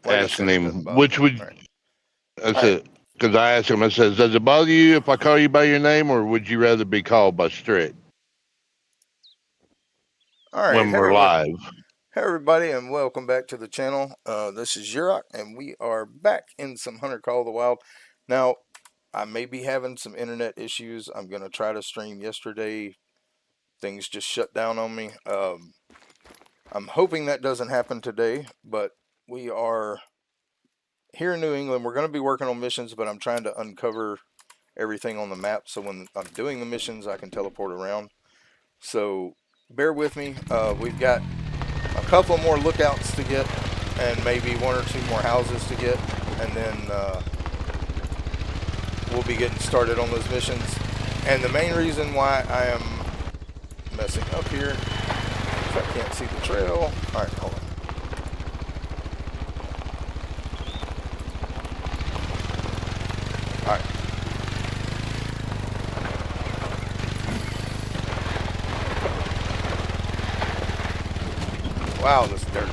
Like I asking said, it doesn't him bother me. which would All right. I All right. said because I asked him. I says, "Does it bother you if I call you by your name, or would you rather be called by Strick All right. when we're live?" Hey everybody, and welcome back to the channel. This is Yurok, and we are back in some Hunter Call of the Wild. Now, I may be having some internet issues. I'm going to try to stream yesterday. Things just shut down on me. I'm hoping that doesn't happen today, but we are here in New England. We're going to be working on missions, but I'm trying to uncover everything on the map so when I'm doing the missions, I can teleport around. So bear with me. We've got a couple more lookouts to get, and maybe one or two more houses to get, and then we'll be getting started on those missions. And the main reason why I am messing up here is I can't see the trail. All right, hold on. All right. Wow, this dirt.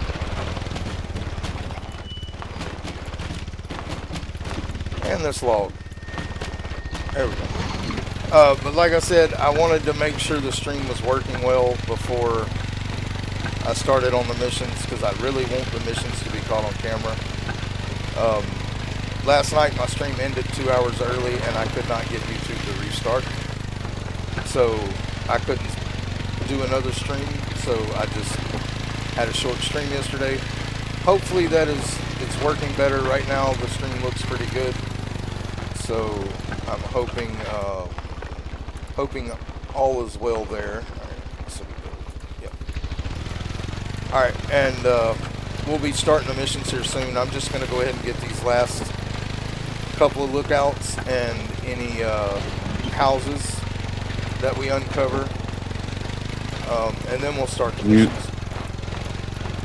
And this log. There we go. But like I said, I wanted to make sure the stream was working well before I started on the missions, because I really want the missions to be caught on camera. Last night my stream ended 2 hours early and I could not get YouTube to restart. So I couldn't do another stream, so I just had a short stream yesterday. Hopefully it's working better right now. The stream looks pretty good. So I'm hoping all is well there. Alright, so yep. Alright, and we'll be starting the missions here soon. I'm just gonna go ahead and get these last couple of lookouts and any houses that we uncover. And then we'll start the missions.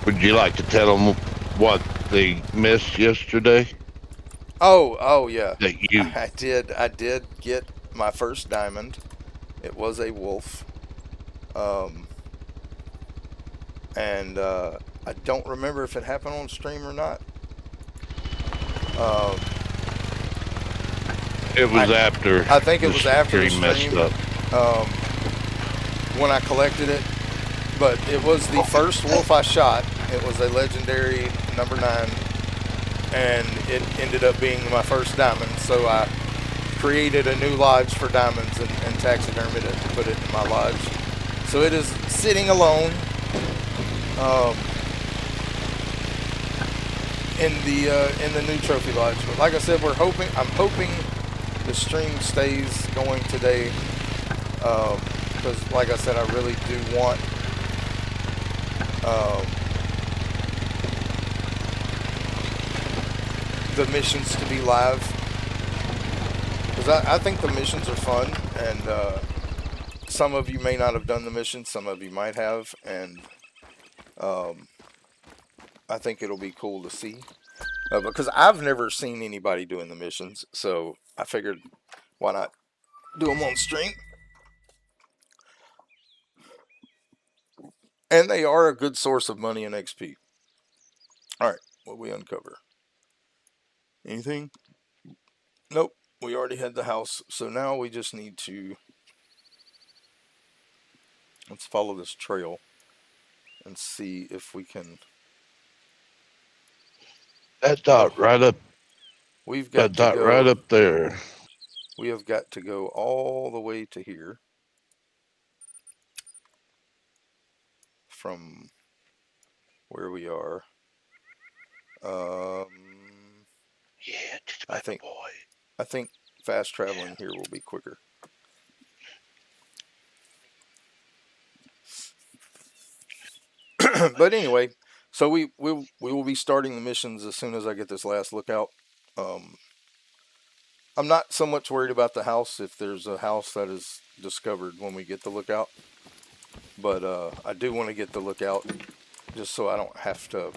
Would you like to tell them what they missed yesterday? Oh yeah. That you I did get my first diamond. It was a wolf. And I don't remember if it happened on stream or not. Um, it was after. I think it was after the stream messed stream up. when I collected it. But it was the first wolf I shot. It was a legendary number 9. And it ended up being my first diamond. So I created a new lodge for diamonds and taxidermied it and put it in my lodge. So it is sitting alone in the new trophy lodge. But like I said, I'm hoping the stream stays going today, because like I said, I really do want the missions to be live, because I think the missions are fun, and some of you may not have done the missions, some of you might have, and I think it'll be cool to see, because I've never seen anybody doing the missions, so I figured why not do them on stream. And they are a good source of money and XP. Alright, what we uncover? Anything? Nope, we already had the house, so now we just need to, let's follow this trail and see if we can. That dot right up. We've got That dot right up there. We have got to go all the way to here from where we are. Yeah, I think boy. I think fast traveling here will be quicker. But anyway, so we will be starting the missions as soon as I get this last lookout. I'm not so much worried about the house if there's a house that is discovered when we get the lookout. But I do want to get the lookout just so I don't have to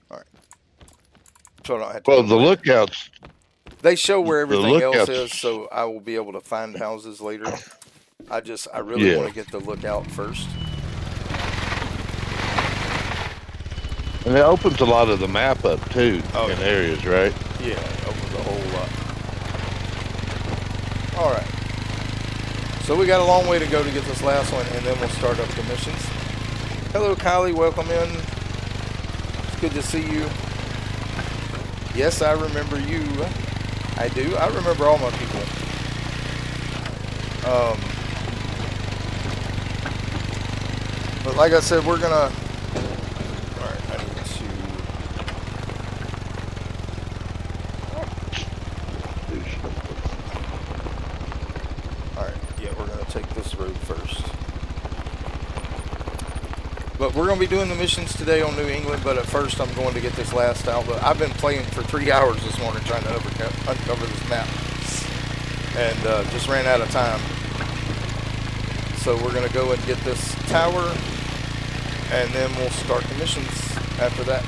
alright. So I don't have to Well, the lookouts. They show where everything else is, so I will be able to find houses later. I really want Yeah. to get the lookout first. And it opens a lot of the map up too Oh in yeah, areas, right? yeah, it opens a whole lot. All right. So we got a long way to go to get this last one, and then we'll start up the missions. Hello, Kylie. Welcome in. It's good to see you. Yes, I remember you. I do. I remember all my people. But like I said, we're gonna. All right. I need to. All right. Yeah, we're gonna take this road first. But we're going to be doing the missions today on New England, but at first I'm going to get this last outlet. I've been playing for 3 hours this morning trying to uncover this map, and just ran out of time. So we're going to go and get this tower, and then we'll start the missions after that.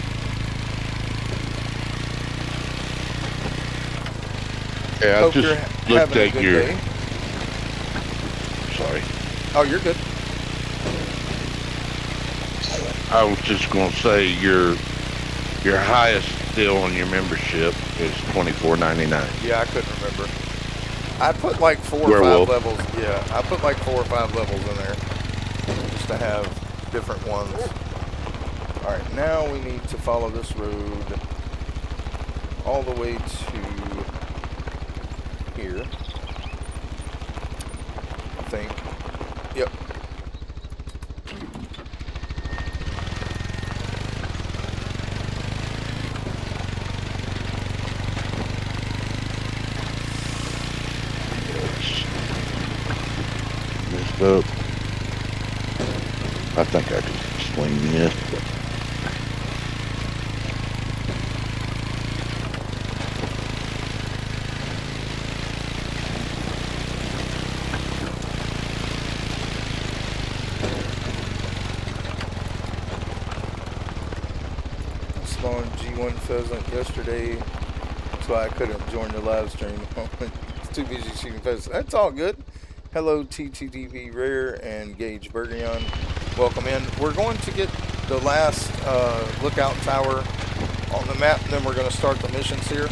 Yeah, I Hope just you're looked having a at good your. day. Sorry, Oh, you're good. I was just gonna say your highest still on your membership is $24.99. Yeah, I couldn't remember. I put like 4 or 5 Werewolf. levels. Yeah, I put like 4 or 5 levels in there just to have different ones. All right, now we need to follow this road all the way to here. I think. Yep. Yes. Messed up. I think I can swing this. Spawned G1 pheasant yesterday. That's why I couldn't join the live stream. It's too busy shooting pheasants. That's all good. Hello, TTDV Rare and Gage Bergeon. Welcome in. We're going to get the last lookout tower on the map, and then we're going to start the missions here.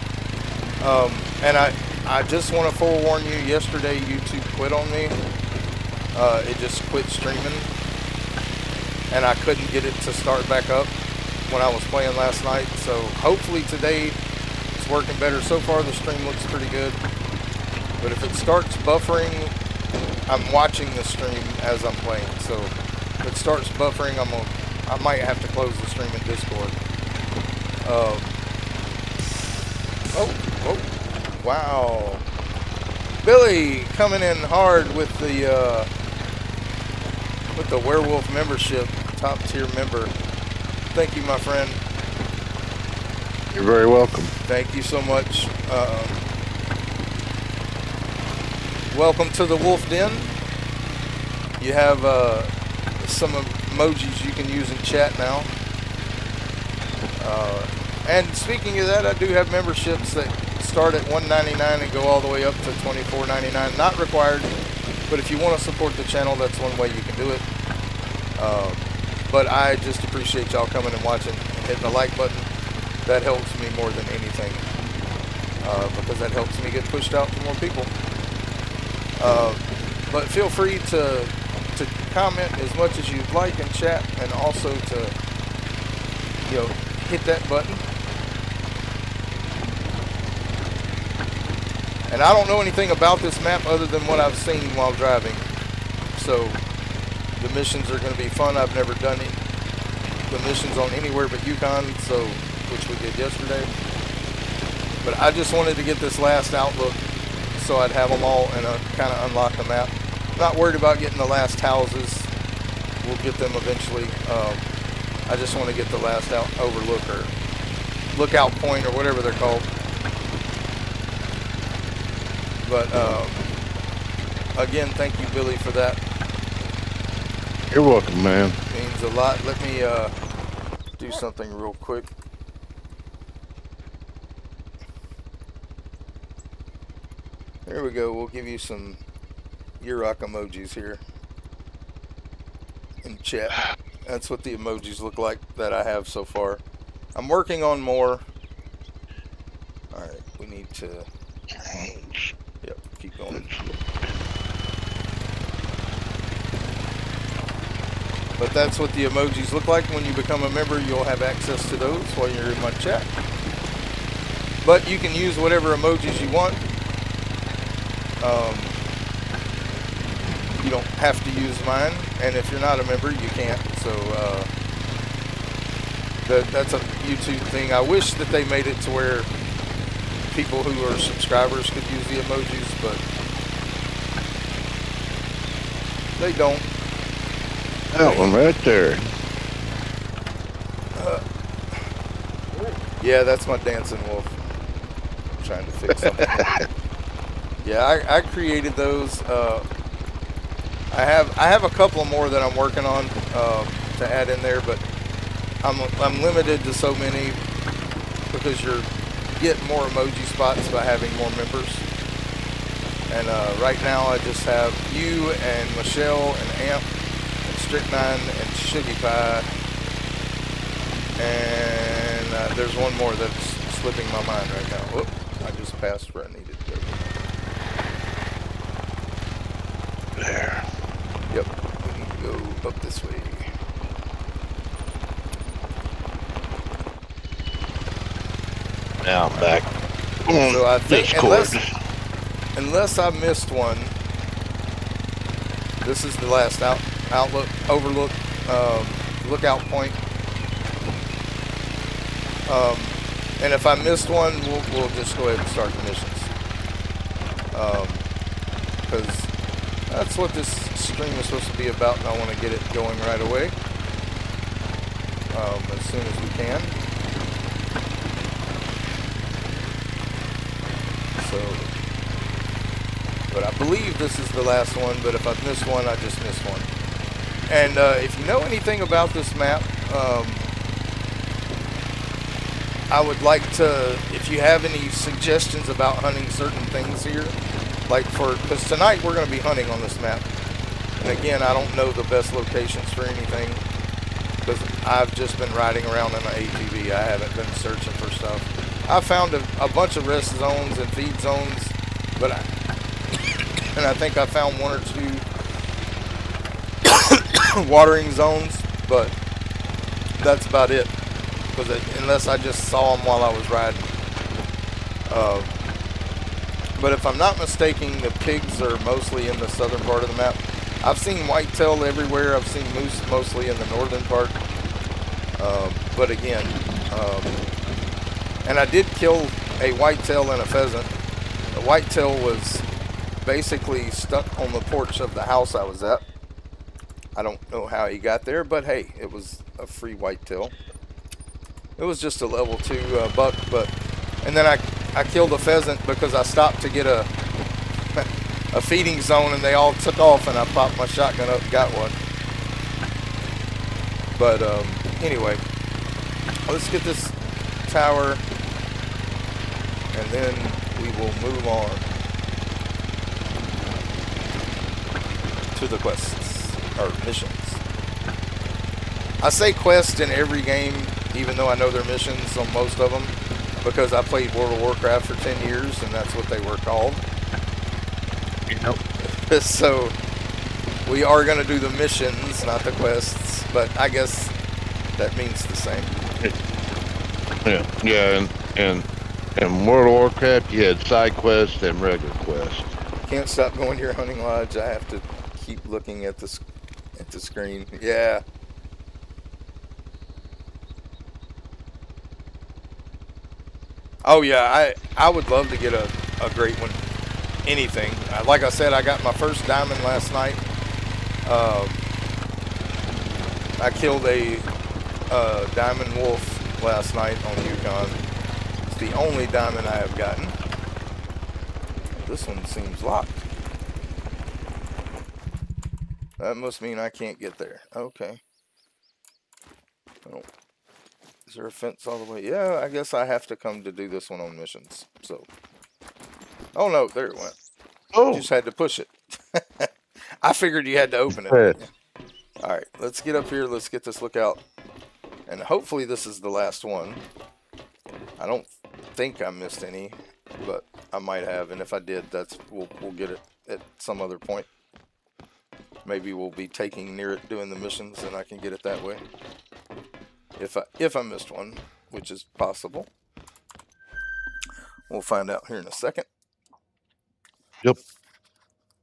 And I just want to forewarn you, yesterday YouTube quit on me. It just quit streaming, and I couldn't get it to start back up when I was playing last night. So hopefully today it's working better. So far the stream looks pretty good. But if it starts buffering, I'm watching the stream as I'm playing. So if it starts buffering, I might have to close the stream in Discord. Oh, wow. Billy coming in hard with the werewolf membership, top tier member. Thank you, my friend. You're very welcome. Thank you so much. Welcome to the Wolf Den. You have some emojis you can use in chat now. And speaking of that, I do have memberships that start at $1.99 and go all the way up to $24.99. Not required, but if you want to support the channel, that's one way you can do it. But I just appreciate y'all coming and watching and hitting the like button. That helps me more than anything, because that helps me get pushed out to more people. But feel free to comment as much as you'd like in chat, and also to hit that button. And I don't know anything about this map other than what I've seen while driving. So the missions are going to be fun. I've never done the missions on anywhere but Yukon, which we did yesterday. But I just wanted to get this last outlook so I'd have them all and kind of unlock the map. Not worried about getting the last houses. We'll get them eventually. I just want to get the last overlook or lookout point or whatever they're called. But again, thank you, Billy, for that. You're welcome, man. Means a lot. Let me do something real quick. There we go. We'll give you some Urok emojis here in chat. That's what the emojis look like that I have so far. I'm working on more. Alright, we need to... Yep, keep going. But that's what the emojis look like. When you become a member, you'll have access to those while you're in my chat. But you can use whatever emojis you want. You don't have to use mine, and if you're not a member, you can't. So that's a YouTube thing. I wish that they made it to where people who are subscribers could use the emojis, but they don't. That one right there. Yeah, that's my dancing wolf. I'm trying to fix something. Yeah, I created those. I have a couple more that I'm working on to add in there, but I'm limited to so many because you're getting more emoji spots by having more members. And right now I just have you and Michelle and Amp and Strychnine and Sugar Pie, and there's one more that's slipping my mind right now. Whoop! I just passed where I needed to go. There. Yep, we need to go up this way. Now I'm back. So I think Discord. unless I missed one, this is the last lookout point. And if I missed one, we'll just go ahead and start the missions. Because that's what this stream is supposed to be about, and I want to get it going right away. As soon as we can. So, but I believe this is the last one, but if I've missed one, I just missed one. And if you know anything about this map, I would like to, if you have any suggestions about hunting certain things here, like because tonight we're going to be hunting on this map. And again, I don't know the best locations for anything, because I've just been riding around in an ATV. I haven't been searching for stuff. I found a bunch of rest zones and feed zones, but and I think I found one or two watering zones, but that's about it. Unless I just saw them while I was riding. But if I'm not mistaken, the pigs are mostly in the southern part of the map. I've seen whitetail everywhere. I've seen moose mostly in the northern part. But again, and I did kill a whitetail and a pheasant. The whitetail was basically stuck on the porch of the house I was at. I don't know how he got there, but hey, it was a free whitetail. It was just a level 2 buck, and then I killed a pheasant because I stopped to get a feeding zone, and they all took off, and I popped my shotgun up and got one. But anyway, let's get this tower, and then we will move on to the quests, or missions. I say quest in every game, even though I know they're missions on most of them, because I played World of Warcraft for 10 years, and that's what they were called. Yep. So, we are going to do the missions, not the quests, but I guess that means the same. Yeah, and in World of Warcraft, you had side quests and regular quests. Can't stop going to your hunting lodge. I have to keep looking at the screen. Yeah. Oh yeah, I would love to get a great one. Anything. Like I said, I got my first diamond last night. I killed a diamond wolf last night on Yukon. It's the only diamond I have gotten. This one seems locked. That must mean I can't get there. Okay. Oh. Is there a fence all the way? Yeah, I guess I have to come to do this one on missions. So. Oh no, there it went. Oh. Just had to push it. I figured you had to open it, didn't you? Yes. All right, let's get up here. Let's get this lookout, and hopefully this is the last one. I don't think I missed any, but I might have, and if I did, we'll get it at some other point. Maybe we'll be taking near it doing the missions, and I can get it that way. If I missed one, which is possible, we'll find out here in a second. Yep.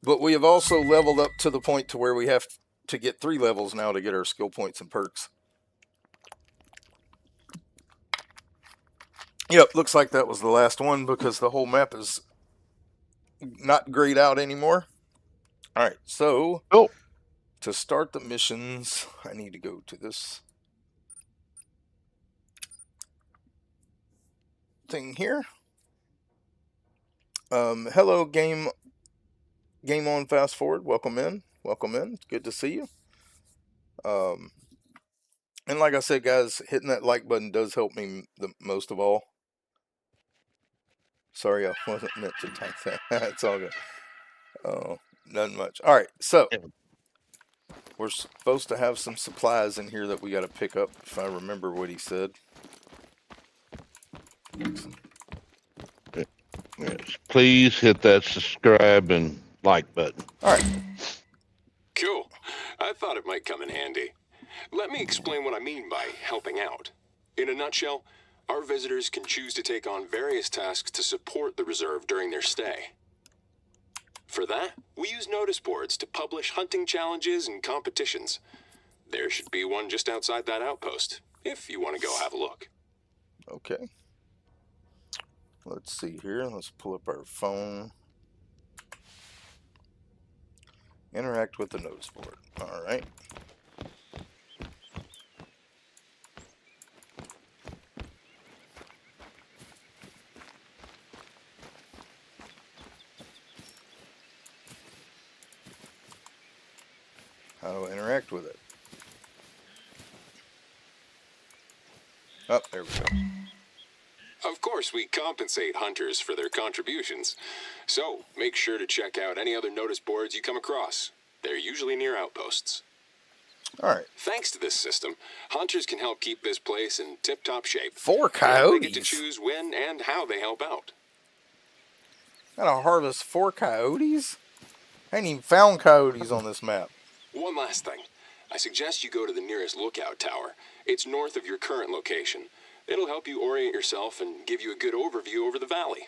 But we have also leveled up to the point to where we have to get 3 levels now to get our skill points and perks. Yep, looks like that was the last one because the whole map is not grayed out anymore. All right, so Oh, to start the missions, I need to go to this thing here. Hello, game on fast forward. Welcome in. It's good to see you. And like I said, guys, hitting that like button does help me the most of all. Sorry, I wasn't meant to type that. It's all good. Oh, nothing much. All right, so we're supposed to have some supplies in here that we got to pick up, if I remember what he said. yes. Please hit that subscribe and like button. All right. Cool. I thought it might come in handy. Let me explain what I mean by helping out. In a nutshell, our visitors can choose to take on various tasks to support the reserve during their stay. For that, we use notice boards to publish hunting challenges and competitions. There should be one just outside that outpost, if you want to go have a look. Okay. Let's see here. Let's pull up our phone. Interact with the notice board. All right. How do I interact with it? Oh, there we go. Of course, we compensate hunters for their contributions, so make sure to check out any other notice boards you come across. They're usually near outposts. All right. Thanks to this system, hunters can help keep this place in tip-top shape. 4 And coyotes. they get to choose when and how they help out. Gotta harvest 4 coyotes? I ain't even found coyotes on this map. One last thing. I suggest you go to the nearest lookout tower. It's north of your current location. It'll help you orient yourself and give you a good overview over the valley.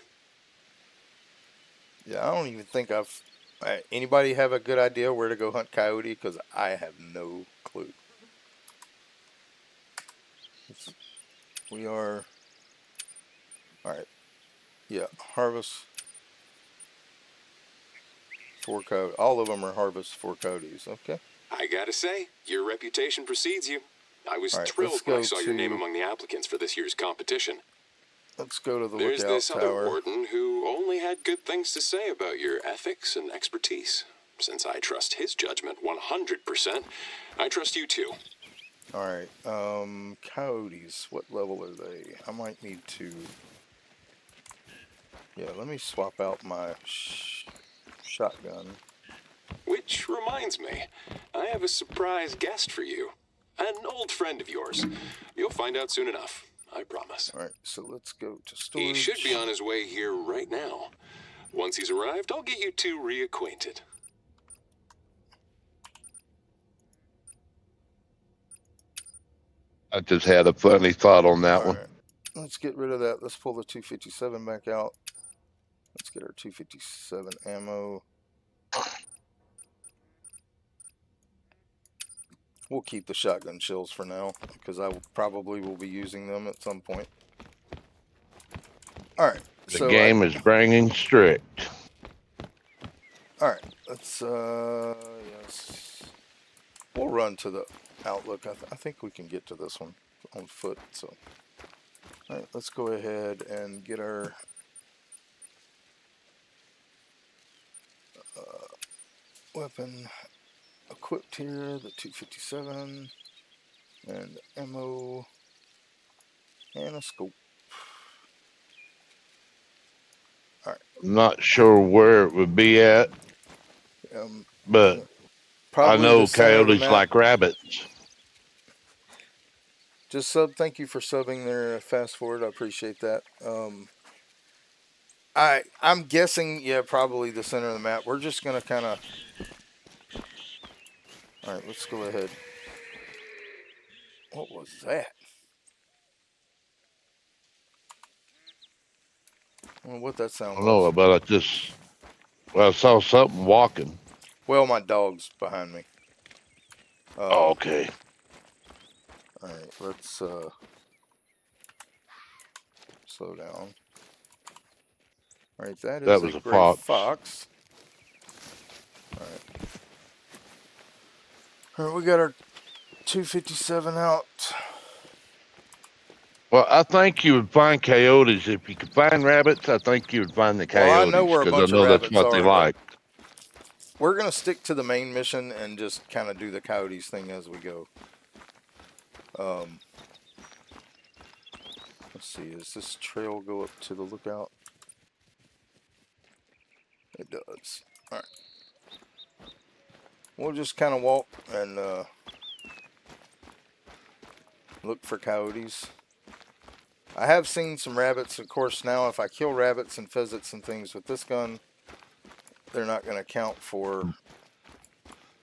Yeah, I don't even think I've... Anybody have a good idea where to go hunt coyote? Because I have no clue. We are... Alright. Yeah, harvest 4 coyotes. All of them are harvest 4 coyotes. Okay. I gotta say, your reputation precedes you. I was All right, thrilled let's when I go saw your name to- among the applicants for this year's competition. Let's go to the There's lookout this other tower. warden who only had good things to say about your ethics and expertise. Since I trust his judgment 100%, I trust you too. Alright, coyotes. What level are they? I might need to... Yeah, let me swap out my shotgun. Which reminds me, I have a surprise guest for you. An old friend of yours. You'll find out soon enough, I promise. Alright, so let's go to storage. He should be on his way here right now. Once he's arrived, I'll get you two reacquainted. I just had a funny thought on that one. Alright, let's get rid of that. Let's pull the 257 back out. Let's get our 257 ammo. We'll keep the shotgun shells for now, because I probably will be using them at some point. Alright, The so game is bringing strict. Alright, let's, yes. We'll run to the outlook. I think we can get to this one on foot, so. Alright, let's go ahead and get our weapon equipped here, the 257, and ammo, and a scope. I'm not sure where it would be at. But I Probably the know center of the coyotes map. like rabbits. Just sub. Thank you for subbing there. Fast forward. I appreciate that. I'm guessing. Yeah, probably the center of the map. We're just gonna kind of. All right. Let's go ahead. What was that? I don't know what that I sound don't know, was. but I saw something walking. Well, my dog's behind me. Oh, Um. okay. All right. Let's slow down. All right. That That is a was a gray fox. fox. All right. All right. We got our 257 out. Well, I think you would find coyotes. If you could find rabbits, I think you would find the Well, I know coyotes where a because I bunch of know that's rabbits what they are, but like. we're gonna stick to the main mission and just kind of do the coyotes thing as we go. Um, let's see, does this trail go up to the lookout? It does. All right, we'll just kind of walk and look for coyotes. I have seen some rabbits. Of course, now if I kill rabbits and pheasants and things with this gun, they're not going to count for.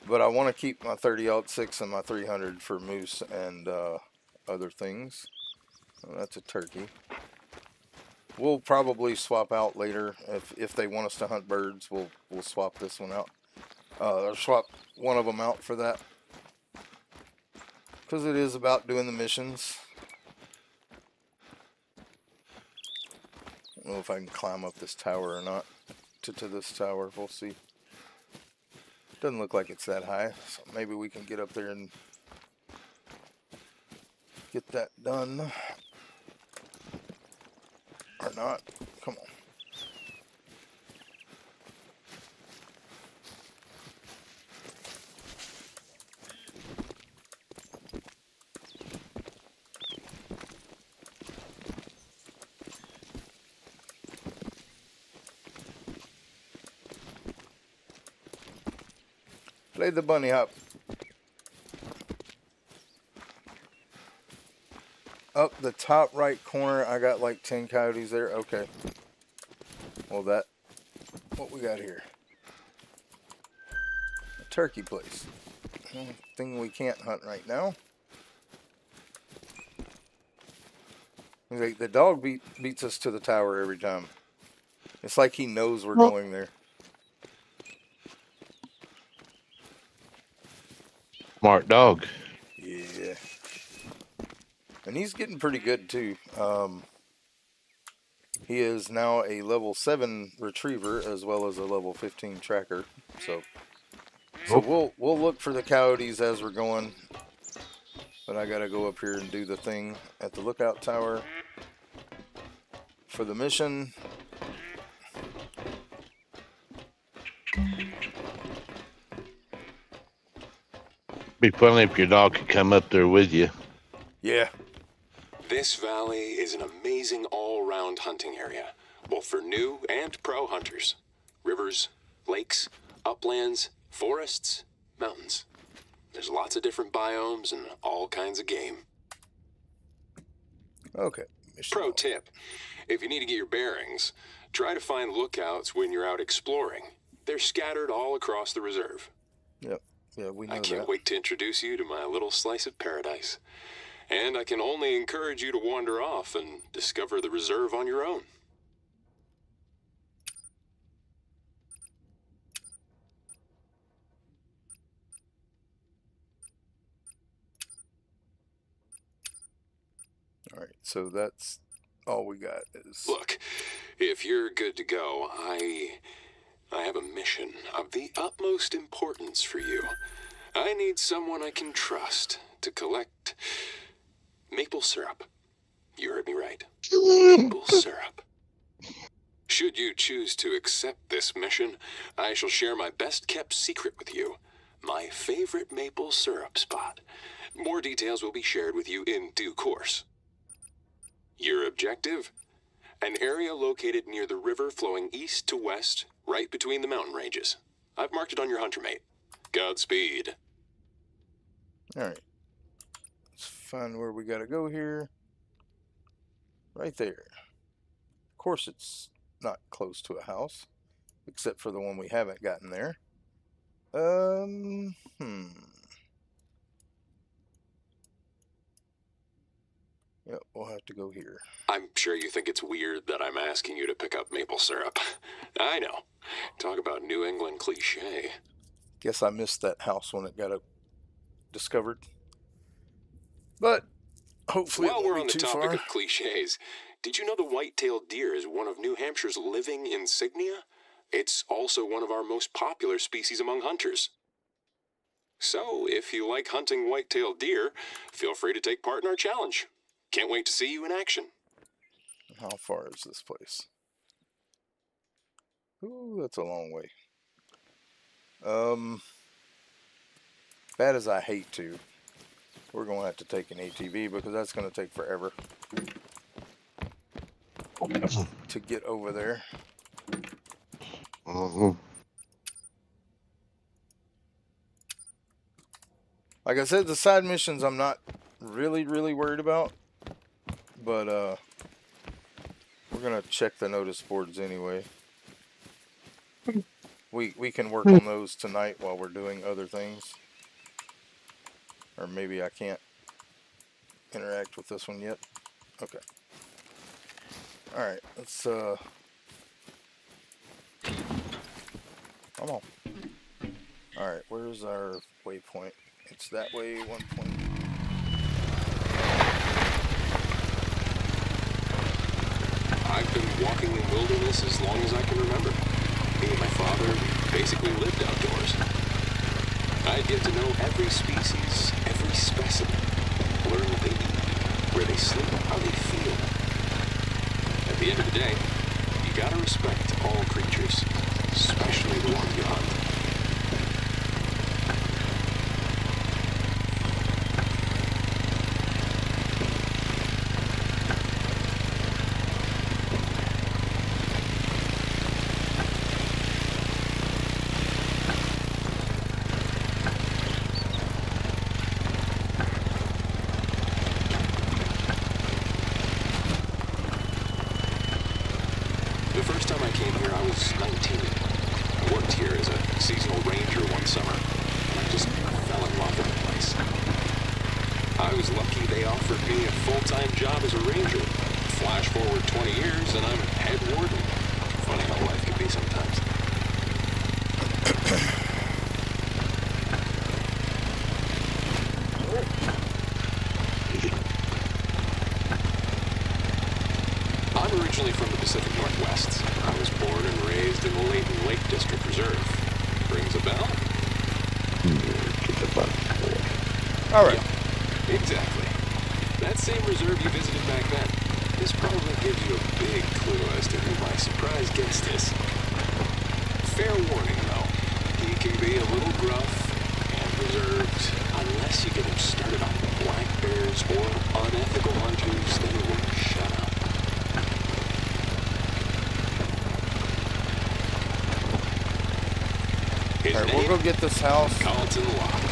But I want to keep my 30-06 and my 300 for moose and other things. Oh, that's a turkey. We'll probably swap out later if they want us to hunt birds. We'll swap this one out. Or swap one of them out for that, because it is about doing the missions. I don't know if I can climb up this tower or not. To this tower, we'll see. Doesn't look like it's that high, so maybe we can get up there and get that done. Or not. Come on. Play the bunny hop. Up the top right corner, I got like 10 coyotes there. Okay. Well, what we got here? A turkey place. Thing we can't hunt right now. The dog beats us to the tower every time. It's like he knows we're going there. Smart dog. Yeah. And he's getting pretty good too. He is now a level 7 retriever as well as a level 15 tracker. So we'll look for the coyotes as we're going. But I gotta go up here and do the thing at the lookout tower for the mission. Be funny if your dog could come up there with you. Yeah. This valley is an amazing all-round hunting area, both for new and pro hunters. Rivers, lakes, uplands, forests, mountains. There's lots of different biomes and all kinds of game. Okay. Pro tip, if you need to get your bearings, try to find lookouts when you're out exploring. They're scattered all across the reserve. Yep. Yeah, we know that. I can't wait to introduce you to my little slice of paradise. And I can only encourage you to wander off and discover the reserve on your own. All right, so that's all we got is... Look, if you're good to go, I have a mission of the utmost importance for you. I need someone I can trust to collect maple syrup. You heard me right. Maple syrup. Should you choose to accept this mission, I shall share my best-kept secret with you. My favorite maple syrup spot. More details will be shared with you in due course. Your objective? An area located near the river flowing east to west, right between the mountain ranges. I've marked it on your hunter mate. Godspeed. Alright. Let's find where we gotta go here. Right there. Of course it's not close to a house. Except for the one we haven't gotten there. Yep, we'll have to go here. I'm sure you think it's weird that I'm asking you to pick up maple syrup. I know. Talk about New England cliche. Guess I missed that house when it got discovered. But hopefully While it we're won't on be the too topic far. of cliches, did you know the white-tailed deer is one of New Hampshire's living insignia? It's also one of our most popular species among hunters. So, if you like hunting white-tailed deer, feel free to take part in our challenge. Can't wait to see you in action. How far is this place? Ooh, that's a long way. Bad as I hate to, we're going to have to take an ATV because that's going to take forever to get over there. Like I said, the side missions I'm not really worried about, but we're gonna check the notice boards anyway. We can work on those tonight while we're doing other things, or maybe I can't interact with this one yet. Okay. All right, let's come on. All right, where's our waypoint? It's that way, 1 point. I've been walking in wilderness as long as I can remember. Me and my father basically lived outdoors. I get to know every species, every specimen, learn what they eat, where they sleep, how they feel. At the end of the day, you gotta respect all creatures, especially the ones you hunt. The first time I came here, I was 19. I worked here as a seasonal ranger one summer, and I just fell in love with the place. I was lucky they offered me a full-time job as a ranger. Flash forward 20 years, and I'm head warden. Funny how life can be sometimes. I'm originally from the Pacific Northwest. I was born and raised in the Layton Lake District Reserve. Rings a bell? All right. Yeah, exactly. That same reserve you visited back then. This probably gives you a big clue as to who my surprise guest is. Fair warning, though. He can be a little gruff and reserved unless you get him started on black bears or unethical hunters, then he won't shut up. His All right, we'll go get this house. Carlton Locke,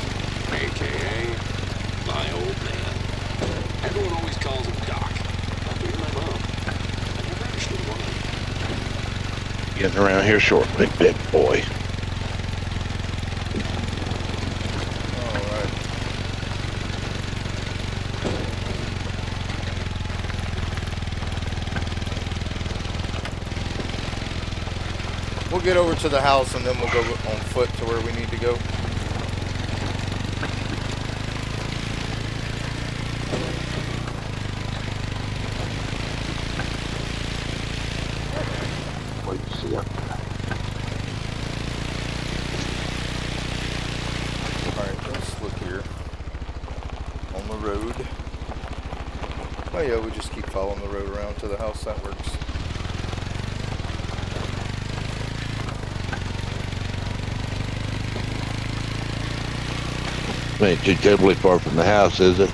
a.k.a. my old man. Everyone always calls him Doc. Even my mom. I never understood why. Getting around here shortly, big boy. All right. We'll get over to the house and then we'll go on foot to where we need to go. Alright, let's look here. On the road. Oh yeah, we just keep following the road around to the house. That works. Ain't too terribly far from the house, is it?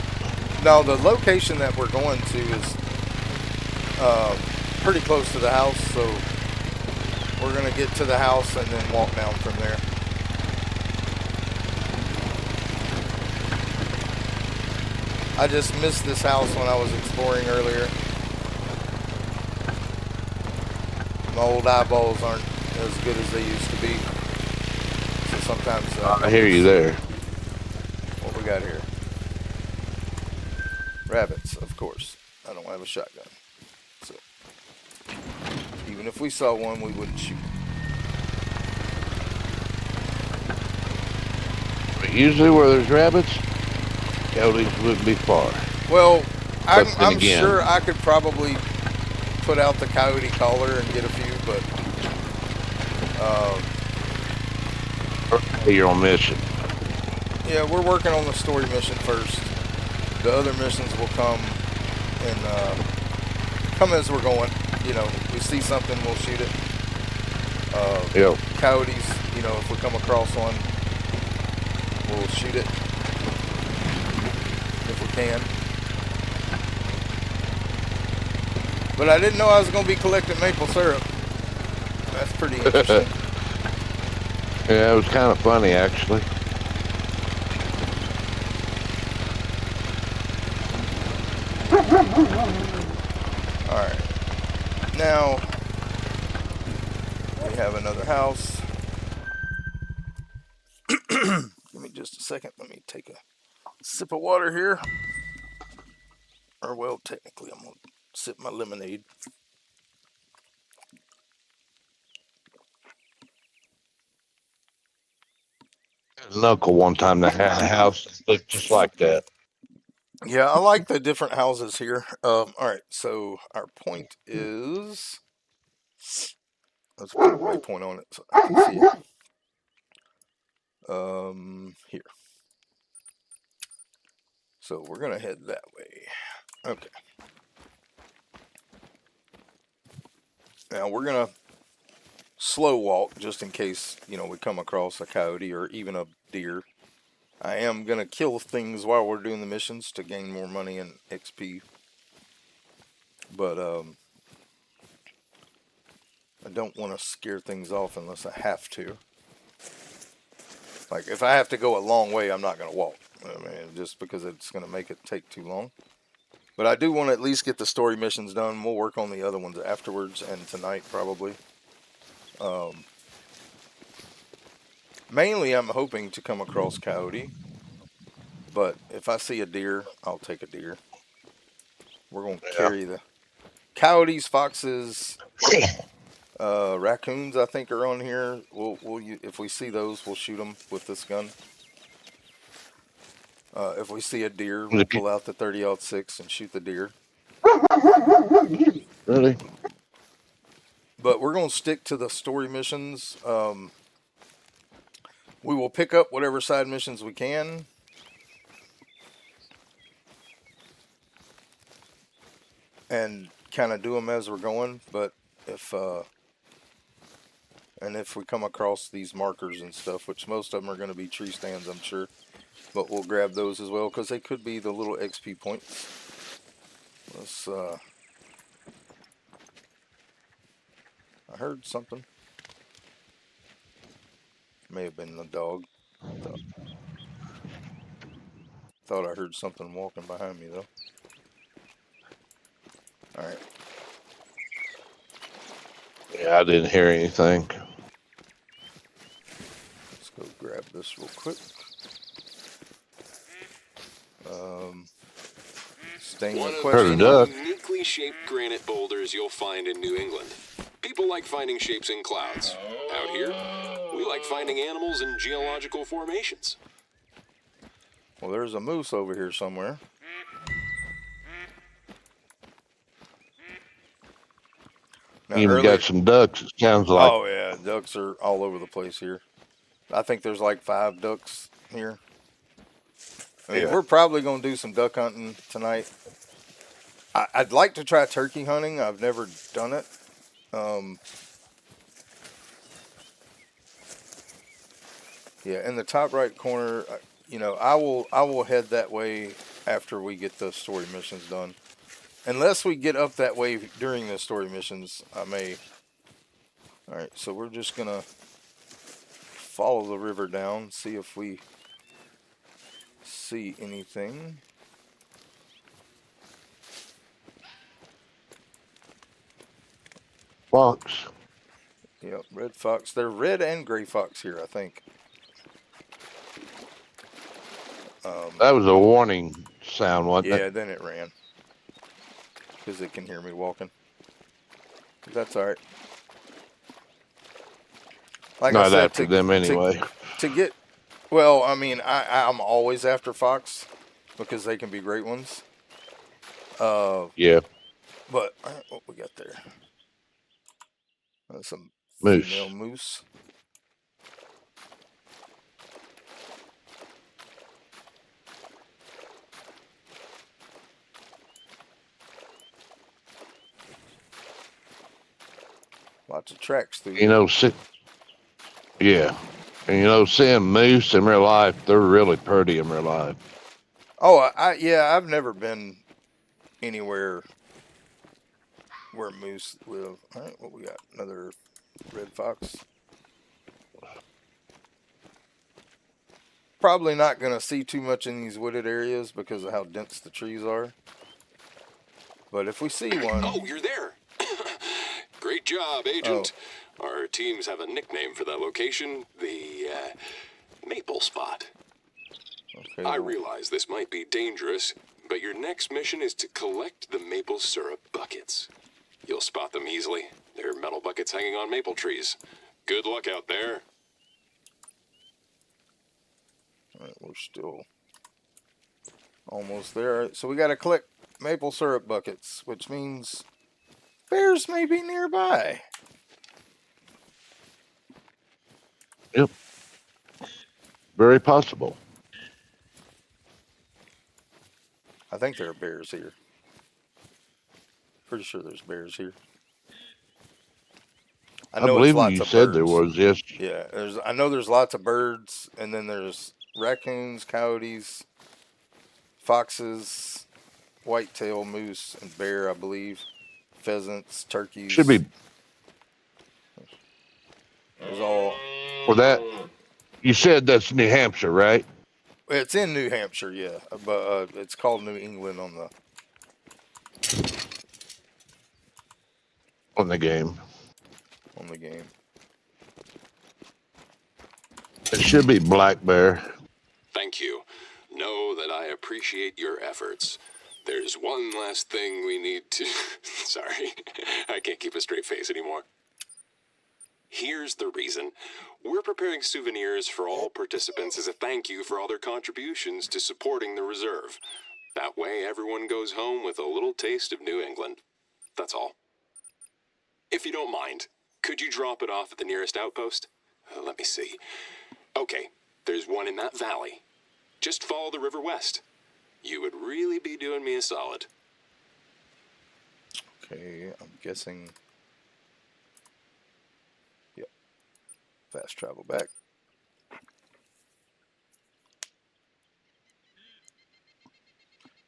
Now, the location that we're going to is pretty close to the house, so we're going to get to the house and then walk down from there. I just missed this house when I was exploring earlier. My old eyeballs aren't as good as they used to be. So sometimes I hear you there. What we got here? Rabbits, of course. I don't have a shotgun. So even if we saw one, we wouldn't shoot. But usually where there's rabbits, coyotes wouldn't be far. Well, But then I'm again, sure I could probably put out the coyote caller and get a few, but you're on mission. yeah, we're working on the story mission first. The other missions will come and come as we're going. You know, we see something, we'll shoot it. Yep. Coyotes, you know, if we come across one, we'll shoot it if we can. But I didn't know I was going to be collecting maple syrup. That's pretty interesting. Yeah, it was kind of funny actually. Alright. Now, we have another house. Give me just a second. Let me take a sip of water here. Or, well, technically, I'm going to sip my lemonade. An uncle one time that had a house that looked just like that. Yeah, I like the different houses here. Alright, so our point is... Let's put a waypoint on it so I can see it. Here. So we're going to head that way. Okay. Now we're going to slow walk just in case, you know, we come across a coyote or even a deer. I am going to kill things while we're doing the missions to gain more money and XP. But I don't want to scare things off unless I have to. Like, if I have to go a long way, I'm not going to walk. I mean, just because it's going to make it take too long. But I do want to at least get the story missions done. We'll work on the other ones afterwards and tonight probably. Mainly, I'm hoping to come across coyote. But if I see a deer, I'll take a deer. We're going to carry the coyotes, foxes, raccoons, I think, are on here. If we see those, we'll shoot them with this gun. If we see a deer, we'll pull out the 30-06 and shoot the deer. Really? But we're going to stick to the story missions. We will pick up whatever side missions we can. And kind of do them as we're going. But if we come across these markers and stuff, which most of them are going to be tree stands, I'm sure. But we'll grab those as well, because they could be the little XP points. Let's, I heard something. May have been the dog. Thought I heard something walking behind me, though. Alright. Yeah, I didn't hear anything. Let's go grab this real quick. Staying One with of question. the most uniquely shaped granite boulders you'll find in New England. People like finding shapes in clouds. Out here, we like finding animals in geological formations. Well, there's a moose over here somewhere. Now, Even got some ducks, it sounds like. Oh, yeah. Ducks are all over the place here. I think there's like 5 ducks here. I mean, we're probably going to do some duck hunting tonight. I'd like to try turkey hunting. I've never done it. Yeah, in the top right corner, you know, I will head that way after we get the story missions done. Unless we get up that way during the story missions, I may. Alright, so we're just going to follow the river down, see if we see anything. fox. Yep, red fox. They're red and gray fox here, I think. That was a warning sound, wasn't Yeah, it? then it ran. Because it can hear me walking. That's alright. Like I Not said, after them anyway. to get, well, I mean, I'm always after fox because they can be great ones. Yeah, But what we got there? Some female moose. moose. Lots of tracks through You here. know, yeah. And you know, seeing moose in real life, they're really pretty in real life. Oh, yeah, I've never been anywhere where moose live. All right, what we got? Another red fox. Probably not going to see too much in these wooded areas because of how dense the trees are. But if we see one... Oh, you're there. Great job, Agent. Our teams have a nickname for that location, the Maple Spot. Okay, I realize this might be dangerous, but your next mission is to collect the maple syrup buckets. You'll spot them easily. They're metal buckets hanging on maple trees. Good luck out there. all right, we're still almost there. So we got to collect maple syrup buckets, which means bears may be nearby. Yep. Very possible. I think there are bears here. Pretty sure there's bears here. I know it's believe lots you of said there birds. was, yes. Yeah, I know there's lots of birds, and then there's raccoons, coyotes, foxes, whitetail, moose, and bear, I believe. Pheasants, turkeys. Should be. There's all. For that, you said that's New Hampshire, right? It's in New Hampshire, yeah, but it's called New England on On the game. the game. It should be black bear. Thank you. Know that I appreciate your efforts. There's one last thing we need to... Sorry, I can't keep a straight face anymore. Here's the reason. We're preparing souvenirs for all participants as a thank you for all their contributions to supporting the reserve. That way everyone goes home with a little taste of New England. That's all. If you don't mind, could you drop it off at the nearest outpost? Let me see. Okay, there's one in that valley. Just follow the river west. You would really be doing me a solid. Okay, I'm guessing. Yep. Fast travel back.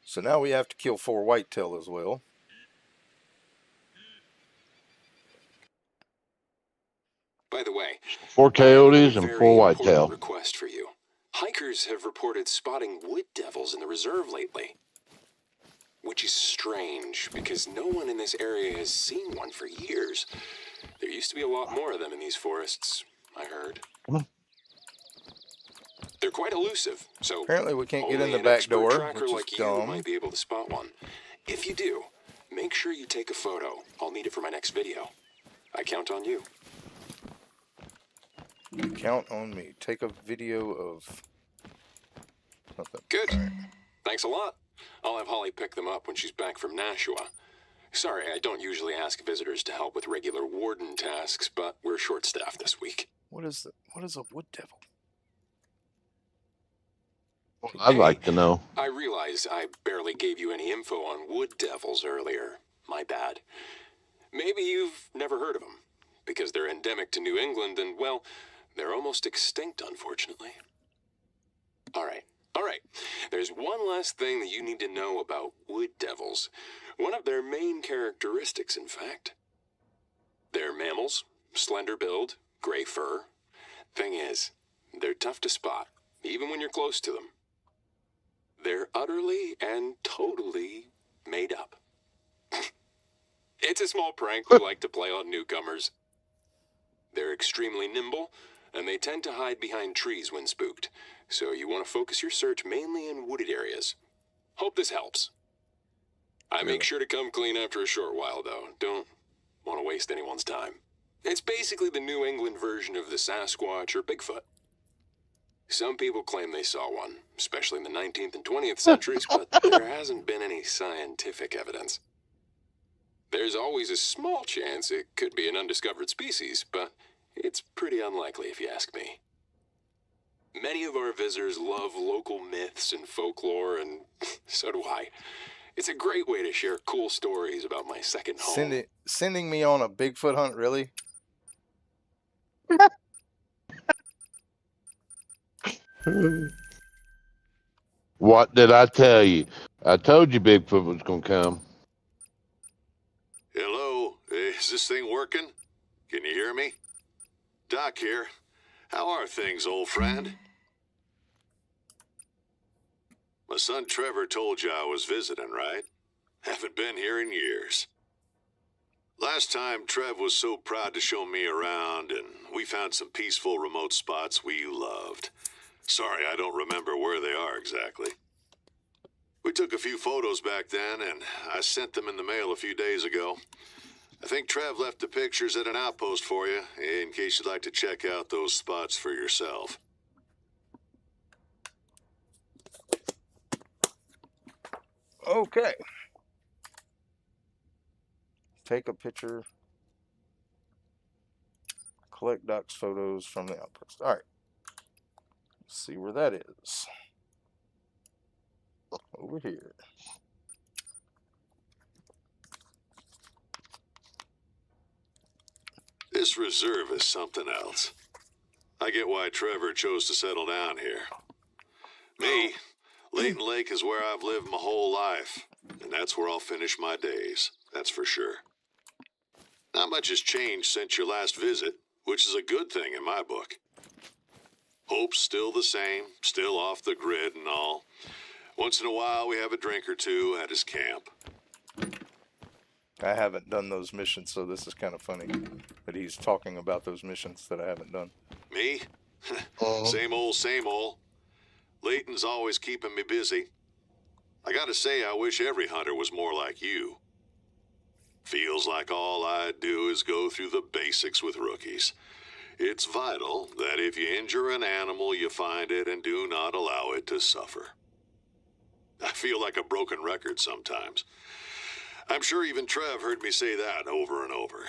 So now we have to kill 4 whitetail as well. By the way, 4 I have coyotes another and 4 very important whitetail. request for you. Hikers have reported spotting wood devils in the reserve lately. Which is strange, because no one in this area has seen one for years. There used to be a lot more of them in these forests, I heard. Come on. They're quite elusive, so Apparently we can't get in only the an back expert door, tracker which is like you dumb. might be able to spot one. If you do, make sure you take a photo. I'll need it for my next video. I count on you. Count on me. Take a video of something. Good. All right. Thanks a lot. I'll have Holly pick them up when she's back from Nashua. Sorry, I don't usually ask visitors to help with regular warden tasks, but we're short-staffed this week. What is a wood devil? I'd like to know. I realize I barely gave you any info on wood devils earlier. My bad. Maybe you've never heard of them, because they're endemic to New England and, well, they're almost extinct, unfortunately. All right. There's one last thing that you need to know about wood devils. One of their main characteristics, in fact. They're mammals, slender build, gray fur. Thing is, they're tough to spot, even when you're close to them. They're utterly and totally made up. It's a small prank we like to play on newcomers. They're extremely nimble, and they tend to hide behind trees when spooked, so you want to focus your search mainly in wooded areas. Hope this helps. I make sure to come clean after a short while, though. Don't want to waste anyone's time. It's basically the New England version of the Sasquatch or Bigfoot. Some people claim they saw one, especially in the 19th and 20th centuries, but there hasn't been any scientific evidence. There's always a small chance it could be an undiscovered species, but it's pretty unlikely if you ask me. Many of our visitors love local myths and folklore, and so do I. It's a great way to share cool stories about my second home. Sending me on a Bigfoot hunt, really? What did I tell you? I told you Bigfoot was gonna come. Hello, is this thing working? Can you hear me? Doc here. How are things, old friend? My son Trevor told you I was visiting, right? Haven't been here in years. Last time, Trev was so proud to show me around, and we found some peaceful remote spots we loved. Sorry, I don't remember where they are exactly. We took a few photos back then, and I sent them in the mail a few days ago. I think Trev left the pictures at an outpost for you, in case you'd like to check out those spots for yourself. Okay. Take a picture. Collect Doc's photos from the outpost. All right. Let's see where that is. Over here. This reserve is something else. I get why Trevor chose to settle down here. Me, Layton Lake is where I've lived my whole life, and that's where I'll finish my days, that's for sure. Not much has changed since your last visit, which is a good thing in my book. Hope's still the same, still off the grid and all. Once in a while, we have a drink or two at his camp. I haven't done those missions, so this is kind of funny that he's talking about those missions that I haven't done. Me? Same old, same old. Layton's always keeping me busy. I gotta say, I wish every hunter was more like you. Feels like all I do is go through the basics with rookies. It's vital that if you injure an animal, you find it and do not allow it to suffer. I feel like a broken record sometimes. I'm sure even Trev heard me say that over and over.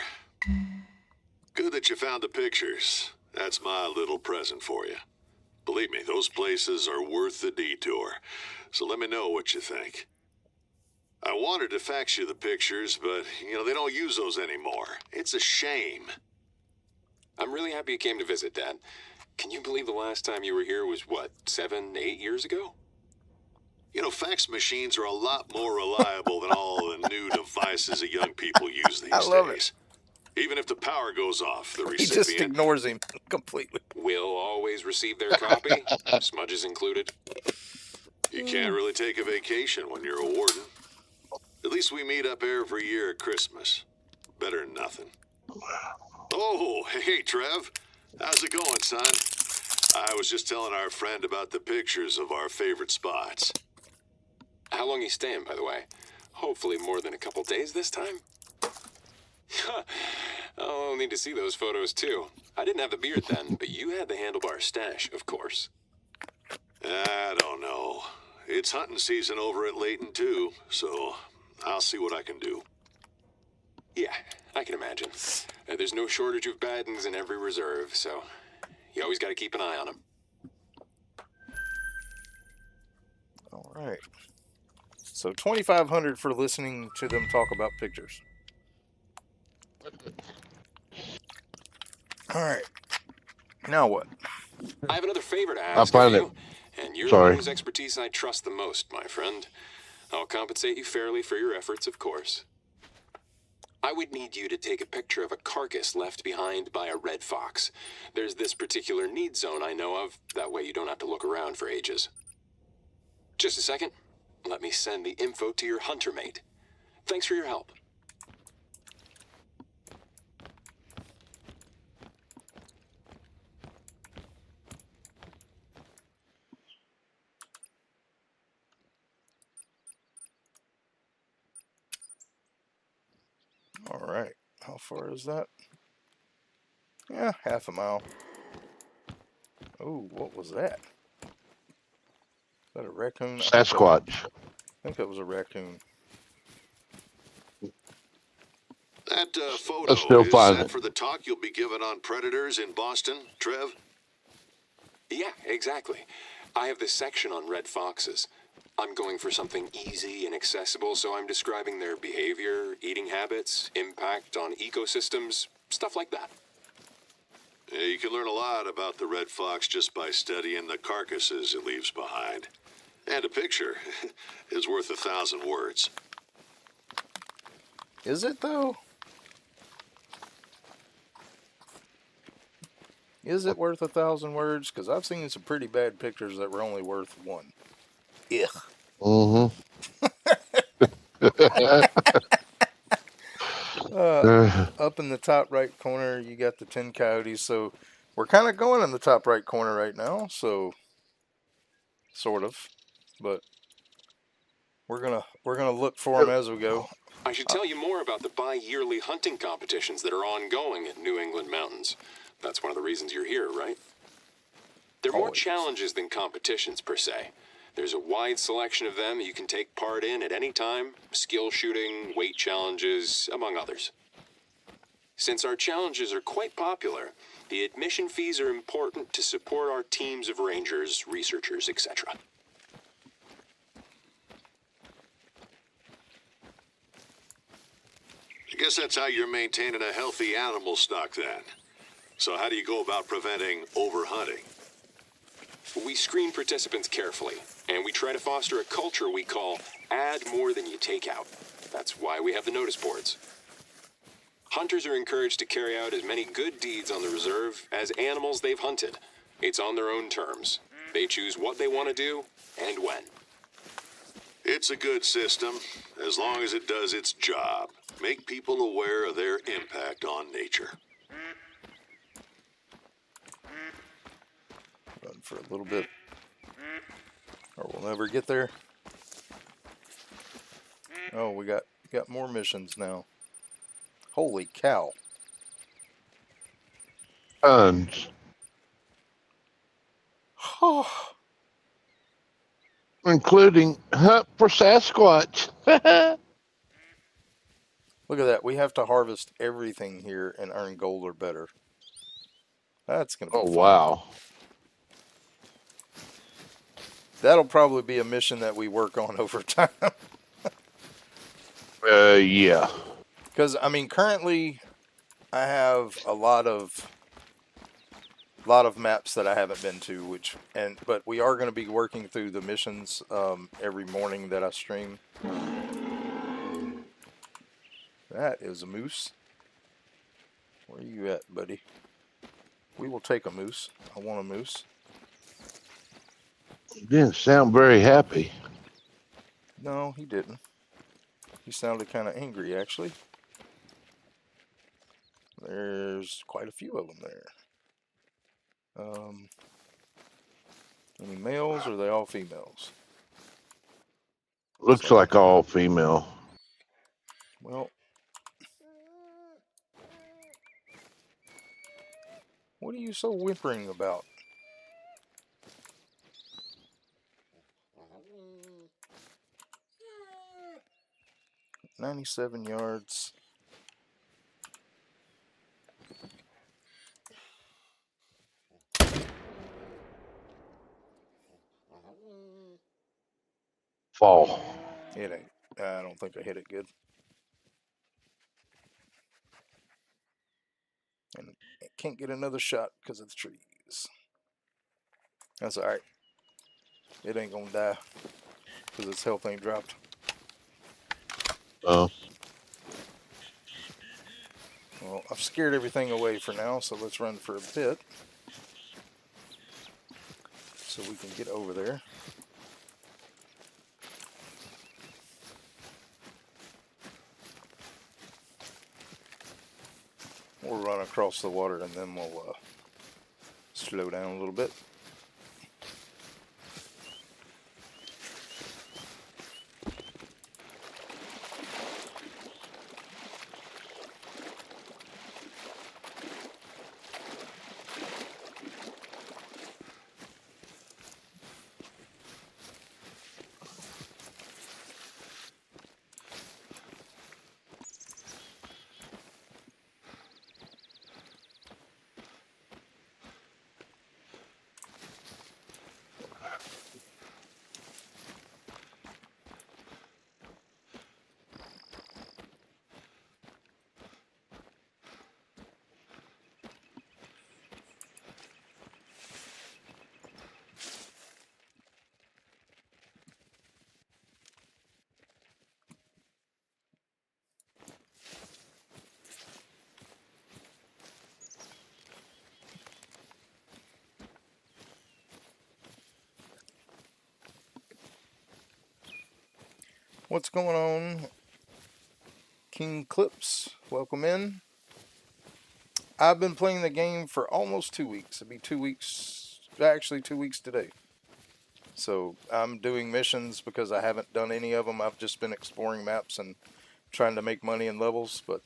Good that you found the pictures. That's my little present for you. Believe me, those places are worth the detour. So let me know what you think. I wanted to fax you the pictures, but, they don't use those anymore. It's a shame. I'm really happy you came to visit, Dad. Can you believe the last time you were here was, 7, 8 years ago? Fax machines are a lot more reliable than all the new devices that young people use these I love days. Even if the power goes off, the He recipient... just ignores him completely. Will always receive their copy, smudges included. You can't really take a vacation when you're a warden. At least we meet up every year at Christmas. Better than nothing. Oh, hey, Trev. How's it going, son? I was just telling our friend about the pictures of our favorite spots. How long are you staying, by the way? Hopefully more than a couple days this time. I'll need to see those photos, too. I didn't have the beard then, but you had the handlebar stash, of course. I don't know. It's hunting season over at Layton, too, so I'll see what I can do. Yeah, I can imagine. There's no shortage of Baddens in every reserve, so you always got to keep an eye on them. All right. So 2,500 for listening to them talk about pictures. All right. Now what? I have another favor to I ask find of it. you, and you're Sorry. the whose expertise I trust the most, my friend. I'll compensate you fairly for your efforts, of course. I would need you to take a picture of a carcass left behind by a red fox. There's this particular need zone I know of. That way you don't have to look around for ages. Just a second. Let me send the info to your hunter mate. Thanks for your help. How far is that? Yeah, half a mile. Oh, what was that? Is that a raccoon? Sasquatch. I think that was a raccoon. That Let's photo still is find set it. for the talk you'll be giving on predators in Boston, Trev? Yeah, exactly. I have this section on red foxes. I'm going for something easy and accessible, so I'm describing their behavior, eating habits, impact on ecosystems, stuff like that. Yeah, you can learn a lot about the red fox just by studying the carcasses it leaves behind. And a picture is worth 1,000 words. Is it though? Is it worth 1,000 words? Because I've seen some pretty bad pictures that were only worth one. Ugh. Mm-hmm. Up in the top right corner, you got the 10 coyotes. So we're kind of going in the top right corner right now. So sort of, but we're gonna look for them as we go. I should tell you more about the bi-yearly hunting competitions that are ongoing at New England Mountains. That's one of the reasons you're here, right? They're more Always. challenges than competitions per se. There's a wide selection of them you can take part in at any time, skill shooting, weight challenges, among others. Since our challenges are quite popular, the admission fees are important to support our teams of rangers, researchers, etc. I guess that's how you're maintaining a healthy animal stock then. So how do you go about preventing overhunting? We screen participants carefully, and we try to foster a culture we call add more than you take out. That's why we have the notice boards. Hunters are encouraged to carry out as many good deeds on the reserve as animals they've hunted. It's on their own terms. They choose what they want to do and when. It's a good system, as long as it does its job. Make people aware of their impact on nature. Run for a little bit, or we'll never get there. Oh, we got more missions now. Holy cow! Tons. Including hunt for Sasquatch. Look at that. We have to harvest everything here and earn gold or better. That's going to be Oh, fun. wow. That'll probably be a mission that we work on over time. Yeah. Because, I mean, currently I have a lot of maps that I haven't been to, but we are going to be working through the missions every morning that I stream. That is a moose. Where are you at, buddy? We will take a moose. I want a moose. He didn't sound very happy. No, he didn't. He sounded kind of angry, actually. There's quite a few of them there. Any males, or are they all females? Looks like all female. Well, what are you so whimpering about? "97 yards. Fall. It ain't. I don't think I hit it good. And I can't get another shot because of the trees. That's alright. It ain't gonna die because its health ain't dropped. Oh. Well, I've scared everything away for now, so let's run for a bit so we can get over there. We'll run across the water and then we'll slow down a little bit. What's going on? King Clips, welcome in. I've been playing the game for almost 2 weeks. It'll be 2 weeks, actually 2 weeks today. So I'm doing missions because I haven't done any of them. I've just been exploring maps and trying to make money in levels, but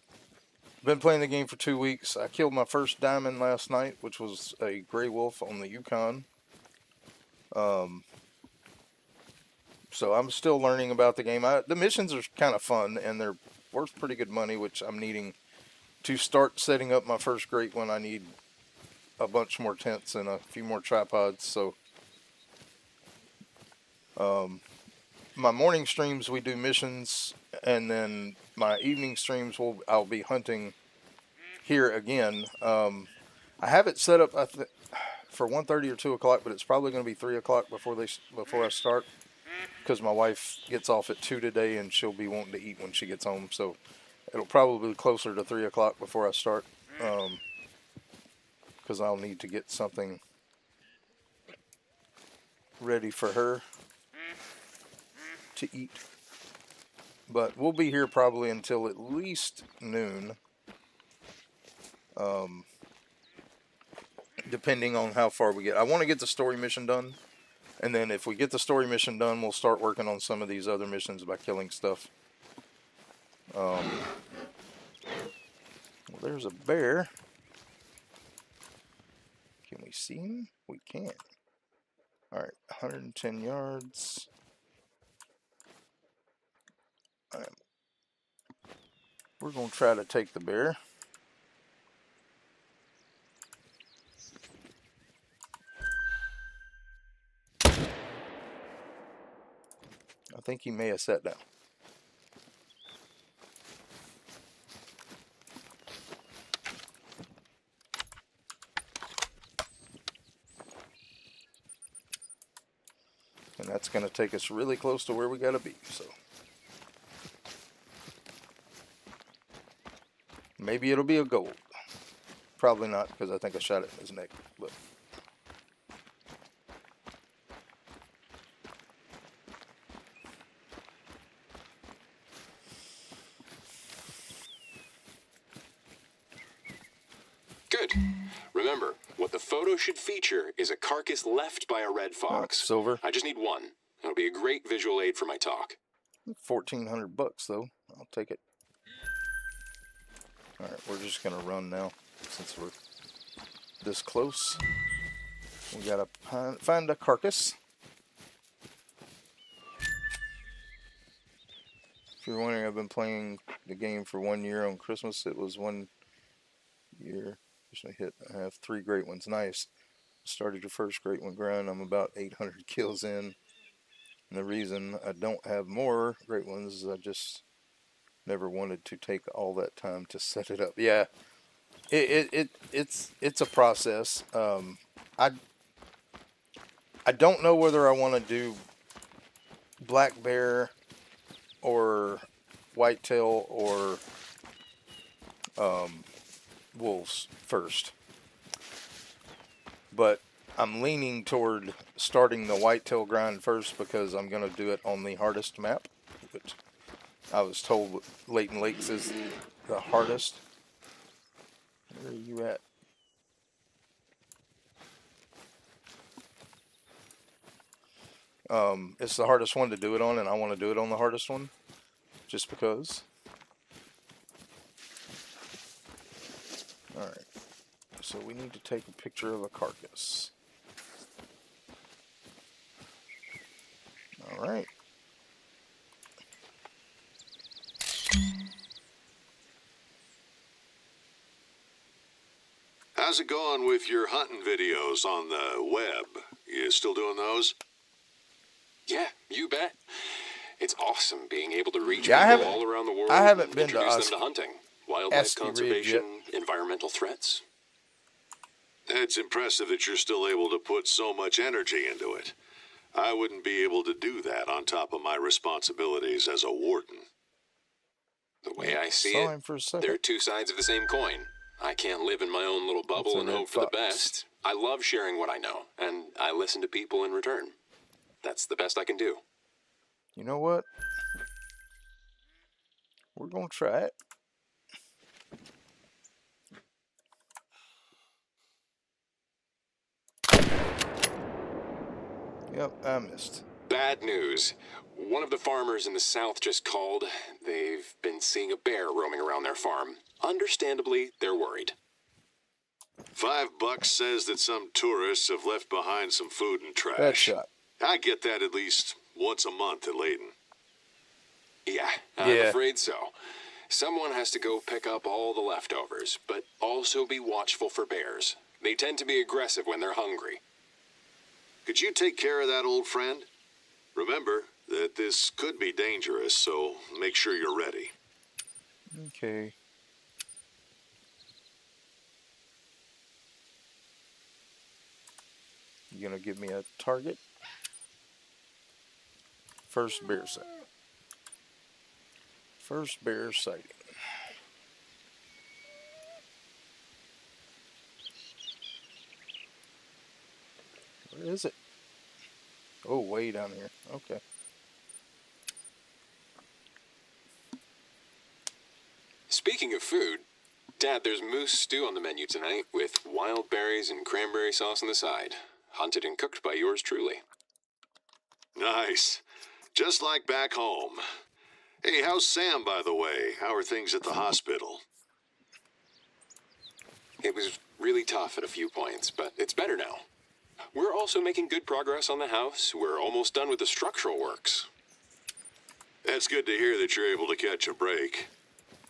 I've been playing the game for 2 weeks. I killed my first diamond last night, which was a gray wolf on the Yukon. So I'm still learning about the game. The missions are kind of fun, and they're worth pretty good money, which I'm needing to start setting up my first great one. I need a bunch more tents and a few more tripods. So my morning streams we do missions, and then my evening streams I'll be hunting here again. I have it set up for 1:30 or 2 o'clock, but it's probably going to be 3 o'clock before I start, because my wife gets off at 2 today and she'll be wanting to eat when she gets home. So it'll probably be closer to 3 o'clock before I start, because I'll need to get something ready for her to eat. But we'll be here probably until at least noon, depending on how far we get. I want to get the story mission done, and then if we get the story mission done, we'll start working on some of these other missions by killing stuff. Well, there's a bear. Can we see him? We can. Alright, 110 yards. We're going to try to take the bear. I think he may have sat down. And that's going to take us really close to where we got to be. So maybe it'll be a gold. Probably not, because I think I shot it in his neck. But Good. Remember, what the photo should feature is a carcass left by a red fox. silver. I just need one. It'll be a great visual aid for my talk. $1,400 though. I'll take it. Alright, we're just gonna run now since we're this close. We gotta find a carcass. If you're wondering, I've been playing the game for 1 year on Christmas. It was 1 year. I have 3 great ones. Nice. Started your first great one grind. I'm about 800 kills in. And the reason I don't have more great ones is I just never wanted to take all that time to set it up. Yeah, it's a process. I don't know whether I want to do black bear or whitetail or wolves first, but I'm leaning toward starting the whitetail grind first because I'm going to do it on the hardest map, which I was told Leighton Lakes is the hardest. Where are you at? It's the hardest one to do it on, and I want to do it on the hardest one just because. Alright, so we need to take a picture of a carcass. Alright. How's it going with your hunting videos on the web? You still doing those? Yeah, you bet. It's awesome being able to reach Yeah, people all around the world. I haven't and been to introduce them to hunting, wildlife Esky Ridge conservation, environmental threats. It's impressive that you're still able to put so much energy into it. I wouldn't be able to do that on top of my responsibilities as a warden. The way I see Saw it, him for a second. they're two sides of the same coin. I can't live in my own little bubble a and red hope for the fox? best. I love sharing what I know, and I listen to people in return. That's the best I can do. You know what? We're going to try it. Yep, I missed. Bad news. One of the farmers in the south just called. They've been seeing a bear roaming around their farm. Understandably, they're worried. $5 says that some tourists have left behind some food and trash. That shot. I get that at least once a month at Layton. Yeah, I'm afraid so. Someone has to go pick up all the leftovers, but also be watchful for bears. They tend to be aggressive when they're hungry. Could you take care of that old friend? Remember that this could be dangerous, so make sure you're ready. Okay. You gonna give me a target? First bear sighting. First bear sighting. Where is it? Oh, way down here. Okay. Speaking of food, Dad, there's moose stew on the menu tonight with wild berries and cranberry sauce on the side. Hunted and cooked by yours truly. Nice. Just like back home. Hey, how's Sam, by the way? How are things at the hospital? It was really tough at a few points, but it's better now. We're also making good progress on the house. We're almost done with the structural works. That's good to hear that you're able to catch a break.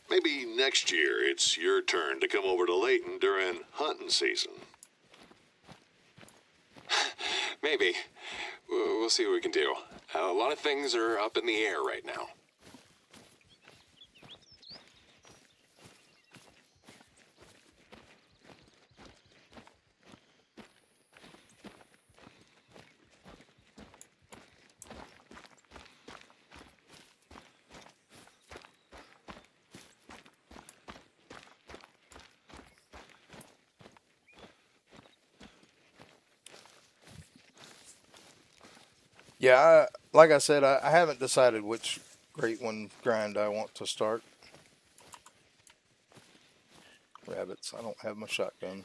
Maybe next year it's your turn to come over to Layton during hunting season. Maybe. We'll see what we can do. A lot of things are up in the air right now. Yeah, like I said, I haven't decided which Great One grind I want to start. Rabbits. I don't have my shotgun.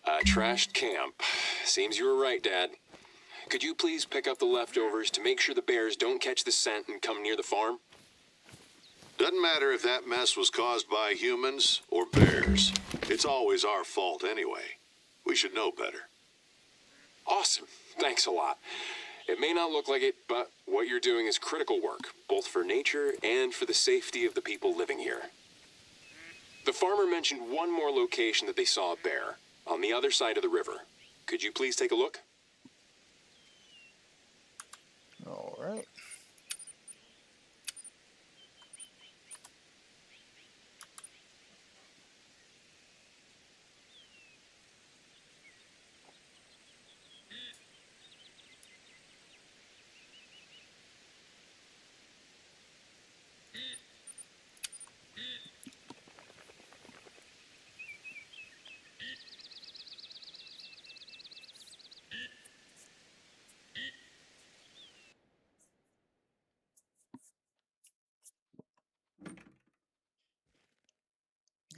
A trashed camp. Seems you were right, Dad. Could you please pick up the leftovers to make sure the bears don't catch the scent and come near the farm? Doesn't matter if that mess was caused by humans or bears. It's always our fault anyway. We should know better. Awesome. Thanks a lot. It may not look like it, but what you're doing is critical work, both for nature and for the safety of the people living here. The farmer mentioned one more location that they saw a bear, on the other side of the river. Could you please take a look? All right.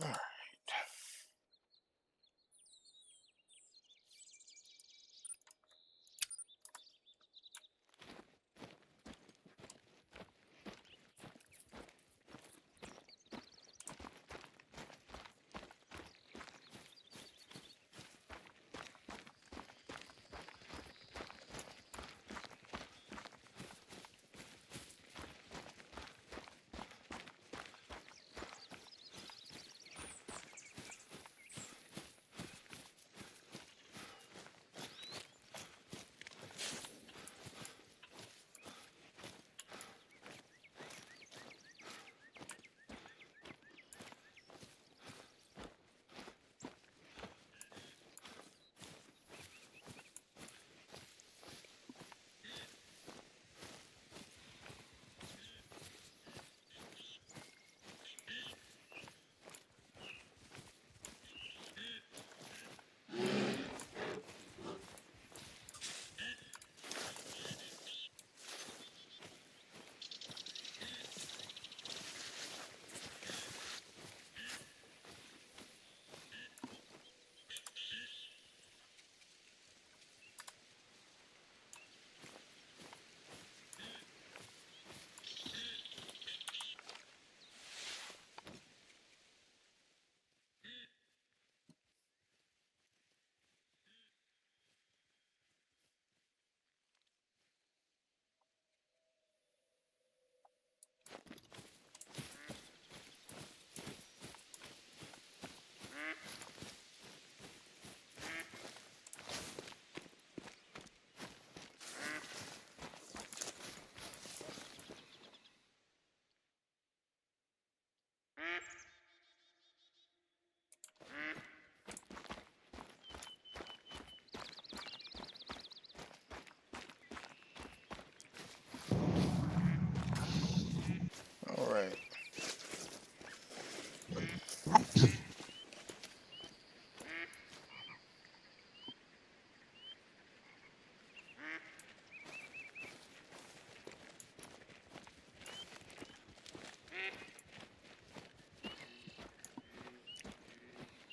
All right.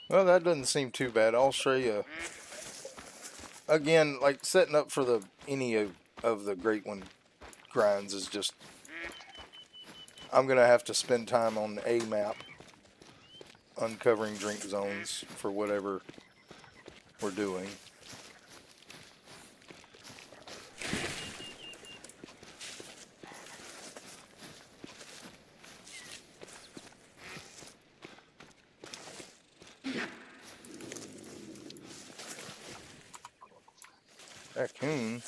Well, that doesn't seem too bad. I'll show you again. Like setting up for the any of the Great One grinds is just. I'm gonna have to spend time on a map uncovering drink zones for whatever we're doing. Raccoon.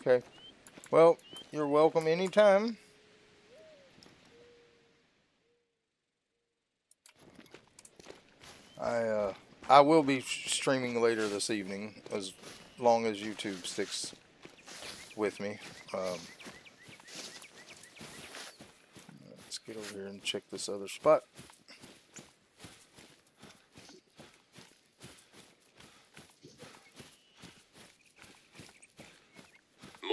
Okay. Well, you're welcome anytime. I will be streaming later this evening as long as YouTube sticks with me. Let's get over here and check this other spot.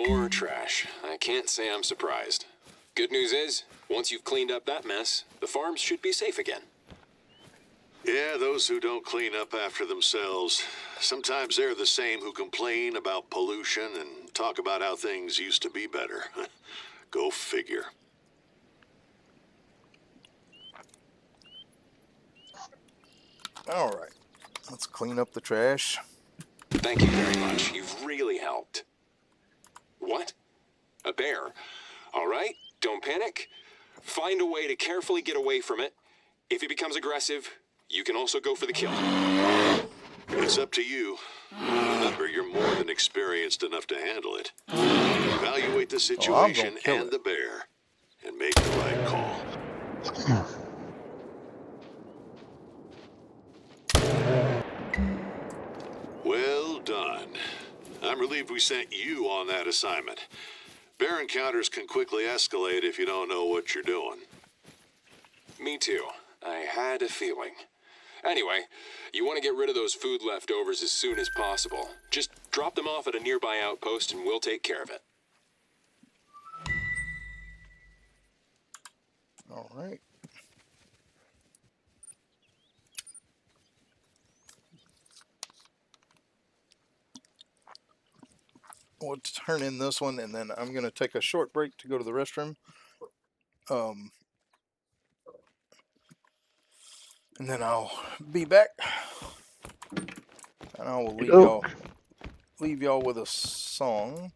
More trash. I can't say I'm surprised. Good news is, once you've cleaned up that mess, the farms should be safe again. Yeah, those who don't clean up after themselves, sometimes they're the same who complain about pollution and talk about how things used to be better. Go figure. All right. Let's clean up the trash. Thank you very much. You've really helped. What? A bear? All right, don't panic. Find a way to carefully get away from it. If it becomes aggressive, you can also go for the kill. It's up to you. Remember, you're more than experienced enough to handle it. Evaluate the situation and the bear, and make the right call. Well done. I'm relieved we sent you on that assignment. Bear encounters can quickly escalate if you don't know what you're doing. Me too. I had a feeling. Anyway, you want to get rid of those food leftovers as soon as possible. Just drop them off at a nearby outpost and we'll take care of it. All right. We'll turn in this one, and then I'm going to take a short break to go to the restroom. And then I'll be back, and I will leave y'all with a song.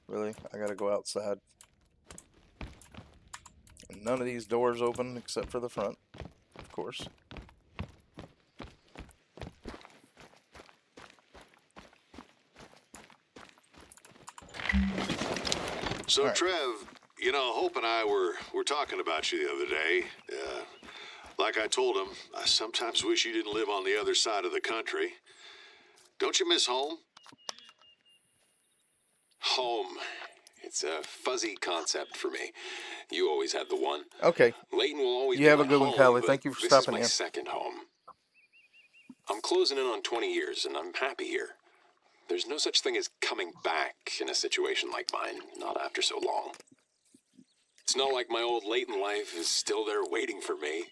Really, I gotta go outside. And none of these doors open except for the front, of course. So, right. Trev, you know, Hope and I were talking about you the other day. Like I told him, I sometimes wish you didn't live on the other side of the country. Don't you miss home? Home. It's a fuzzy concept for me. You always had the one. Okay. Layton will always be my home. You have a good one, Callie. Thank you for stopping in. This is my second home. I'm closing in on 20 years, and I'm happy here. There's no such thing as coming back in a situation like mine, not after so long. It's not like my old Layton life is still there waiting for me.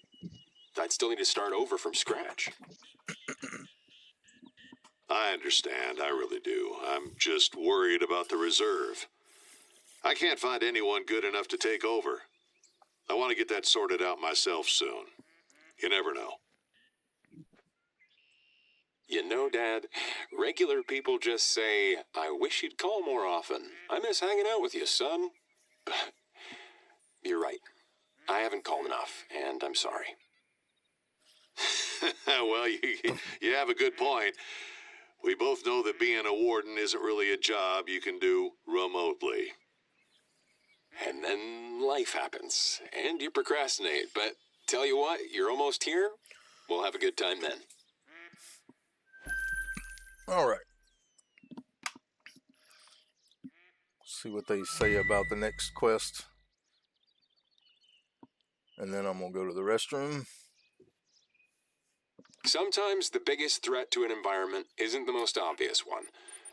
I'd still need to start over from scratch. I understand, I really do. I'm just worried about the reserve. I can't find anyone good enough to take over. I want to get that sorted out myself soon. You never know. You know, Dad, regular people just say, I wish you'd call more often. I miss hanging out with you, son. But you're right. I haven't called enough, and I'm sorry. Well, you have a good point. We both know that being a warden isn't really a job you can do remotely. And then life happens, and you procrastinate. But tell you what, you're almost here. We'll have a good time then. All right. See what they say about the next quest. And then I'm going to go to the restroom. Sometimes the biggest threat to an environment isn't the most obvious one.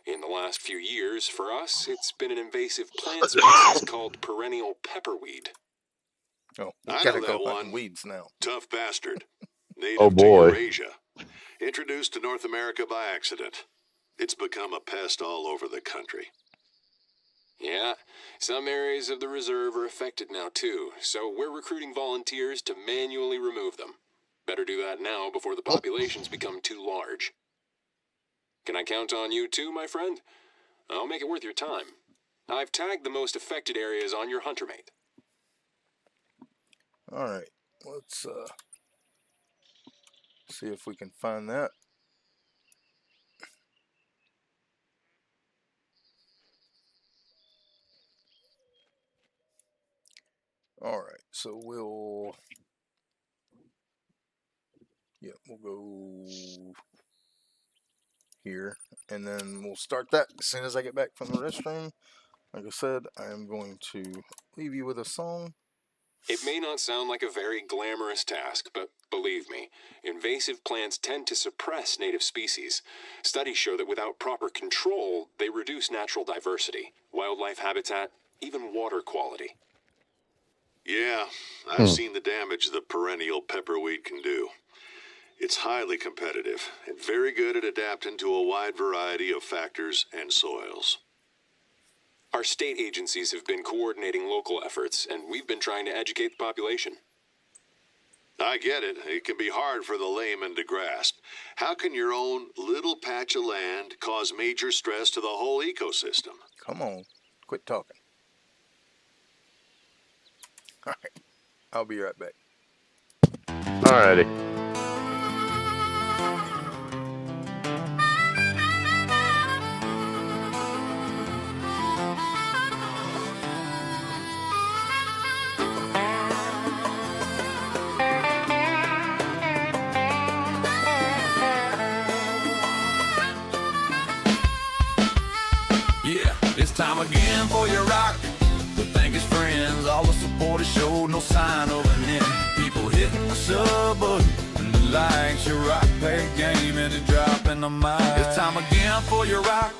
In the last few years, for us, it's been an invasive plant species called perennial pepperweed. Oh, we I gotta know go that hunting one. weeds now. Tough bastard. Native Oh, to boy. Eurasia. Introduced to North America by accident. It's become a pest all over the country. Yeah, some areas of the reserve are affected now too, so we're recruiting volunteers to manually remove them. Better do that now before the populations become too large. Can I count on you too, my friend? I'll make it worth your time. I've tagged the most affected areas on your hunter mate. All right, let's see if we can find that. All right, so we'll go here, and then we'll start that as soon as I get back from the restroom. Like I said, I am going to leave you with a song. It may not sound like a very glamorous task, but believe me, invasive plants tend to suppress native species. Studies show that without proper control, they reduce natural diversity, wildlife habitat, even water quality. Yeah, I've seen the damage the perennial pepperweed can do. It's highly competitive and very good at adapting to a wide variety of factors and soils. Our state agencies have been coordinating local efforts, and we've been trying to educate the population. I get it. It can be hard for the layman to grasp. How can your own little patch of land cause major stress to the whole ecosystem? Come on, quit talking. All right, I'll be right back. Alrighty. Yeah, it's time again for your rock. To thank his friends, all the support has showed no sign of an end. People hitting the sub button and the likes. Your rock play game and it dropping the mic. It's time again for your rock.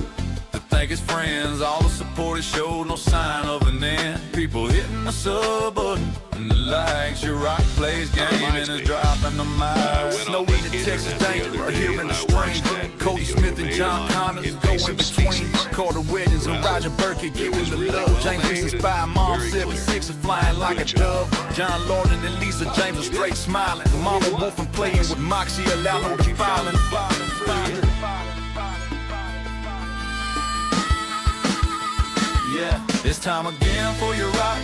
To thank his friends, all the support has showed no sign of an end. People hitting the sub button and the likes. Your rock plays game and it's dropping the mic. Snow in the Texas danger, right here in the strange. Cody Smith and John Connors go in between. Carter Weddings and Roger Burkett giving the love. James inspired Mom 76 are flying like a dove. John Lorden and Lisa James are straight smiling. Mama Wolf and playing with Moxie, allow no defiling. Yeah, it's time again for your rock.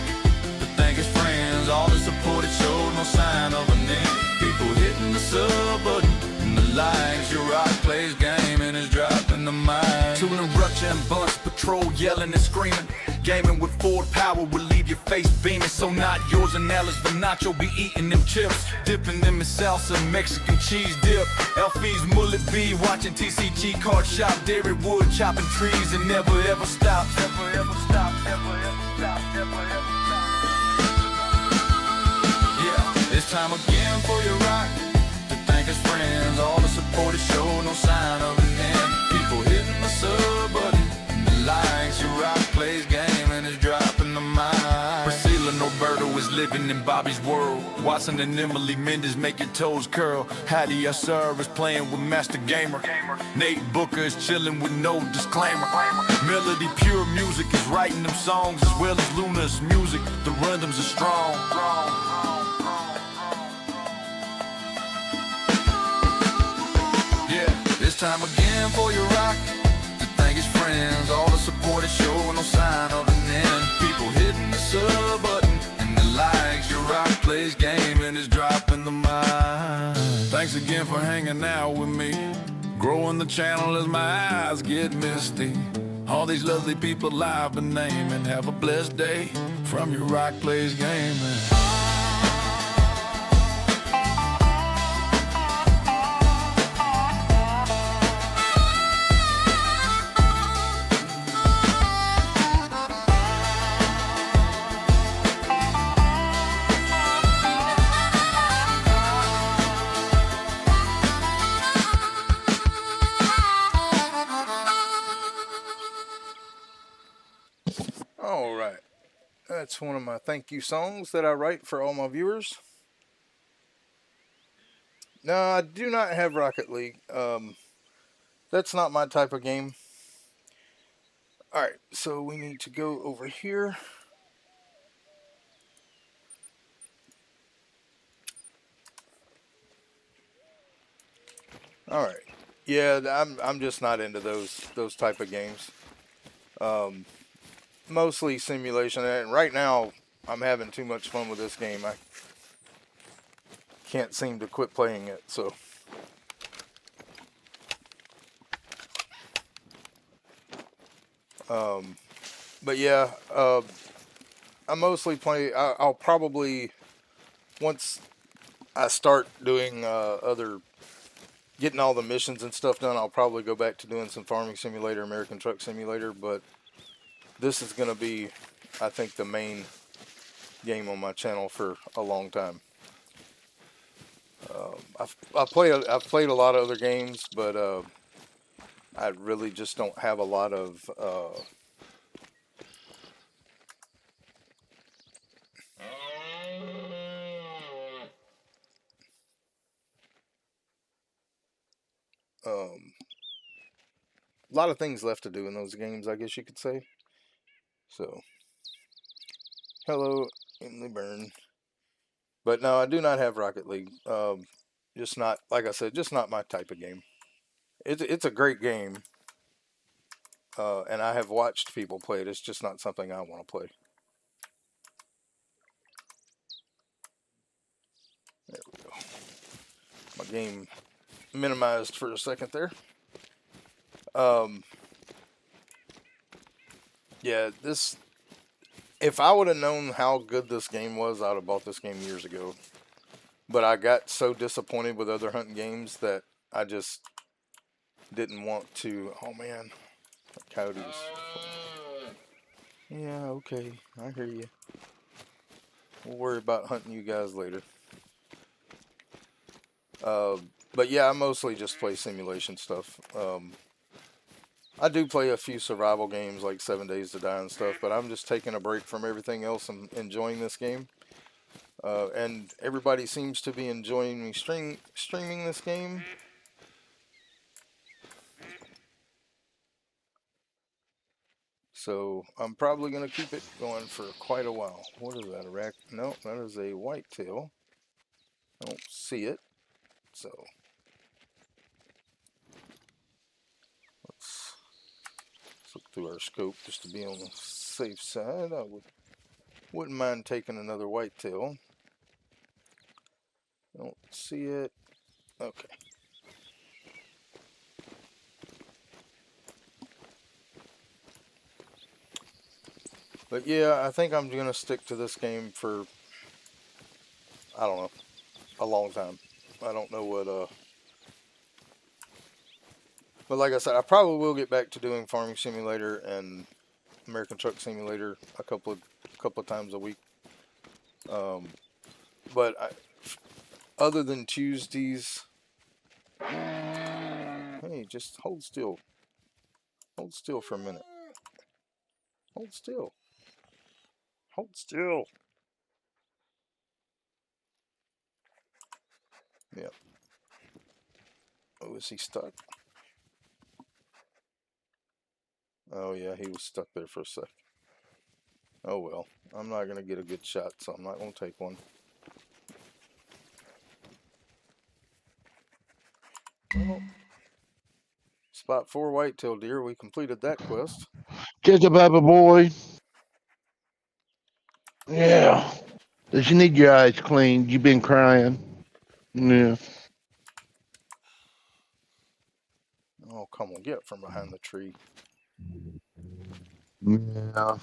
To thank his friends, all the support it showed no sign of an end. People hitting the sub button and the likes. Your rock plays game and is dropping the mic. Tooling, Rutcher and Bunch patrol yelling and screaming. Gaming with Ford power will leave your face beaming. So not yours and Alice, but Nacho be eating them chips. Dipping them in salsa, Mexican cheese dip. Elfie's mullet bee, watching TCG card shop. Dairy wood, chopping trees and never ever stop. Never ever stop, never ever stop, never ever stop. Yeah, it's time again for your rock. To thank his friends, all the support is showed no sign of an end. People hitting the sub button and the likes. Your rock plays game and is dropping the mic. Priscilla Norberto is living in Bobby's world. Watson and Emily Mendez make your toes curl. Hattie Asar is playing with Master Gamer. Nate Booker is chilling with no disclaimer. Melody Pure Music is writing them songs as well as Luna's music. The rhythms are strong. Yeah, it's time again for your rock to thank his friends. All the support is showing no sign of an end. People hitting the sub button and the likes. Your rock plays game and is dropping the mic. Thanks again for hanging out with me, growing the channel as my eyes get misty. All these lovely people I've been naming, have a blessed day from your rock plays gaming. All right. That's one of my thank you songs that I write for all my viewers. No, I do not have Rocket League. That's not my type of game. Alright, so we need to go over here. Alright. Yeah, I'm just not into those type of games. Mostly simulation, and right now I'm having too much fun with this game. I can't seem to quit playing it, so but yeah, I mostly play. I'll probably, once I start doing getting all the missions and stuff done, I'll probably go back to doing some Farming Simulator, American Truck Simulator. But this is going to be, I think, the main game on my channel for a long time. I've played a lot of other games, but I really just don't have a lot of a lot of things left to do in those games, I guess you could say. So, hello, Emily Byrne. But no, I do not have Rocket League. Just not, like I said, just not my type of game. It's a great game, and I have watched people play it. It's just not something I want to play. There we go. My game minimized for a second there. Yeah, this. If I would have known how good this game was, I would have bought this game years ago. But I got so disappointed with other hunting games that I just didn't want to. Oh man, coyotes. Yeah, okay, I hear you. We'll worry about hunting you guys later. But yeah, I mostly just play simulation stuff. I do play a few survival games like 7 Days to Die and stuff, but I'm just taking a break from everything else and enjoying this game. And everybody seems to be enjoying me streaming this game. So I'm probably going to keep it going for quite a while. What is that, a rack? No, that is a whitetail. I don't see it. So let's look through our scope just to be on the safe side. I wouldn't mind taking another whitetail. Don't see it. Okay. But yeah, I think I'm going to stick to this game for, I don't know, a long time. I don't know what, but like I said, I probably will get back to doing Farming Simulator and American Truck Simulator a couple of times a week. But other than Tuesdays, hey, just hold still. Hold still for a minute. Hold still. Hold still. Yep. Oh, is he stuck? Oh yeah, he was stuck there for a sec. Oh well, I'm not going to get a good shot, so I'm not going to take one. Well, Spot 4 whitetail deer. We completed that quest. Just a Baba boy. Yeah. Does you need your eyes cleaned? You been crying? Yeah. Oh, come on, get from behind the tree. Yeah.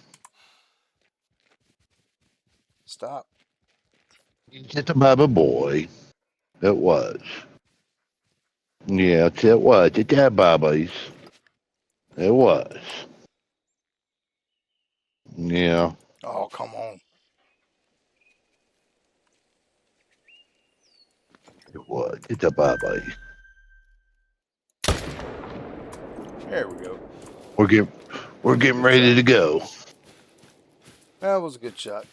Stop. Just a Baba boy. It was. Yes, it was. It's that Baba's. It was. Yeah. Oh, come on. It was. It's a Baba. There we go. We're getting Good ready shot. to go. That was a good shot.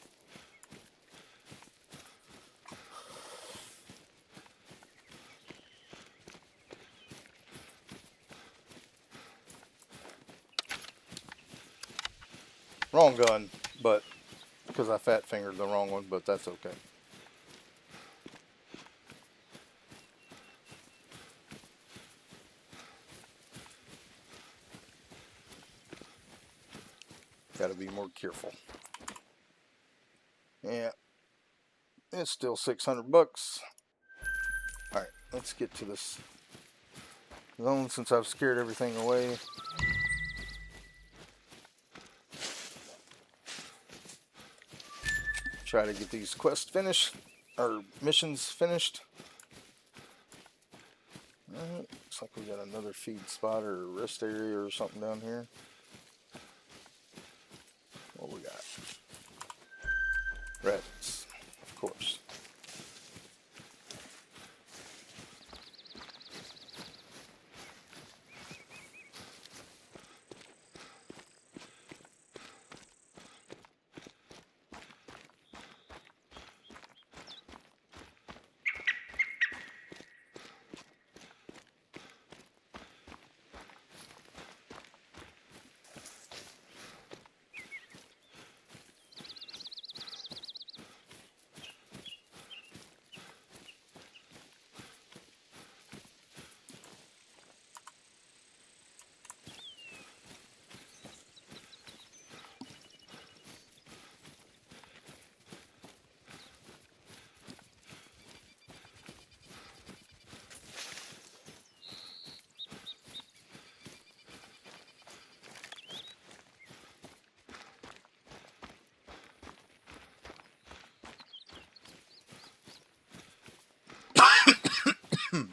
Wrong gun, but because I fat fingered the wrong one, but that's okay. Got to be more careful. Yeah, it's still $600. All right, let's get to this zone since I've scared everything away. Try to get these quests finished, or missions finished. Alright, looks like we got another feed spot or rest area or something down here. What we got? Rabbits, of course.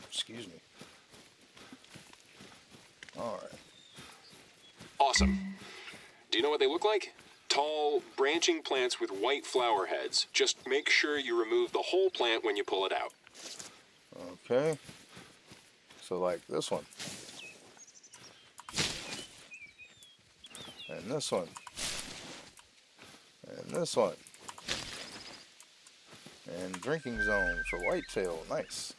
Excuse me. Alright. Awesome. Do you know what they look like? Tall, branching plants with white flower heads. Just make sure you remove the whole plant when you pull it out. Okay. So like this one. And this one. And this one. And drinking zone for whitetail. Nice.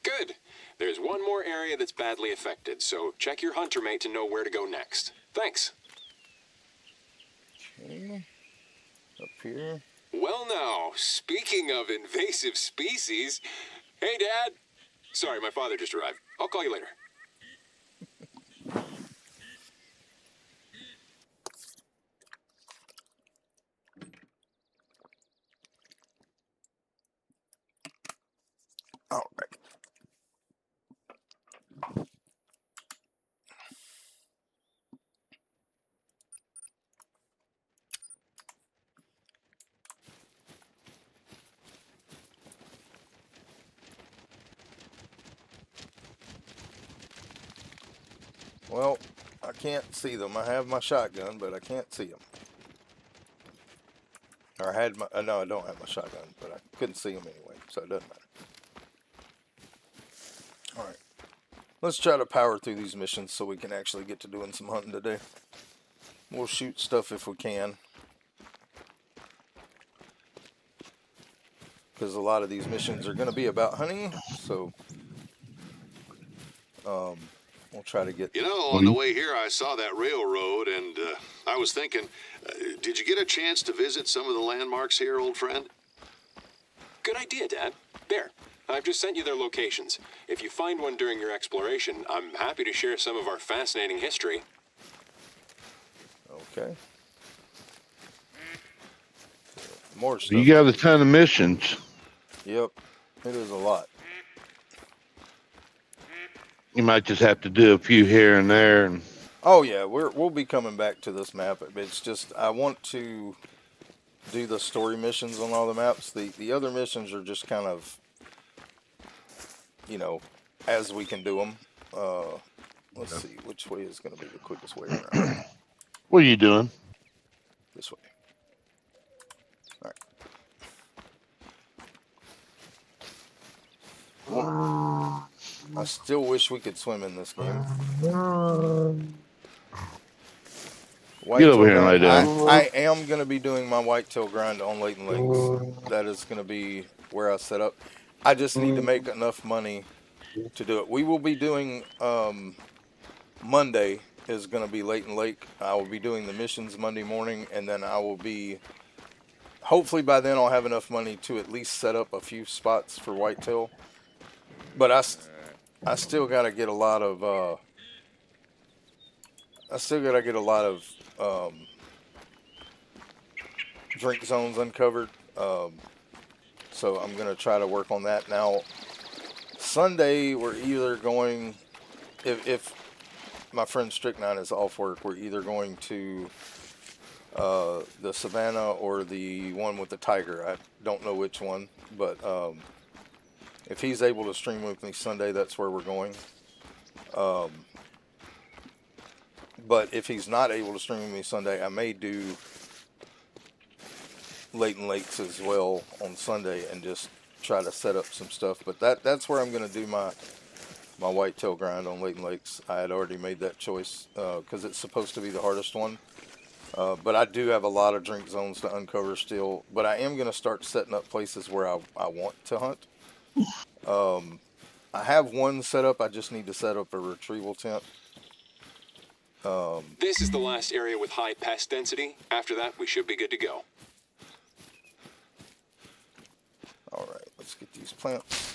Good. There's one more area that's badly affected, so check your hunter mate to know where to go next. Thanks. Okay. Up here. Well now, speaking of invasive species... Hey, Dad! Sorry, my father just arrived. I'll call you later. Alright. Well, I can't see them. I have my shotgun, but I can't see them. Or I had my... no, I don't have my shotgun, but I couldn't see them anyway, so it doesn't matter. Alright. Let's try to power through these missions so we can actually get to doing some hunting today. We'll shoot stuff if we can. Because a lot of these missions are going to be about hunting, so... we'll try to get... You know, on the way here, I saw that railroad, and I was thinking, did you get a chance to visit some of the landmarks here, old friend? Good idea, Dad. There. I've just sent you their locations. If you find one during your exploration, I'm happy to share some of our fascinating history. Okay. More stuff. You got a ton of missions. Yep. It is a lot. You might just have to do a few here and there. And Oh yeah, we'll be coming back to this map. It's just I want to do the story missions on all the maps. The other missions are just kind of, you know, as we can do them. Let's see which way is going to be the quickest way around. what are you doing? This way. All right. I still wish we could swim in this game. Get over here and lay down. I am going to be doing my whitetail grind on Layton Lakes. That is going to be where I set up. I just need to make enough money to do it. We will be doing Monday is going to be Layton Lake. I will be doing the missions Monday morning, and then I will be, hopefully by then I'll have enough money to at least set up a few spots for whitetail. But I still got to get a lot of drink zones uncovered. So I'm going to try to work on that. Now, Sunday, we're either going, if my friend Strychnine is off work, we're either going to the Savannah or the one with the tiger. I don't know which one, but if he's able to stream with me Sunday, that's where we're going. But if he's not able to stream with me Sunday, I may do Layton Lakes as well on Sunday and just try to set up some stuff. But that's where I'm going to do my whitetail grind on Layton Lakes. I had already made that choice because it's supposed to be the hardest one. But I do have a lot of drink zones to uncover still. But I am going to start setting up places where I want to hunt. I have one set up. I just need to set up a retrieval tent. This is the last area with high pest density. After that, we should be good to go. All right, let's get these plants.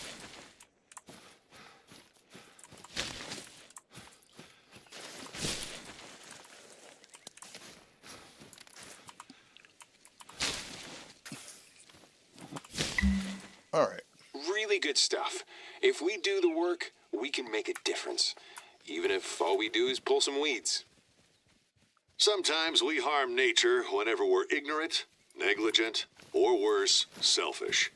All right. Really good stuff. If we do the work, we can make a difference. Even if all we do is pull some weeds. Sometimes we harm nature whenever we're ignorant, negligent, or worse, selfish.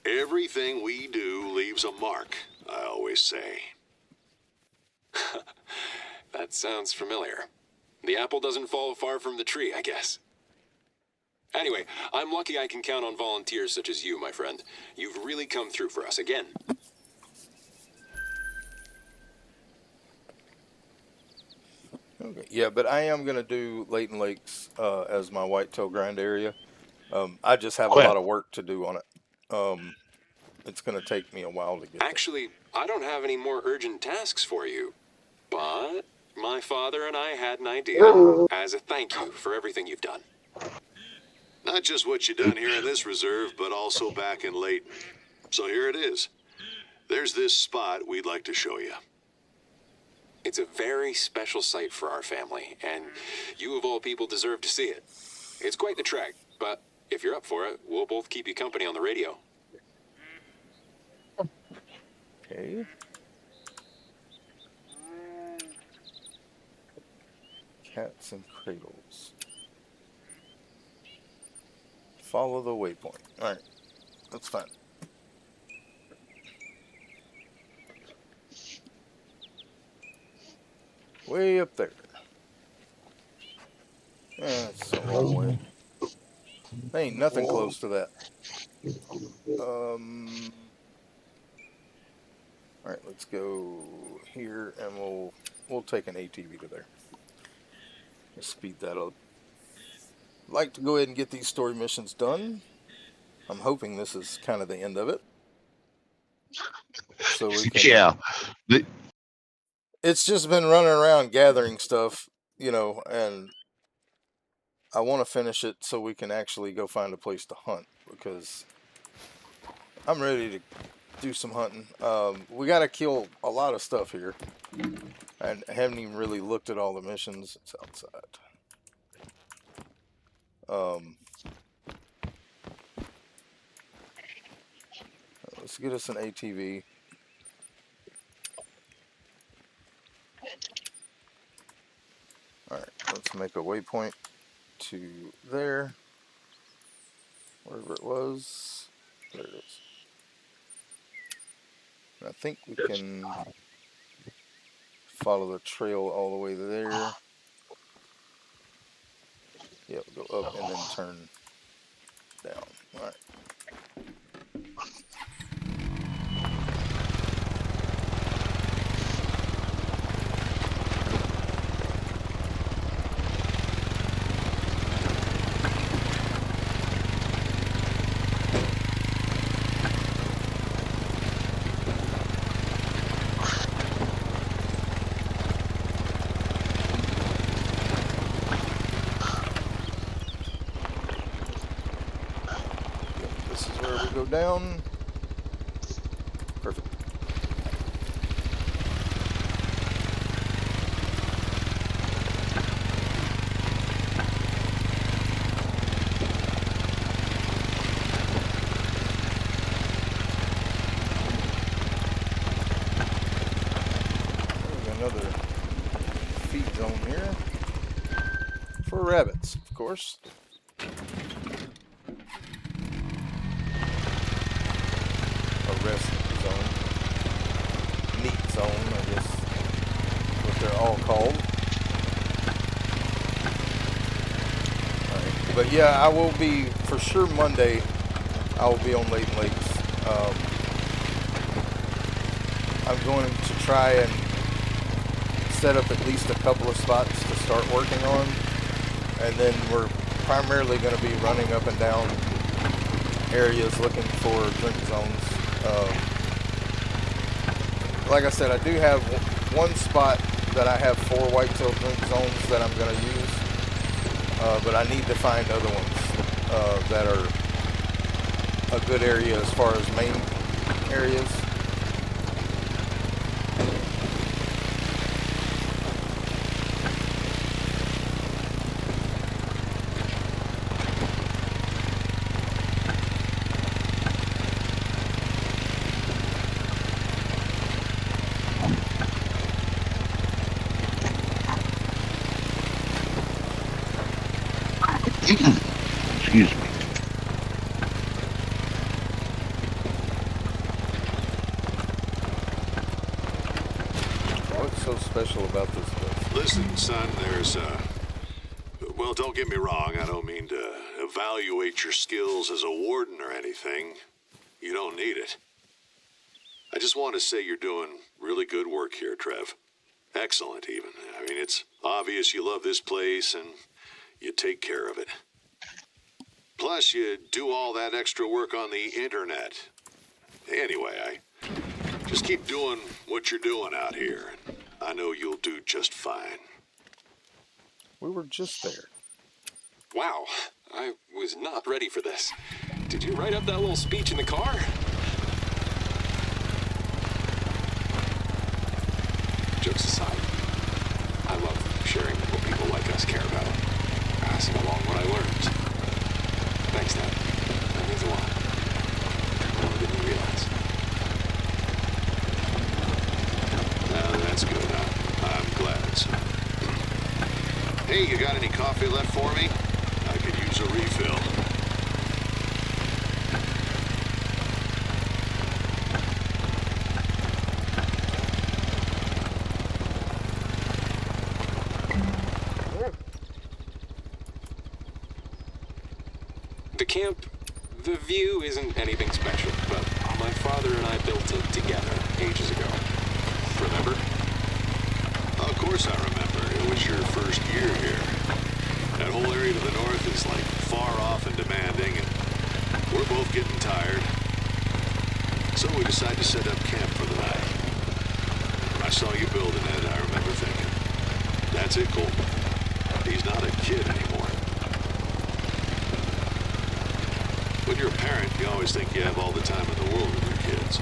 Everything we do leaves a mark, I always say. That sounds familiar. The apple doesn't fall far from the tree, I guess. Anyway, I'm lucky I can count on volunteers such as you, my friend. You've really come through for us again. Okay. Yeah, but I am going to do Layton Lakes as my whitetail grind area. I just have a lot of work to do on it. It's going to take me a while to get Actually, I don't have any more urgent tasks for you. But my father and I had an idea as a thank you for everything you've done. Not just what you done here in this reserve, but also back in Layton. So here it is. There's this spot we'd like to show you. It's a very special site for our family, and you of all people deserve to see it. It's quite the trek, but if you're up for it, we'll both keep you company on the radio. Okay. Cats and cradles. Follow the waypoint. All right, that's fine. Way up there. That's a long way. Ain't nothing close to that. All right, let's go here, and we'll take an ATV to there. Let's speed that up. I'd like to go ahead and get these story missions done. I'm hoping this is kind of the end of it. So we can. Yeah. It's just been running around gathering stuff, you know, and I want to finish it so we can actually go find a place to hunt because I'm ready to do some hunting. We got to kill a lot of stuff here. I haven't even really looked at all the missions. It's outside. Let's get us an ATV. Alright, let's make a waypoint to there. Wherever it was. There it is. And I think we can follow the trail all the way there. Yep, go up and then turn down. Alright. Go down. Perfect. There's another feed zone here for rabbits, of course. Rest zone, meat zone, I guess, what they're all called. Alright, but yeah, I will be, for sure Monday, I will be on Layton Lakes. I'm going to try and set up at least a couple of spots to start working on, and then we're primarily going to be running up and down areas looking for drink zones. Like I said, I do have one spot that I have 4 whitetail drink zones that I'm going to use, but I need to find other ones that are a good area as far as main areas. Excuse me. What's so special about this place? Listen, son, well, don't get me wrong. I don't mean to evaluate your skills as a warden or anything. You don't need it. I just want to say you're doing really good work here, Trev. Excellent, even. I mean, it's obvious you love this place and you take care of it. Plus, you do all that extra work on the internet. Anyway, I just keep doing what you're doing out here. I know you'll do just fine. We were just there. Wow, I was not ready for this. Did you write up that little speech in the car? Jokes aside, I love sharing what people like us care about, passing along what I learned. Thanks, Dad. That means a lot. More than you realize. That's good. I'm glad, son. Hey, you got any coffee left for me? I could use a refill. The camp, the view isn't anything special, but my father and I built it together ages ago. Remember? Of course I remember. It was your first year here. That whole area to the north is like far off and demanding, and we're both getting tired. So we decided to set up camp for the night. When I saw you building it, I remember thinking, that's it, Cole. He's not a kid anymore. When you're a parent, you always think you have all the time in the world with your kids,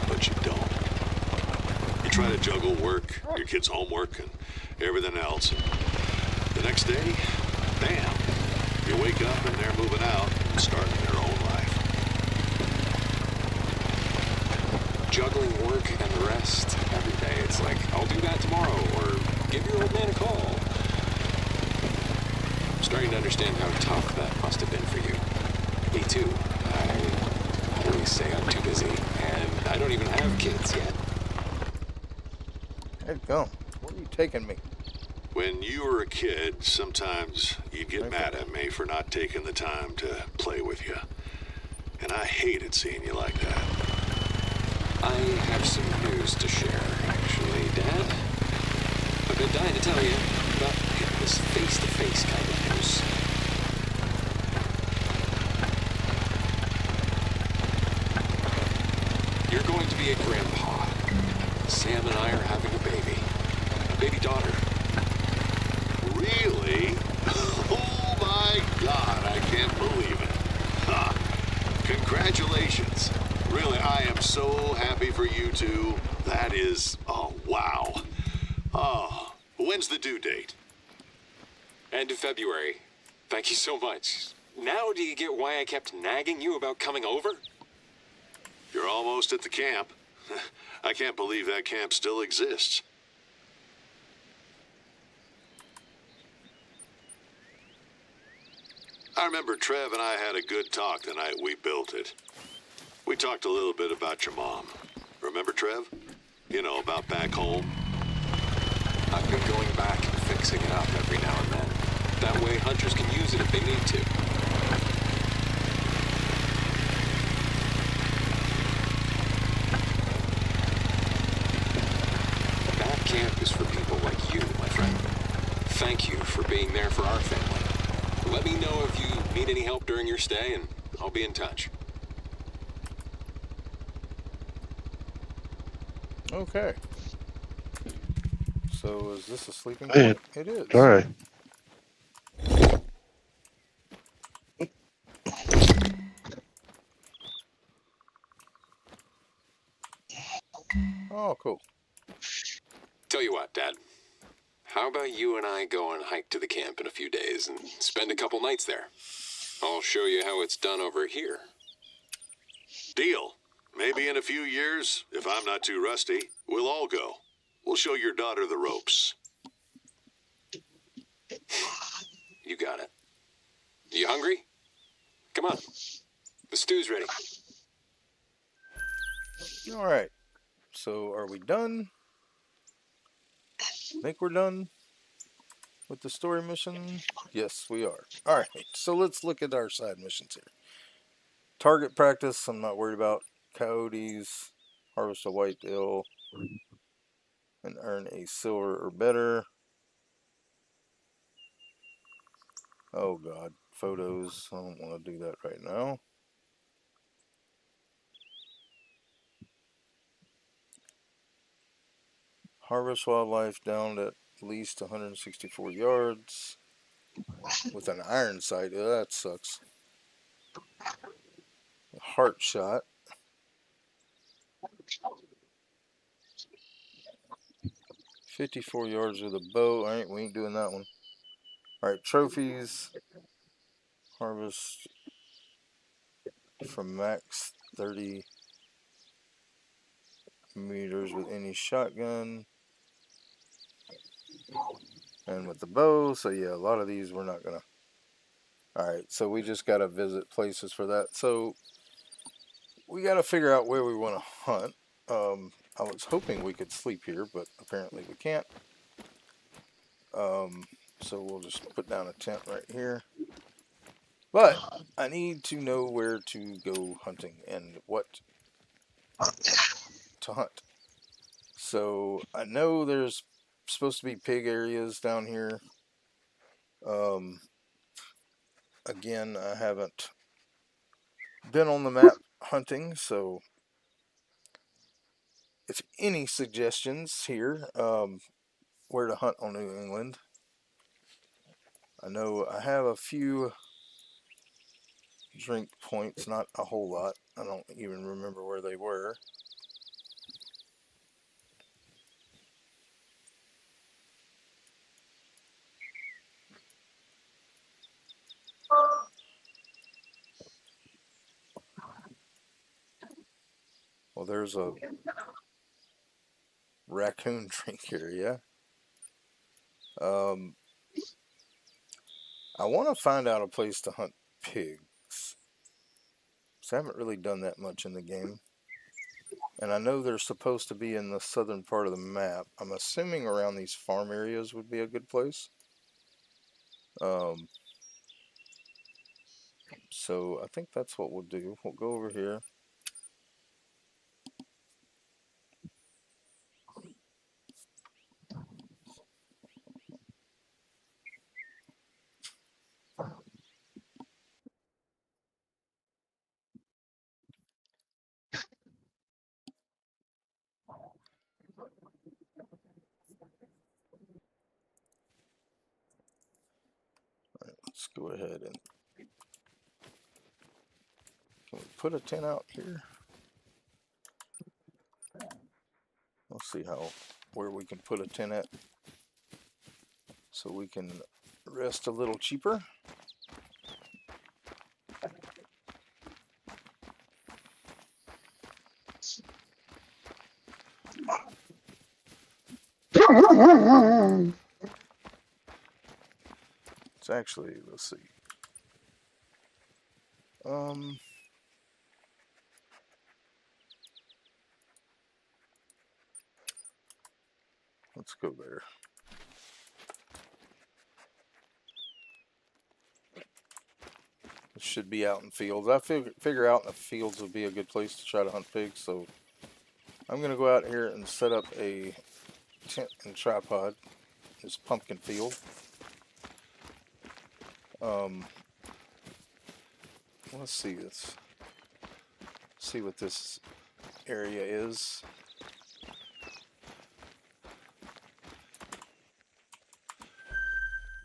but you don't. You try to juggle work, your kids' homework, and everything else. And the next day, bam, you wake up and they're moving out and starting their own life. Juggling work and the rest every day. It's like, I'll do that tomorrow, or give your old man a call. I'm starting to understand how tough that must have been for you. Me too. I always say I'm too busy, and I don't even have kids yet. Hey, go. Where are you taking me? When you were a kid, sometimes you'd get Okay. mad at me for not taking the time to play with you. And I hated seeing you like that. I have some news to share, actually, Dad. I've been dying to tell you about this face-to-face kind of news. You're going to be a grandpa. Sam and I are having a baby daughter. Really? Oh my God, I can't believe it. Ha. Congratulations. Really, I am so happy for you two. That is, oh, wow. Oh, when's the due date? End of February. Thank you so much. Now do you get why I kept nagging you about coming over? You're almost at the camp. I can't believe that camp still exists. I remember Trev and I had a good talk the night we built it. We talked a little bit about your mom. Remember, Trev? You know, about back home. I've been going back and fixing it up every now and then. That way hunters can use it if they need to. That camp is for people like you, my friend. Thank you for being there for our family. Let me know if you need any help during your stay, and I'll be in touch. Okay. So is this a sleeping Hey, point? It is. sorry. Oh, cool. Tell you what, Dad. How about you and I go and hike to the camp in a few days and spend a couple nights there? I'll show you how it's done over here. Deal. Maybe in a few years, if I'm not too rusty, we'll all go. We'll show your daughter the ropes. You got it. You hungry? Come on. The stew's ready. All right. So are we done? Think we're done with the story mission? Yes, we are. All right. So let's look at our side missions here. Target practice, I'm not worried about. Coyotes, harvest a whitetail, and earn a silver or better. Oh God, photos. I don't want to do that right now. Harvest wildlife down at least 164 yards with an iron sight. Oh, that sucks. Heart shot. $54 yards with a bow. Alright, we ain't doing that one. Alright, trophies. Harvest from max 30 meters with any shotgun. And with the bow. So yeah, a lot of these we're not gonna. Alright, so we just gotta visit places for that. So we gotta figure out where we want to hunt. I was hoping we could sleep here, but apparently we can't. So we'll just put down a tent right here. But I need to know where to go hunting and what to hunt. So I know there's supposed to be pig areas down here. Again, I haven't been on the map hunting, so if any suggestions here, where to hunt on New England. I know I have a few drink points, not a whole lot. I don't even remember where they were. Well, there's a raccoon drink area. I want to find out a place to hunt pigs. So I haven't really done that much in the game. And I know they're supposed to be in the southern part of the map. I'm assuming around these farm areas would be a good place. So I think that's what we'll do. We'll go over here. Let's go ahead and can we put a tent out here? Let's see where we can put a tent at so we can rest a little cheaper. It's actually, let's see. Let's go there. It should be out in fields. I figure out in the fields would be a good place to try to hunt pigs, so I'm gonna go out here and set up a tent and tripod. This pumpkin field. Let's see this. See what this area is.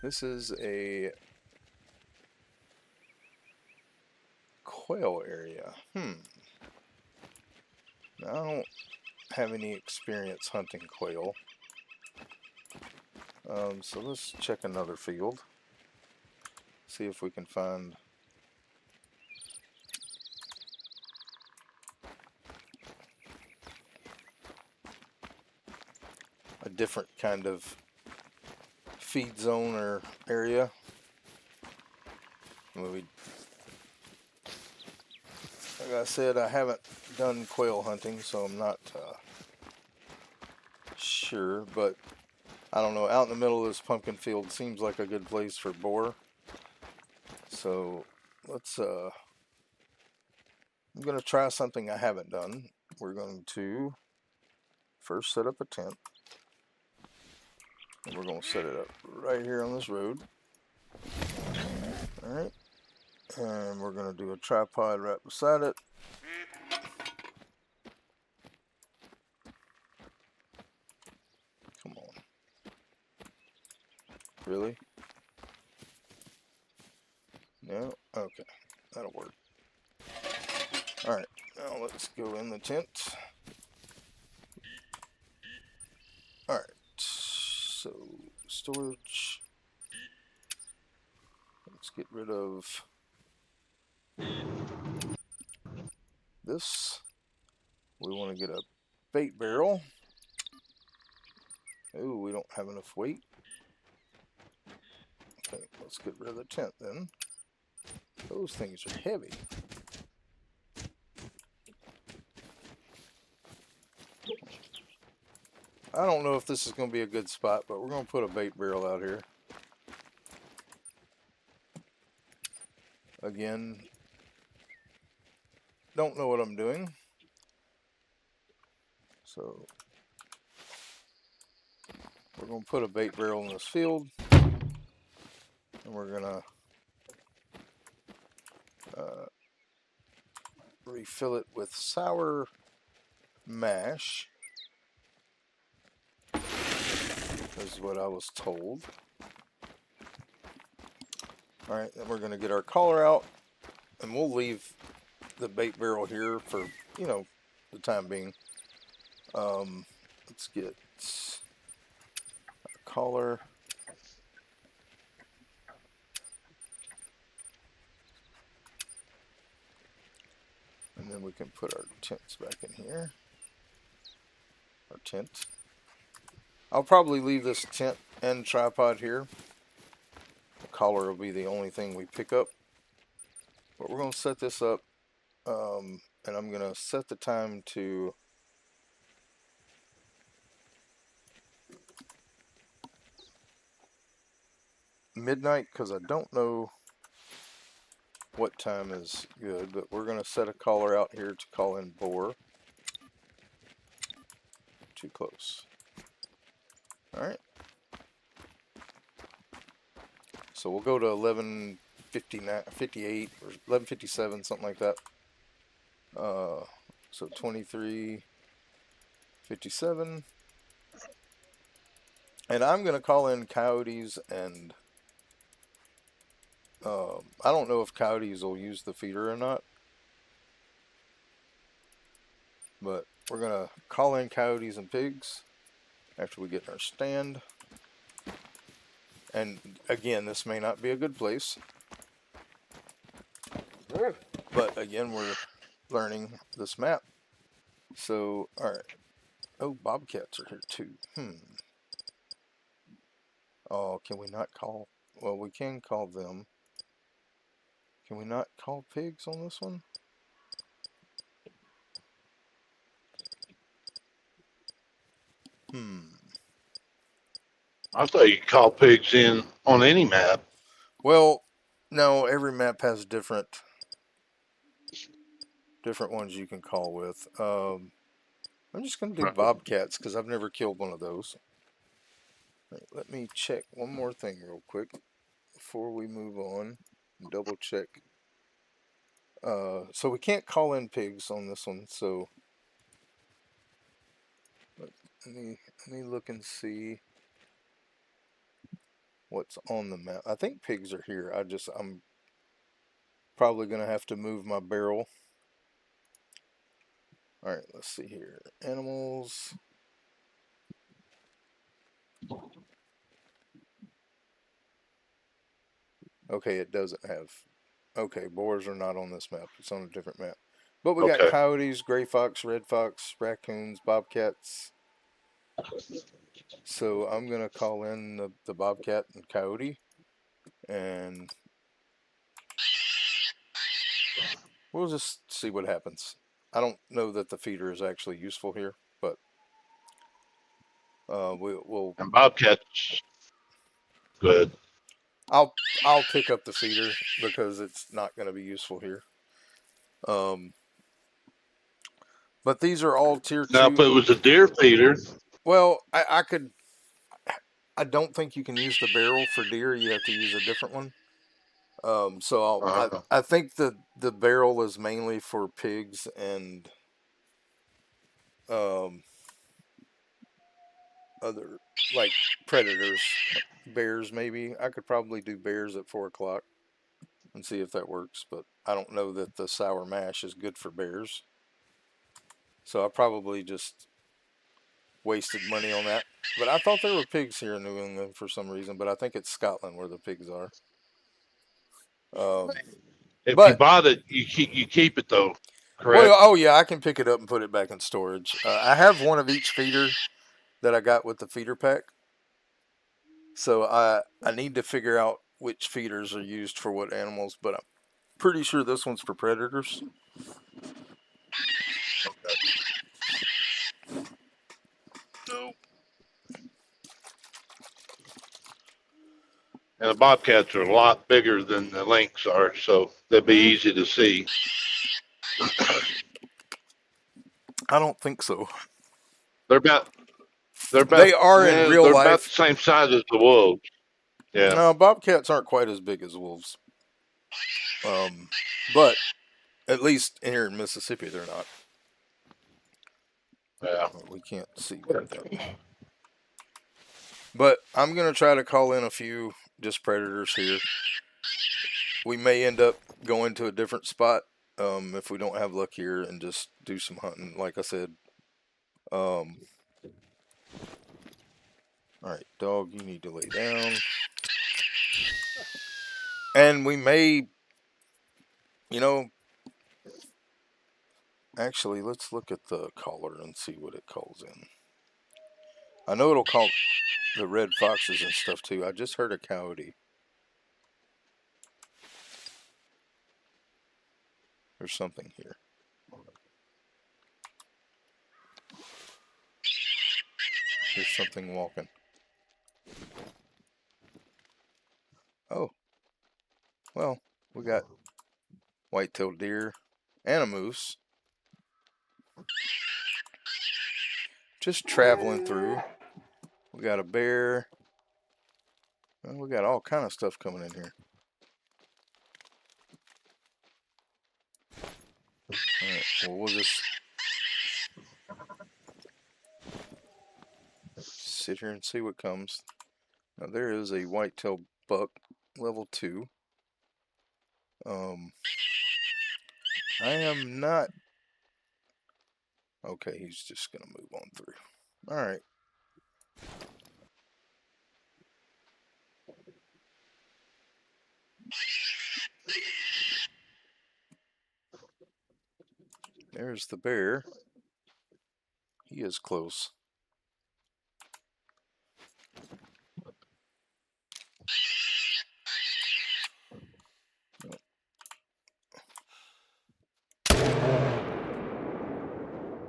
This is a quail area. Now, I don't have any experience hunting quail. So let's check another field. See if we can find a different kind of feed zone or area. Like I said, I haven't done quail hunting, so I'm not sure, but I don't know. Out in the middle of this pumpkin field seems like a good place for boar. So let's I'm gonna try something I haven't done. We're going to first set up a tent, and we're going to set it up right here on this road. Alright, and we're going to do a tripod right beside it. Come on. Really? No? Okay, that'll work. Alright, now let's go in the tent. Alright, so storage. Let's get rid of this. We want to get a bait barrel. Oh, we don't have enough weight. Okay, let's get rid of the tent then. Those things are heavy. I don't know if this is going to be a good spot, but we're going to put a bait barrel out here. Again, don't know what I'm doing. So, we're going to put a bait barrel in this field. And we're going to refill it with sour mash. Is what I was told. Alright, then we're going to get our collar out and we'll leave the bait barrel here for, you know, the time being. Let's get a collar. And then we can put our tents back in here. Our tent. I'll probably leave this tent and tripod here. The collar will be the only thing we pick up. But we're going to set this up. And I'm going to set the time to midnight because I don't know what time is good, but we're going to set a caller out here to call in boar. Too close. Alright. So we'll go to 11:59, 58 or 11:57, something like that. So 23:57. And I'm going to call in coyotes, and I don't know if coyotes will use the feeder or not. But we're going to call in coyotes and pigs after we get in our stand. And again, this may not be a good place. But again, we're learning this map. So, alright. Oh, bobcats are here too. Oh, can we not call? Well, we can call them. Can we not call pigs on this one? I thought you could call pigs in on any map. Well, no, every map has different ones you can call with. I'm just going to do Right. bobcats because I've never killed one of those. Right, let me check one more thing real quick before we move on. Double check. So we can't call in pigs on this one. So let me look and see what's on the map. I think pigs are here. I'm probably going to have to move my barrel. Alright, let's see here. Animals. Okay, it doesn't have. Okay, boars are not on this map. It's on a different map. But we got Okay. coyotes, gray fox, red fox, raccoons, bobcats. So I'm going to call in the bobcat and coyote. And we'll just see what happens. I don't know that the feeder is actually useful here, but we'll. And bobcats, good. I'll pick up the feeder because it's not going to be useful here. But these are all tier 2. Now, if it was a deer feeder, Well, I could. I don't think you can use the barrel for deer. You have to use a different one. So I think the barrel is mainly for pigs and other like predators, bears maybe. I could probably do bears at 4 o'clock and see if that works. But I don't know that the sour mash is good for bears. So I probably just wasted money on that. But I thought there were pigs here in New England for some reason. But I think it's Scotland where the pigs are. if But you bought it, you keep it though, correct? well, oh yeah, I can pick it up and put it back in storage. I have one of each feeder that I got with the feeder pack. So I need to figure out which feeders are used for what animals, but I'm pretty sure this one's for predators. And the bobcats are a lot bigger than the lynx are, so they'll be easy to see. I don't think so. They're about. They are in real they're life. about the same size as the wolves. Yeah. No, bobcats aren't quite as big as wolves. But at least here in Mississippi, they're not. Yeah. We can't see with that. But I'm going to try to call in a few just predators here. we may end up going to a different spot if we don't have luck here and just do some hunting. Like I said, all right, dog, you need to lay down. And we may, you know, actually, let's look at the caller and see what it calls in. I know it'll call the red foxes and stuff too. I just heard a coyote. There's something here. There's something walking. Oh. Well, we got white-tailed deer and a moose. Just traveling through. We got a bear. Well, we got all kind of stuff coming in here. Alright, well, we'll just sit here and see what comes. Now, there is a white-tailed buck, level 2. I am not... Okay, he's just going to move on through. Alright. There's the bear. He is close.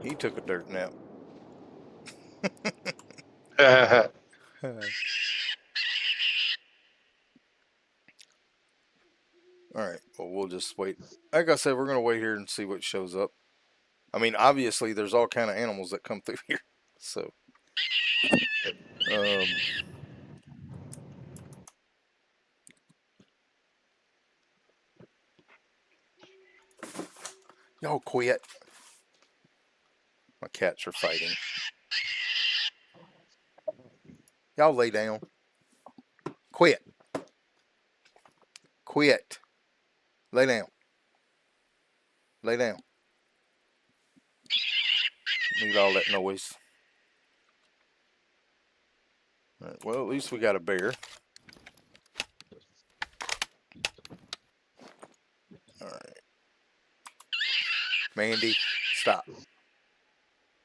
He took a dirt nap. Alright, well, we'll just wait. Like I said, we're going to wait here and see what shows up. I mean, obviously, there's all kind of animals that come through here. So, y'all quit. My cats are fighting. Y'all lay down. Quit. Quit. Lay down. Lay down. Need all that noise. All right, well, at least we got a bear. All right. Mandy, stop.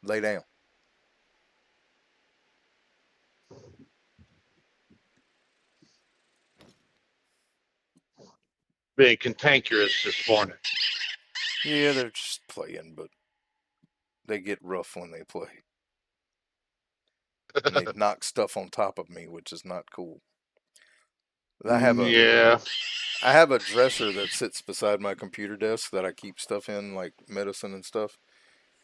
Lay down. Being cantankerous this morning. Yeah, they're just playing, but they get rough when they play. And they knock stuff on top of me, which is not cool. I have a dresser that sits beside my computer desk that I keep stuff in, like medicine and stuff.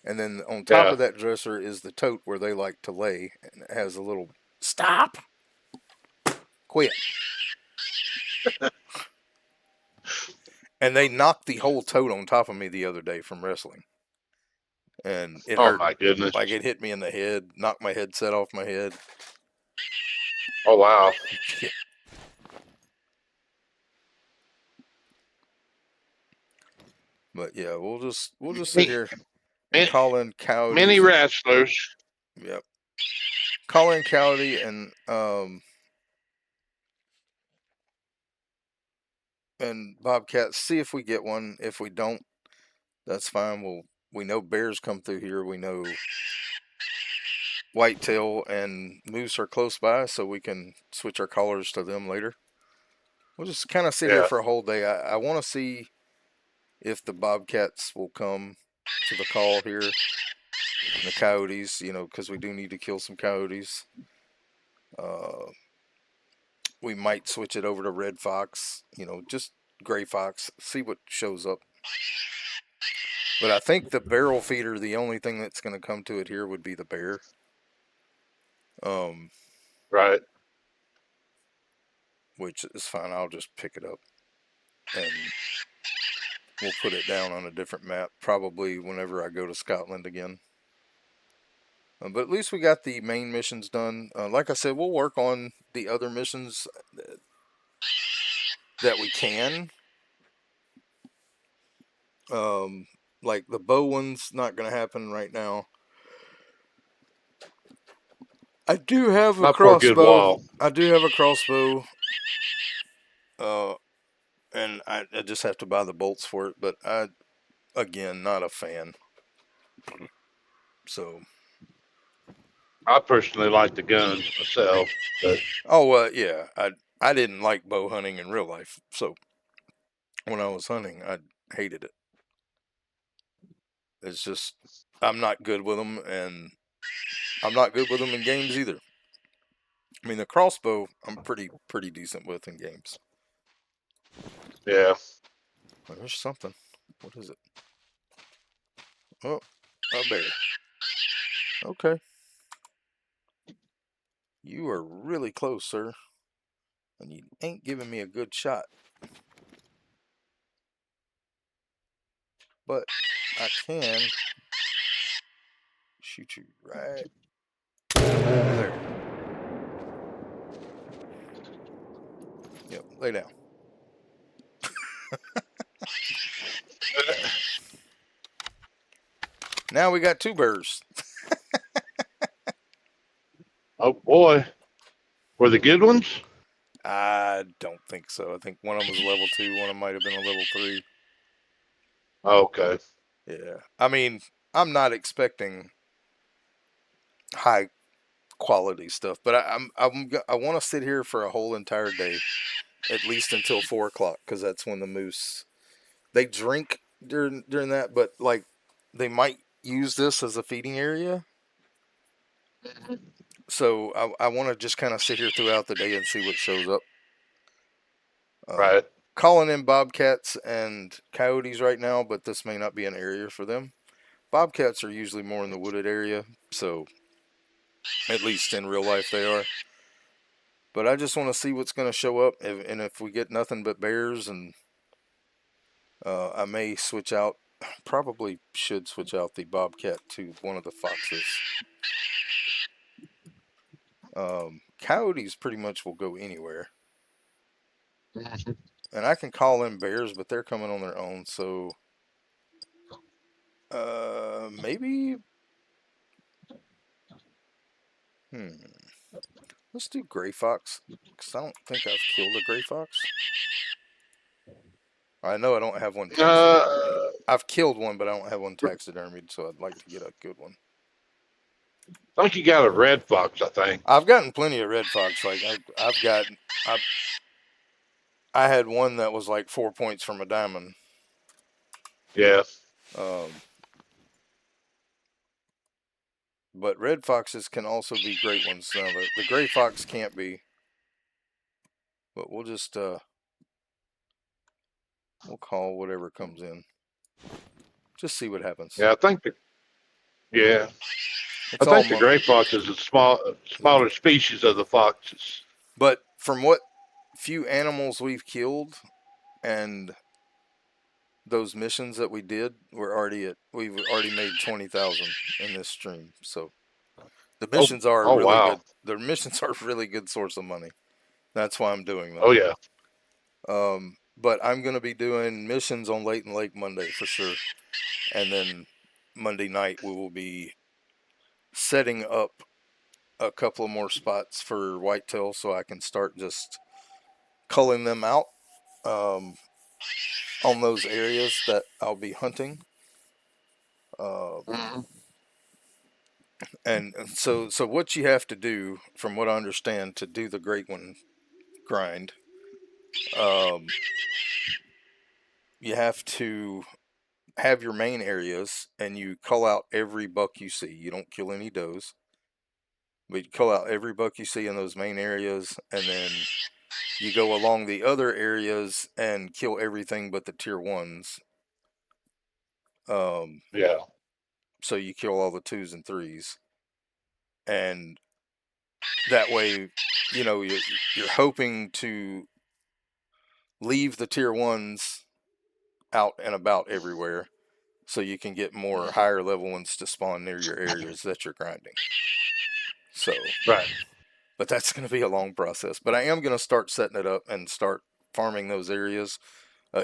And then on top of that dresser is the tote where they like to lay, and it has a little stop. Quit. And they knocked the whole tote on top of me the other day from wrestling. And it hurt. My goodness. Like it hit me in the head, knocked my headset off my head. Oh, wow. Yeah. But yeah, we'll just sit here and call in coyotes. Many wrestlers. Yep. Call in coyote and bobcats. See if we get one. If we don't, that's fine. We know bears come through here. We know whitetail and moose are close by, so we can switch our collars to them later. We'll just kind of sit here for a whole day. I want to see if the bobcats will come to the call here. And the coyotes, because we do need to kill some coyotes. We might switch it over to red fox, just gray fox, see what shows up. But I think the barrel feeder, the only thing that's going to come to it here would be the bear. Right. Which is fine. I'll just pick it up and we'll put it down on a different map, probably whenever I go to Scotland again. But at least we got the main missions done. Like I said, we'll work on the other missions that we can. Like the bow one's not going to happen right now. I do have a Not for a good crossbow. while. I do have a crossbow. Uh, and I just have to buy the bolts for it. But again, not a fan. So, I personally like the gun myself, but yeah, I didn't like bow hunting in real life. So when I was hunting, I hated it. It's just I'm not good with them, and I'm not good with them in games either. I mean, the crossbow I'm pretty decent with in games. yeah. Oh, there's something. What is it? Oh, a bear. Okay. You are really close, sir. And you ain't giving me a good shot. But I can shoot you right there. Yep, lay down. Now we got two bears. Oh boy, were the good ones? I don't think so. I think one of them was level 2, one of them might have been a level 3. Okay. Yeah. I mean, I'm not expecting high quality stuff, but I want to sit here for a whole entire day, at least until 4 o'clock, because that's when the moose they drink during that. But like, they might use this as a feeding area, so I want to just kind of sit here throughout the day and see what shows up. Right. Calling in bobcats and coyotes right now, but this may not be an area for them. Bobcats are usually more in the wooded area, so at least in real life they are. But I just want to see what's going to show up, and if we get nothing but bears, and I may switch out. Probably should switch out the bobcat to one of the foxes. Coyotes pretty much will go anywhere, and I can call in bears, but they're coming on their own. So maybe let's do gray fox, because I don't think I've killed a gray fox. I know I don't have one taxidermied. Uh, I've killed one, but I don't have one taxidermied, so I'd like to get a good one. I think you got a red fox. I think. I've gotten plenty of red fox. Like I had one that was like 4 points from a diamond. Yeah. Um, but red foxes can also be great ones. Now the gray fox can't be. But we'll just we'll call whatever comes in. Just see what happens. Yeah. I think. Yeah. I It's all think the gray fox is a smaller species of the foxes. But from what few animals we've killed and those missions that we did, we've already made 20,000 in this stream. So the missions are Oh really wow. good. The missions are a really good source of money. That's why I'm doing them. Oh yeah. But I'm going to be doing missions on Leighton Lake Monday for sure. And then Monday night we will be setting up a couple of more spots for whitetail, so I can start just culling them out on those areas that I'll be hunting. And so what you have to do, from what I understand, to do the great one grind, you have to have your main areas, and you cull out every buck you see. You don't kill any does, but you cull out every buck you see in those main areas, and then you go along the other areas and kill everything but the tier 1s. Yeah. So you kill all the 2s and 3s, and that way, you're hoping to leave the tier 1s out and about everywhere, so you can get more higher level ones to spawn near your areas that you're grinding. So, Right. but that's going to be a long process. But I am going to start setting it up and start farming those areas,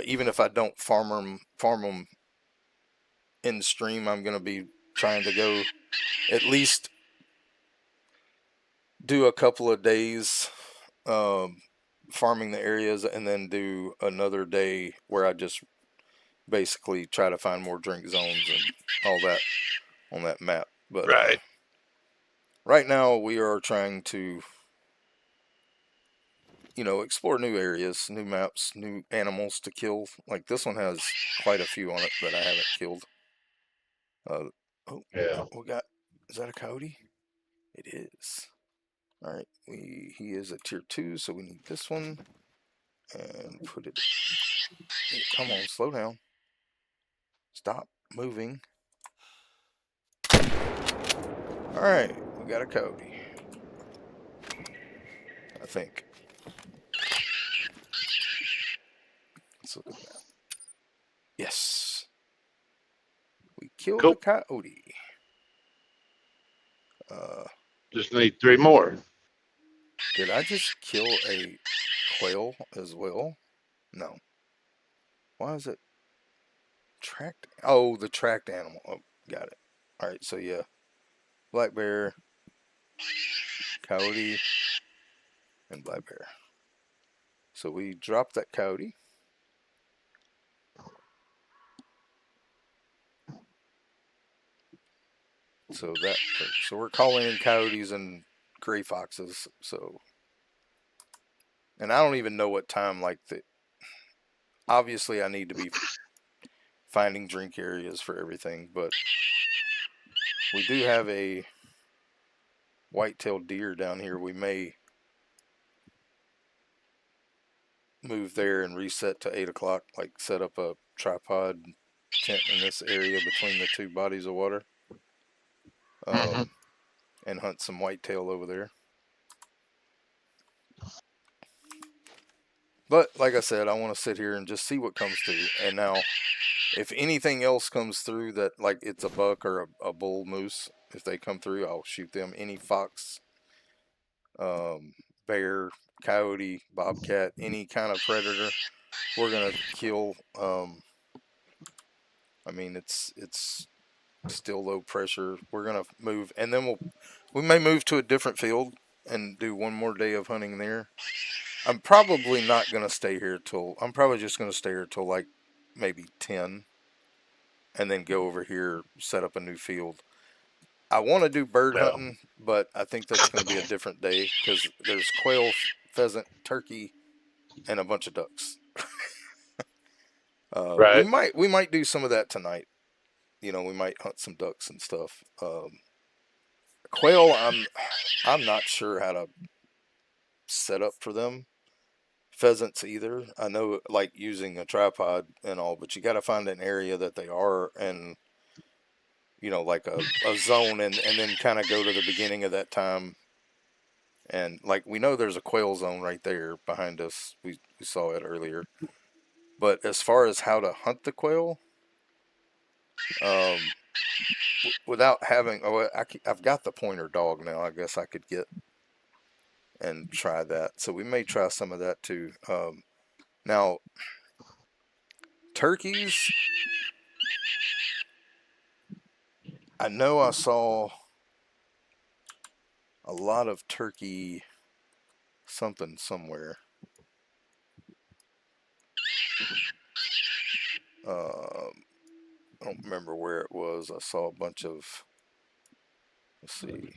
even if I don't farm them in stream, I'm going to be trying to go at least do a couple of days farming the areas, and then do another day where I just basically try to find more drink zones and all that on that map. But Right. right now we are trying to, explore new areas, new maps, new animals to kill. Like this one has quite a few on it that I haven't killed. Oh, Yeah. we got. Is that a coyote? It is. All right, he is a tier 2, so we need this one and put it. Come on, slow down. Stop moving. All right, we got a coyote. I think. Let's look at the map. Yes, we killed Cool. the coyote. Just need 3 more. Did I just kill a quail as well? No. Why is it tracked? Oh, the tracked animal. Oh, got it. All right, so yeah, black bear, coyote, and black bear. So we dropped that coyote. So we're calling in coyotes and gray foxes. So, and I don't even know what time. Like obviously I need to be finding drink areas for everything, but we do have a white-tailed deer down here. We may move there and reset to 8 o'clock. Like set up a tripod tent in this area between the two bodies of water. And hunt some whitetail over there. But like I said, I want to sit here and just see what comes through. And now, if anything else comes through that, like it's a buck or a bull moose, if they come through, I'll shoot them. Any fox, bear, coyote, bobcat, any kind of predator, we're gonna kill. I mean, it's still low pressure. We're gonna move, and then we may move to a different field and do one more day of hunting there. I'm probably not gonna stay here till. I'm probably just gonna stay here till like maybe 10, and then go over here, set up a new field. I want to do bird Yeah. hunting, but I think that's going to be a different day because there's quail, pheasant, turkey, and a bunch of ducks. We Right. might do some of that tonight. We might hunt some ducks and stuff. Quail, I'm not sure how to set up for them. Pheasants either. I know like using a tripod and all, but you got to find an area that they are, and like a zone, and then kind of go to the beginning of that time. And like we know there's a quail zone right there behind us. We saw it earlier. But as far as how to hunt the quail, without having, I've got the pointer dog now. I guess I could get and try that. So we may try some of that too. Now, turkeys. I know I saw a lot of turkey something somewhere. I don't remember where it was. I saw a bunch of. Let's see.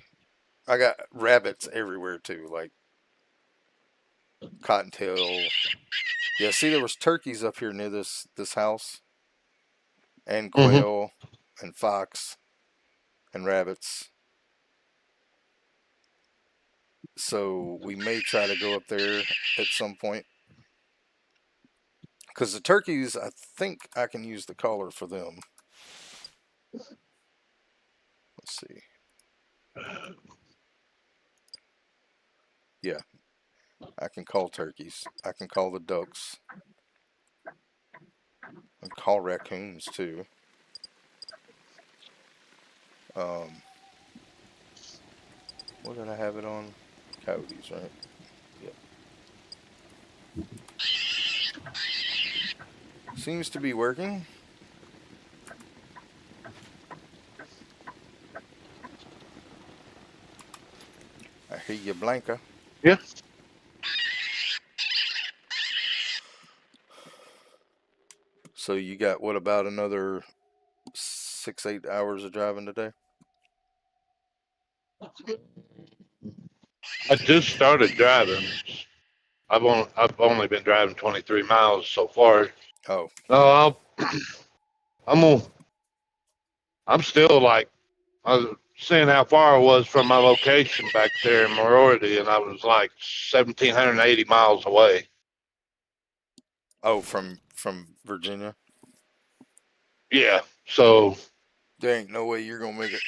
I got rabbits everywhere too, like cottontail. Yeah, see, there was turkeys up here near this house, and quail, and fox, and rabbits. So we may try to go up there at some point. Because the turkeys, I think I can use the collar for them. Let's see. Yeah, I can call turkeys. I can call the ducks. I can call raccoons too. What did I have it on? Coyotes, right? Yep. Seems to be working. Pilla Blanca. Yeah. So you got what about another 6-8 hours of driving today? I just started driving. I've only been driving 23 miles so far. Oh, No, I'm gonna, I'm still like I was seeing how far I was from my location back there in Morority, and I was like 1,780 miles away. oh, from Virginia. Yeah, so There ain't no way you're gonna make it.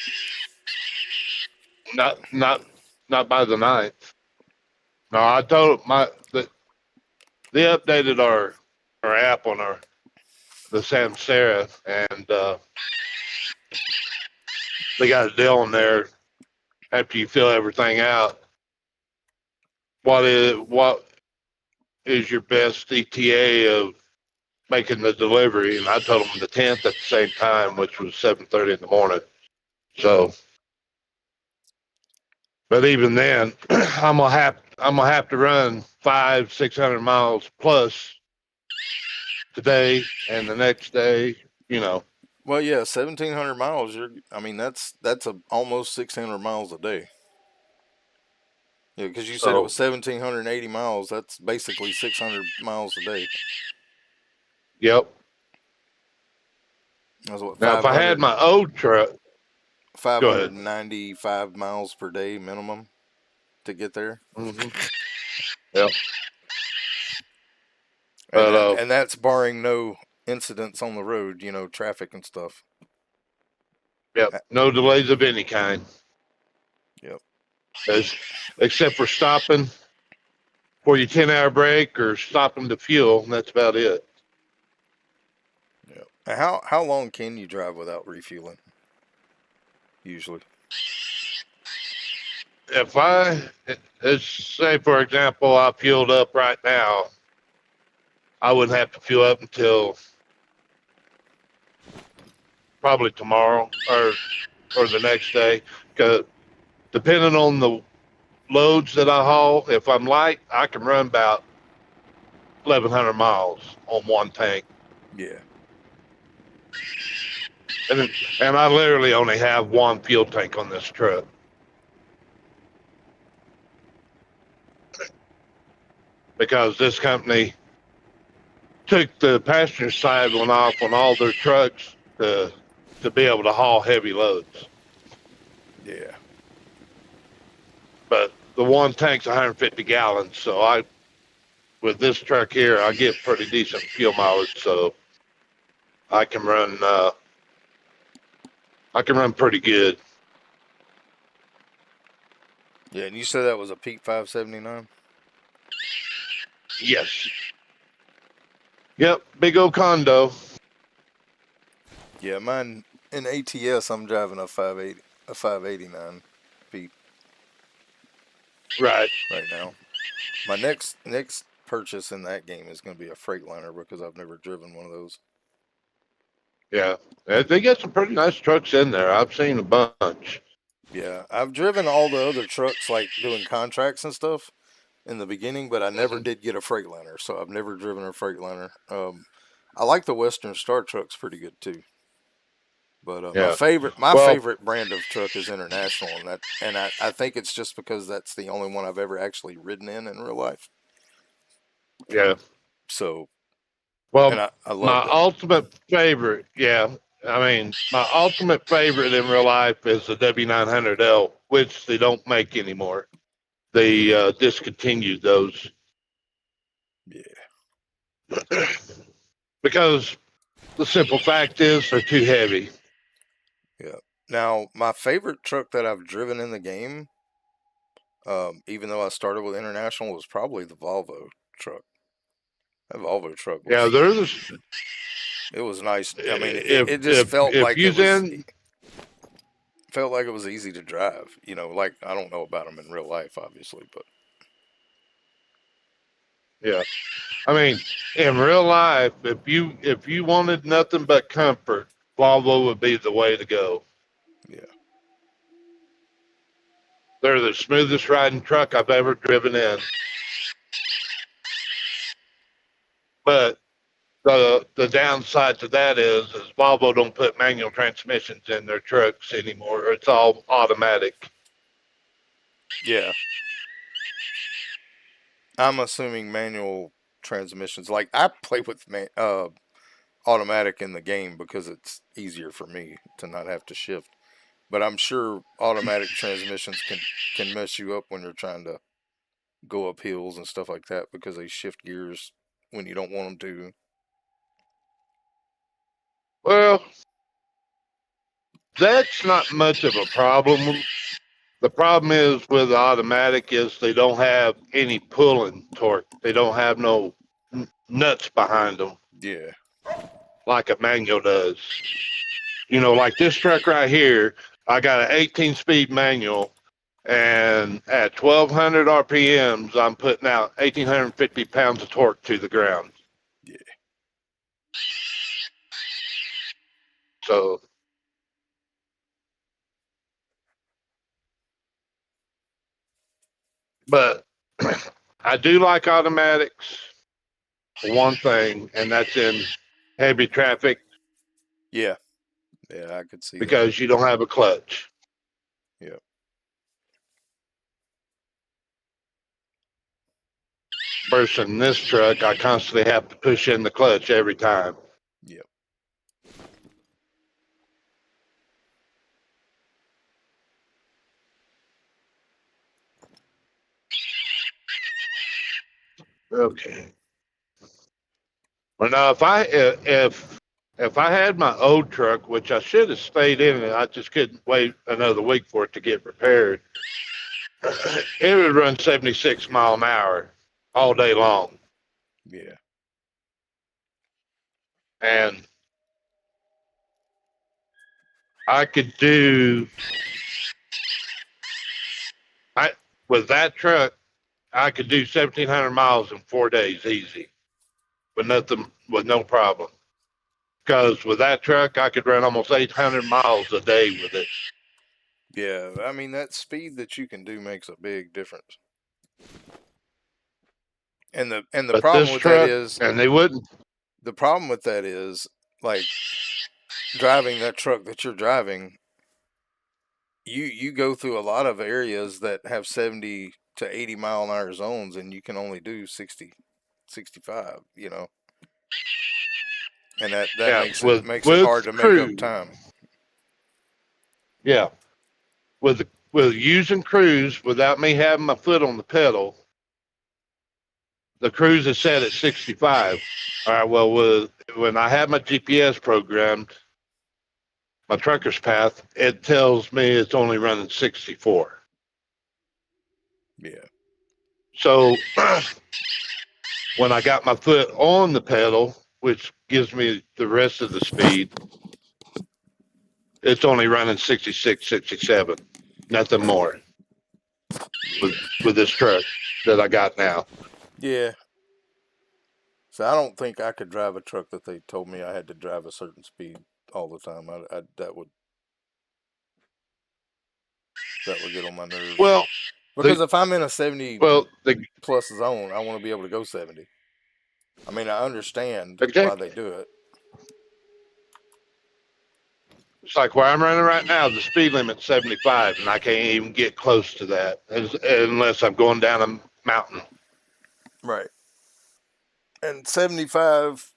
not not not by the ninth. No, I told they updated our app on the Samsara, and they got a deal on there after you fill everything out. What is your best ETA of making the delivery? And I told them the 10th at the same time, which was 7:30 in the morning. So, but even then, I'm gonna have to run 500-600 miles plus today and the next day. You know, Well, yeah, 1,700 miles. I mean, that's almost 600 miles a day. Yeah, because you said it so was 1,780 miles. That's basically 600 miles a day. yep. That's what Now, if I had my old truck, go ahead. 595 miles per day minimum to get there. Hmm. Yep. And But that and that's barring no incidents on the road, traffic and stuff. yep, no Yeah. delays of any kind, Yep. as, except for stopping for your 10-hour break or stopping to fuel. And that's about it. Yep. And how long can you drive without refueling? Usually. If let's say, for example, I fueled up right now, I wouldn't have to fuel up until probably tomorrow or the next day, because depending on the loads that I haul, if I'm light, I can run about 1,100 miles on one tank, Yeah. and and I literally only have one fuel tank on this truck because this company took the passenger side one off on all their trucks to be able to haul heavy loads. Yeah. But the one tank's 150 gallons, so with this truck here, I get pretty decent fuel mileage, so I can run pretty good. Yeah, and you said that was a Pete 579? Yes. Yep, big old condo. Yeah, mine in ATS I'm driving a 589 Pete Right. right now. My next purchase in that game is going to be a Freightliner because I've never driven one of those. Yeah. They got some pretty nice trucks in there. I've seen a bunch. Yeah, I've driven all the other trucks like doing contracts and stuff in the beginning, but I never Hmm. did get a Freightliner, so I've never driven a Freightliner. I like the Western Star trucks pretty good too. But my Yeah. favorite my Well, favorite brand of truck is International, and I think it's just because that's the only one I've ever actually ridden in real life. yeah. So, and Well, I my loved it. ultimate favorite, yeah. I mean, my ultimate favorite in real life is the W900L, which they don't make anymore. They discontinued those Yeah, because the simple fact is they're too heavy. yeah. Now, my favorite truck that I've driven in the game, even though I started with International, was probably the Volvo truck. That Volvo truck Yeah, was there's it was nice. I mean, if it just if felt if like it you's was in, easy to drive. Like I don't know about them in real life, obviously, but yeah. I mean, in real life, if you wanted nothing but comfort, Volvo would be the way to go. yeah, They're the smoothest riding truck I've ever driven in. But the downside to that is Volvo don't put manual transmissions in their trucks anymore. It's all automatic. Yeah. I'm assuming manual transmissions. Like I play with automatic in the game because it's easier for me to not have to shift. But I'm sure automatic transmissions can mess you up when you're trying to go up hills and stuff like that because they shift gears when you don't want them to. Well, that's not much of a problem. The problem is with automatic is they don't have any pulling torque. They don't have no nuts behind them Yeah. like a manual does. You know, like this truck right here, I got an 18-speed manual, and at 1,200 RPMs, I'm putting out 1,850 pounds of torque to the ground. Yeah. So, but I do like automatics for one thing, and that's in heavy traffic Yeah. Yeah, I could see that. because you don't have a clutch. Yeah. Versus in this truck, I constantly have to push in the clutch every time. Yep. Okay. Well, now if I had my old truck, which I should have stayed in it, I just couldn't wait another week for it to get repaired. It would run 76 mile an hour all day long, Yeah. and I could do I with that truck. I could do 1,700 miles in 4 days easy, with no problem. Because with that truck, I could run almost 800 miles a day with it. Yeah. I mean, that speed that you can do makes a big difference. And the But this problem with that truck, is and they wouldn't. the problem with that is like driving that truck that you're driving. You go through a lot of areas that have 70 to 80 mile an hour zones, and you can only do 60, 65. You know, and that Yeah, makes it hard with to make up cruise. time. Yeah, with using cruise without me having my foot on the pedal, the cruise is set at 65. All right. Well, when I have my GPS programmed, my trucker's path, it tells me it's only running 64. Yeah. So when I got my foot on the pedal, which gives me the rest of the speed, it's only running 66, 67, nothing more with this truck that I got now. Yeah. So I don't think I could drive a truck that they told me I had to drive a certain speed all the time. That would get on my nerves. Well, Because if I'm in a 70 the plus zone, I want to be able to go 70. I mean, I understand why they exactly. do it. It's like where I'm running right now, the speed limit's 75, and I can't even get close to that unless I'm going down a mountain. Right. And 75,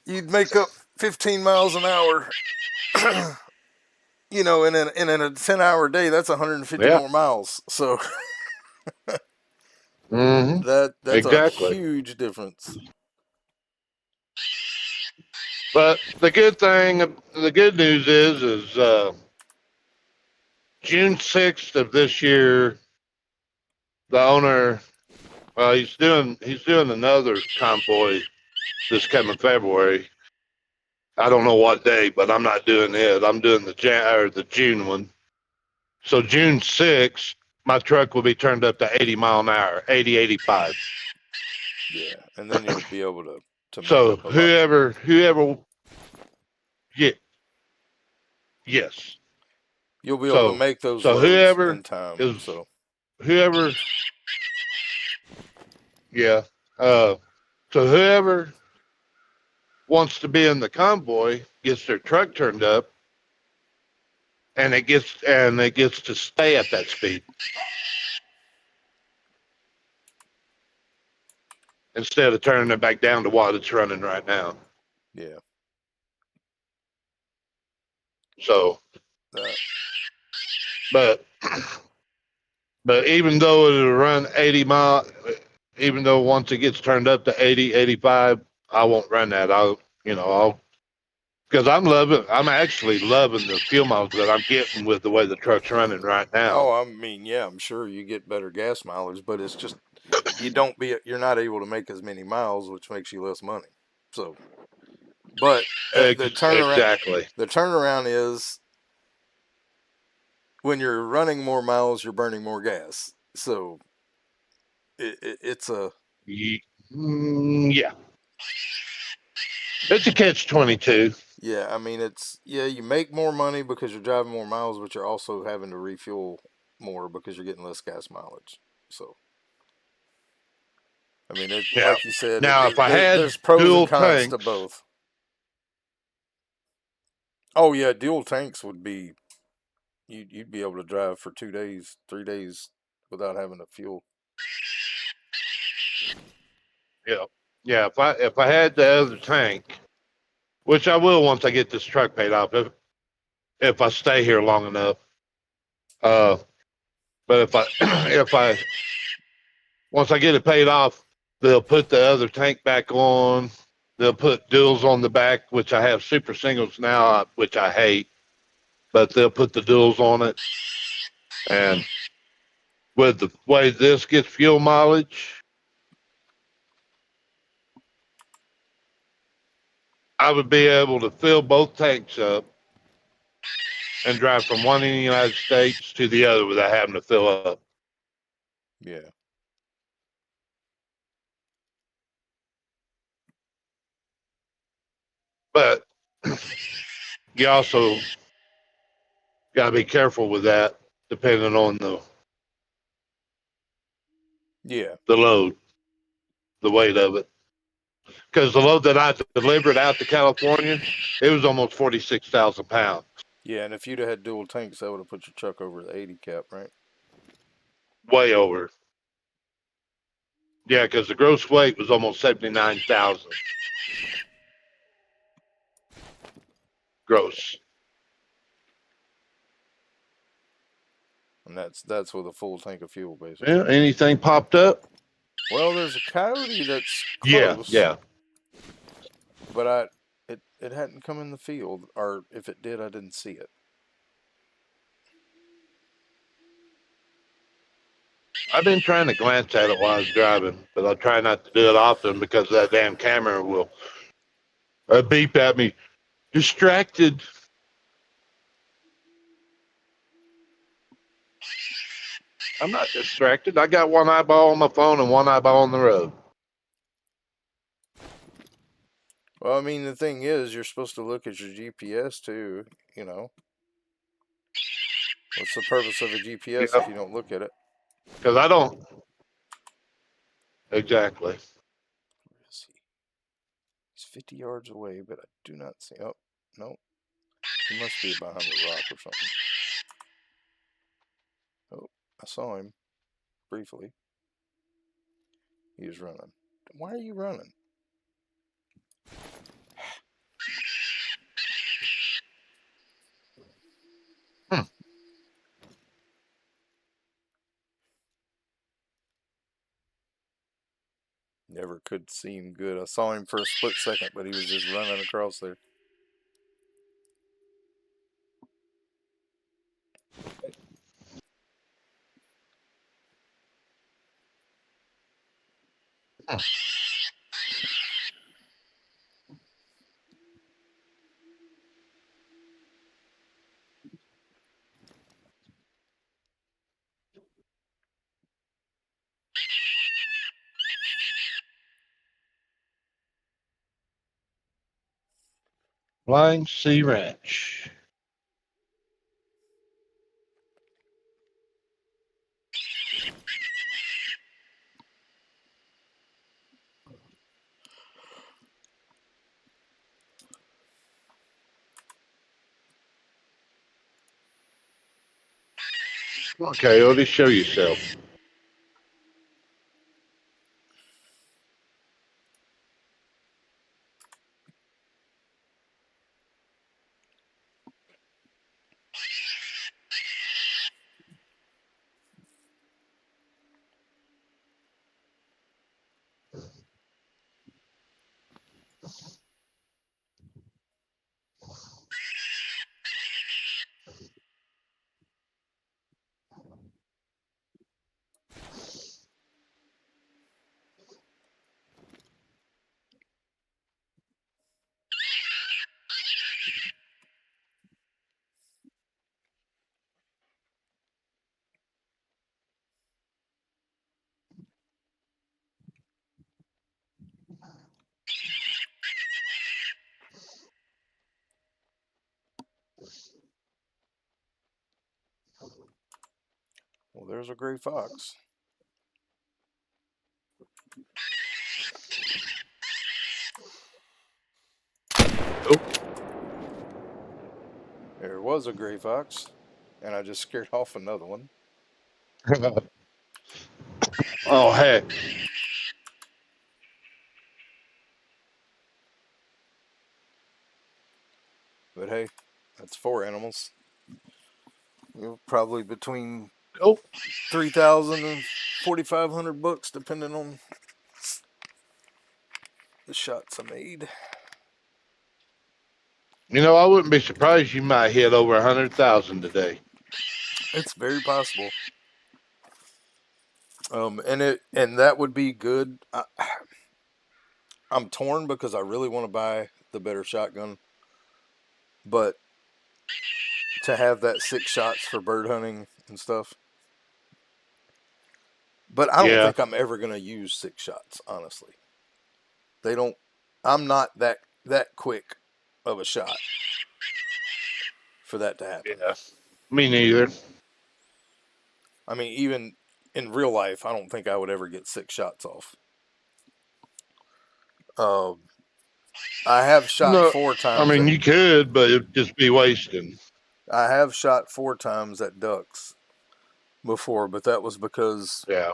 you'd make up 15 miles an hour. You know, in a 10-hour day, that's 150 Yeah. more miles. So Mm-hmm. that's Exactly. a huge difference. But the good news is June 6th of this year, the owner, well, he's doing another convoy this coming February. I don't know what day, but I'm not doing it. I'm doing the June one. So June 6th, my truck will be turned up to 80 mile an hour, 80, 85. Yeah, and then you'll be able to make So up a lot. whoever, yeah, yes. You'll be able to So make those so loads in time. is So whoever yeah. Uh so whoever wants to be in the convoy gets their truck turned up and it gets to stay at that speed instead of turning it back down to what it's running right now. yeah, So that but but even though it'll run 80 mile, even though once it gets turned up to 80, 85, I won't run that. I'll because I'm actually loving the fuel miles that I'm getting with the way the truck's running right now. oh, I mean, yeah, I'm sure you get better gas mileage, but it's just you're not able to make as many miles, which makes you less money. So, but Exactly. the turnaround is when you're running more miles, you're burning more gas. So it's a Yeah. It's a catch 22. yeah. I mean, you make more money because you're driving more miles, but you're also having to refuel more because you're getting less gas mileage. So I mean, Yeah. like you said, Now, if I had there's pros and dual cons to tanks, both. Oh yeah, dual tanks would be you'd be able to drive for 2 days, 3 days without having to fuel. yeah, yeah. If I had the other tank, which I will once I get this truck paid off, if I stay here long enough. Uh, but if I if I once I get it paid off, they'll put the other tank back on. They'll put duals on the back, which I have super singles now, which I hate, but they'll put the duals on it. And with the way this gets fuel mileage, I would be able to fill both tanks up and drive from one in the United States to the other without having to fill up. Yeah, But you also got to be careful with that, depending on yeah, the load, the weight of it. Because the load that I delivered out to California, it was almost 46,000 pounds, yeah. And if you'd have had dual tanks, that would have put your truck over the 80 cap, right? way over. Yeah, because the gross weight was almost 79,000 gross. And that's with a full tank of fuel, basically. Yeah, anything popped up? Well, there's a coyote that's Yeah, close, yeah. but it hadn't come in the field, or if it did, I didn't see it. I've been trying to glance at it while I was driving, but I try not to do it often because that damn camera will beep at me. Distracted. I'm not distracted. I got one eyeball on my phone and one eyeball on the road. Well, I mean, the thing is, you're supposed to look at your GPS too. You know, what's the purpose of a GPS if Yeah, you don't look at it? because I don't. Exactly. Where is he? He's 50 yards away, but I do not see. Oh, no, he must be behind a rock or something. Oh, I saw him briefly. He was running. Why are you running? Hmm. Never could see him good. I saw him for a split second, but he was just running across there. Flying Sea Ranch. Okay, Odie, show yourself. Well, there's a gray fox. Oh. There was a gray fox, and I just scared off another one. Oh, heck. But hey, that's 4 animals. Probably between Oh, 3,000 and 4,500 bucks, depending on the shots I made. you know, I wouldn't be surprised you might hit over 100,000 today. It's very possible. And that would be good. I'm torn because I really want to buy the better shotgun, but to have that 6 shots for bird hunting and stuff. But I don't Yeah, think I'm ever gonna use 6 shots, honestly. They don't. I'm not that quick of a shot for that to happen. yeah. Me neither. I mean, even in real life, I don't think I would ever get 6 shots off. I have shot No, 4 I times mean, at. you could, but it'd just be wasting. I have shot 4 times at ducks before, but that was because Yeah,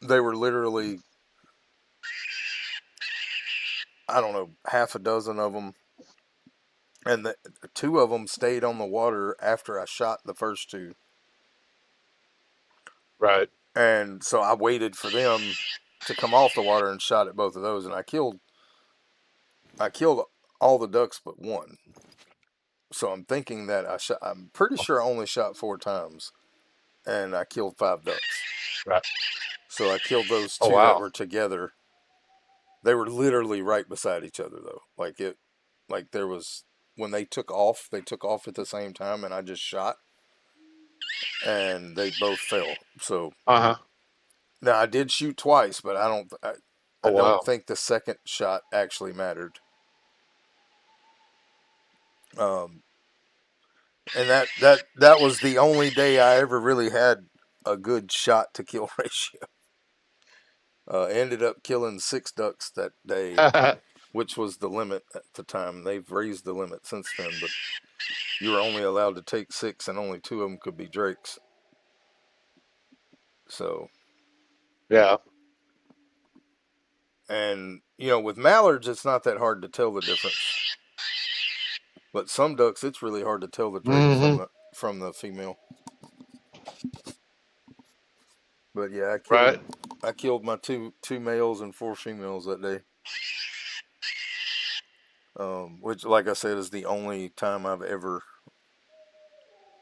they were literally, I don't know, half a dozen of them, and 2 of them stayed on the water after I shot the first 2, right. and so I waited for them to come off the water and shot at both of those, and I killed all the ducks but 1. So I'm thinking that I'm pretty sure I only shot 4 times, and I killed 5 ducks. Right. So I killed those Oh, 2 that wow. were together. They were literally right beside each other though. Like there was, when they took off at the same time, and I just shot, and they both fell. So Uh huh. now I did shoot twice, but I Oh, don't wow. think the second shot actually mattered. Um, and that was the only day I ever really had a good shot to kill ratio. Ended up killing 6 ducks that day, which was the limit at the time. They've raised the limit since then, but you were only allowed to take 6, and only 2 of them could be drakes. So, Yeah. and with mallards, it's not that hard to tell the difference. But some ducks, it's really hard to tell the drake Mm-hmm. from the female. But yeah, Right. I killed my two males and 4 females that day. Which, like I said, is the only time I've ever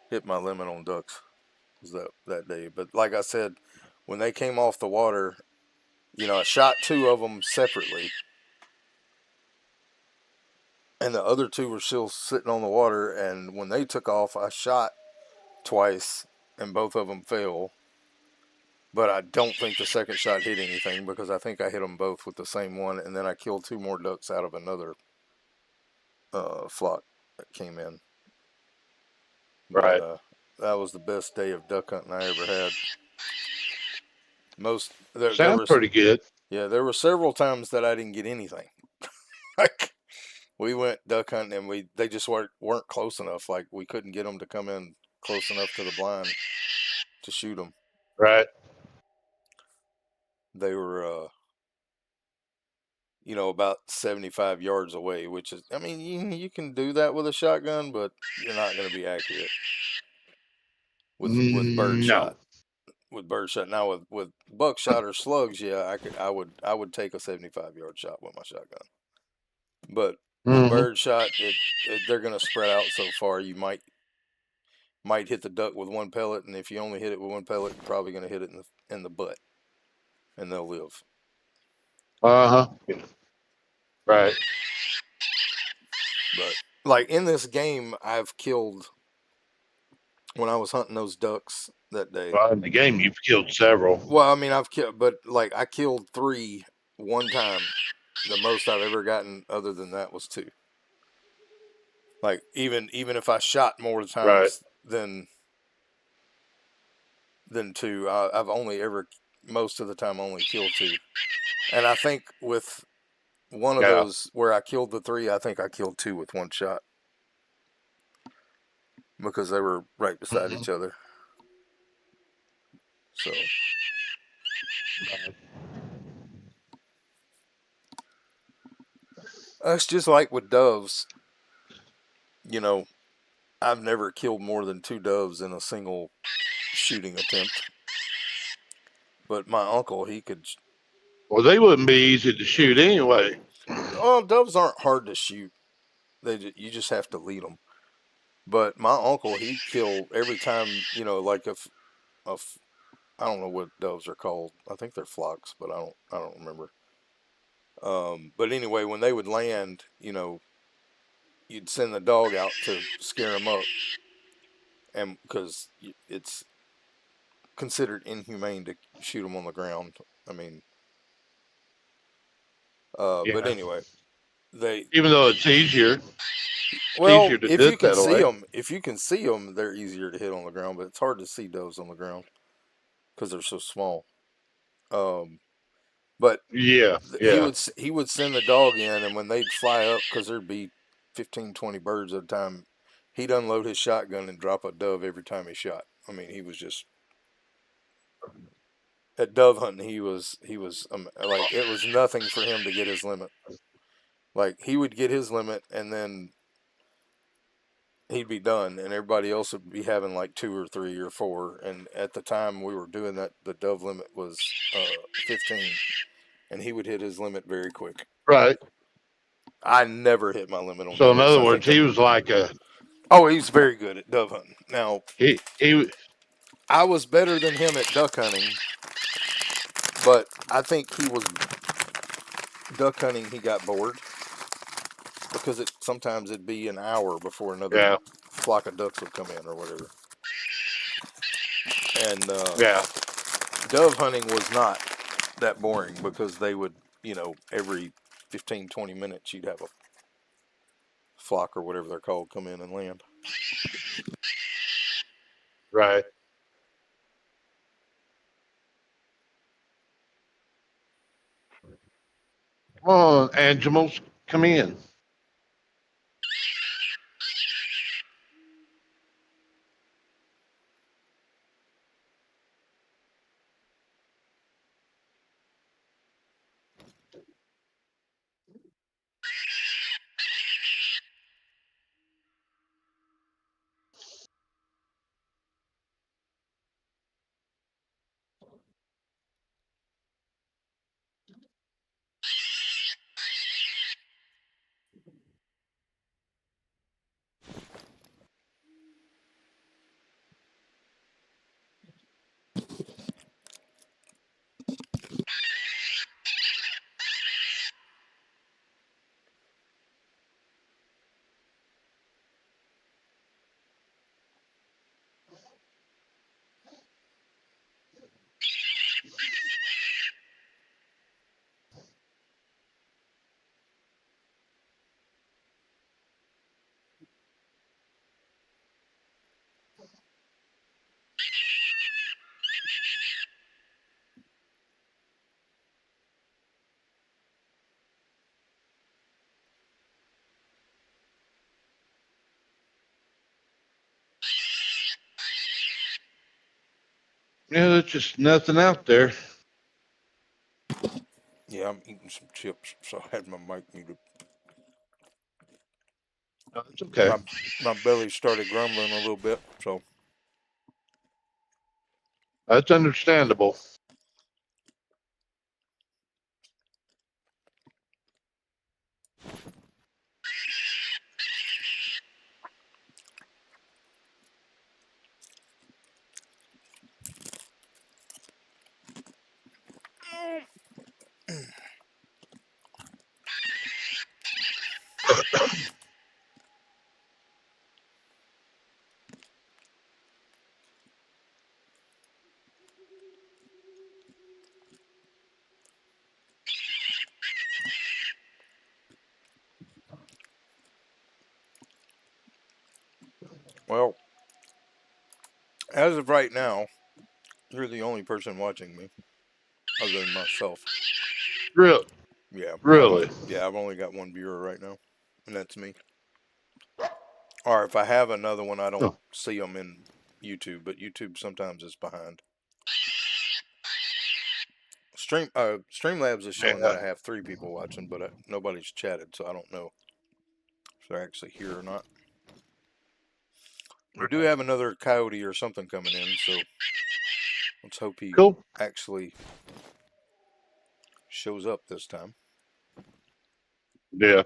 hit my limit on ducks, was that day. But like I said, when they came off the water, I shot 2 of them separately, and the other 2 were still sitting on the water. And when they took off, I shot twice, and both of them fell. But I don't think the second shot hit anything, because I think I hit them both with the same one, and then I killed 2 more ducks out of another flock that came in. But Right. that was the best day of duck hunting I ever had. Sounds pretty good. Yeah, there were several times that I didn't get anything. Like, we went duck hunting, and they just weren't close enough. Like, we couldn't get them to come in close enough to the blind to shoot them. Right. They were, about 75 yards away, which is, I mean, you can do that with a shotgun, but you're not going to be accurate with No. birdshot. With birdshot, now with buckshot or slugs, yeah, I would take a 75-yard shot with my shotgun. But with Mm-hmm. birdshot, they're going to spread out so far. You might hit the duck with one pellet, and if you only hit it with one pellet, you're probably going to hit it in the butt, and they'll live. Uh huh. Right. But like in this game, I've killed when I was hunting those ducks that day. Well, in the game, you've killed several. Well, I mean, I've killed, but like I killed 3 one time. The most I've ever gotten, other than that, was 2. Like even if I shot more Right. times than 2, I've only ever most of the time only killed 2. And I think with one of Yeah. those where I killed the 3, I think I killed 2 with one shot because they were right beside Mm-hmm. each other. So it's just like with doves. I've never killed more than 2 doves in a single shooting attempt. But my uncle, he could. Well, they wouldn't be easy to shoot anyway. Oh, doves aren't hard to shoot. You just have to lead them. But my uncle, he'd kill every time. Like if I don't know what doves are called. I think they're flocks, but I don't remember. But anyway, when they would land, you'd send the dog out to scare them up, and because it's considered inhumane to shoot them on the ground. I mean, but Yeah. anyway, they Even though it's easier well, to do it that way. if you can see them, they're easier to hit on the ground. But it's hard to see doves on the ground because they're so small. But Yeah. he Yeah. would send the dog in, and when they'd fly up, because there'd be 15, 20 birds at a time, he'd unload his shotgun and drop a dove every time he shot. I mean, he was just at dove hunting. He was like, it was nothing for him to get his limit. Like he would get his limit, and then he'd be done, and everybody else would be having like 2 or 3 or 4. And at the time we were doing that, the dove limit was 15, and he would hit his limit very quick. Right. I never hit my limit on So in doves. other I think words, he was like a he's very good at dove hunting. Now, he. I was better than him at duck hunting, but I think he was duck hunting. He got bored because sometimes it'd be an hour before another Yeah. flock of ducks would come in or whatever. And Yeah. dove hunting was not that boring because they would, every 15, 20 minutes you'd have a flock or whatever they're called come in and land. Right. Come on, Angemals, come in. Yeah, there's just nothing out there. Yeah, I'm eating some chips, so I had my mic muted. No, it's okay. My belly started grumbling a little bit, so That's understandable. well, as of right now, you're the only person watching me, other than myself. Real, Yeah, really. I've only got one viewer right now, and that's me. Or if I have another one, I don't Oh, see them in YouTube, but YouTube sometimes is behind. Streamlabs is showing that yeah. I have 3 people watching, but nobody's chatted, so I don't know if they're actually here or not. We do have another coyote or something coming in, so let's hope he Cool. actually shows up this time. Yeah.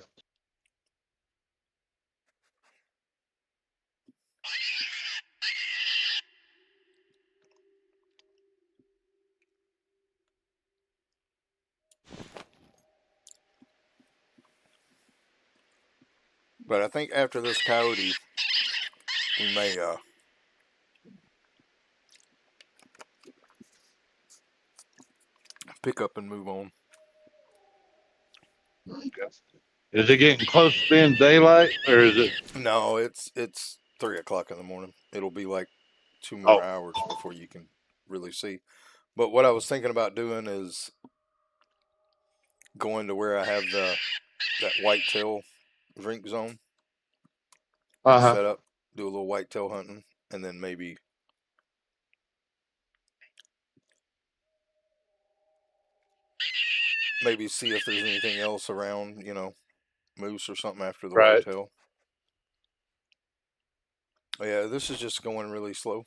But I think after this coyote, we may pick up and move on. Okay. Is it getting close to being daylight, or is it? No, it's 3 o'clock in the morning. It'll be like 2 more Oh, hours before you can really see. But what I was thinking about doing is going to where I have that whitetail drink zone uh huh. set up, do a little whitetail hunting, and then maybe see if there's anything else around, moose or something after the Right. whitetail. Yeah, this is just going really slow,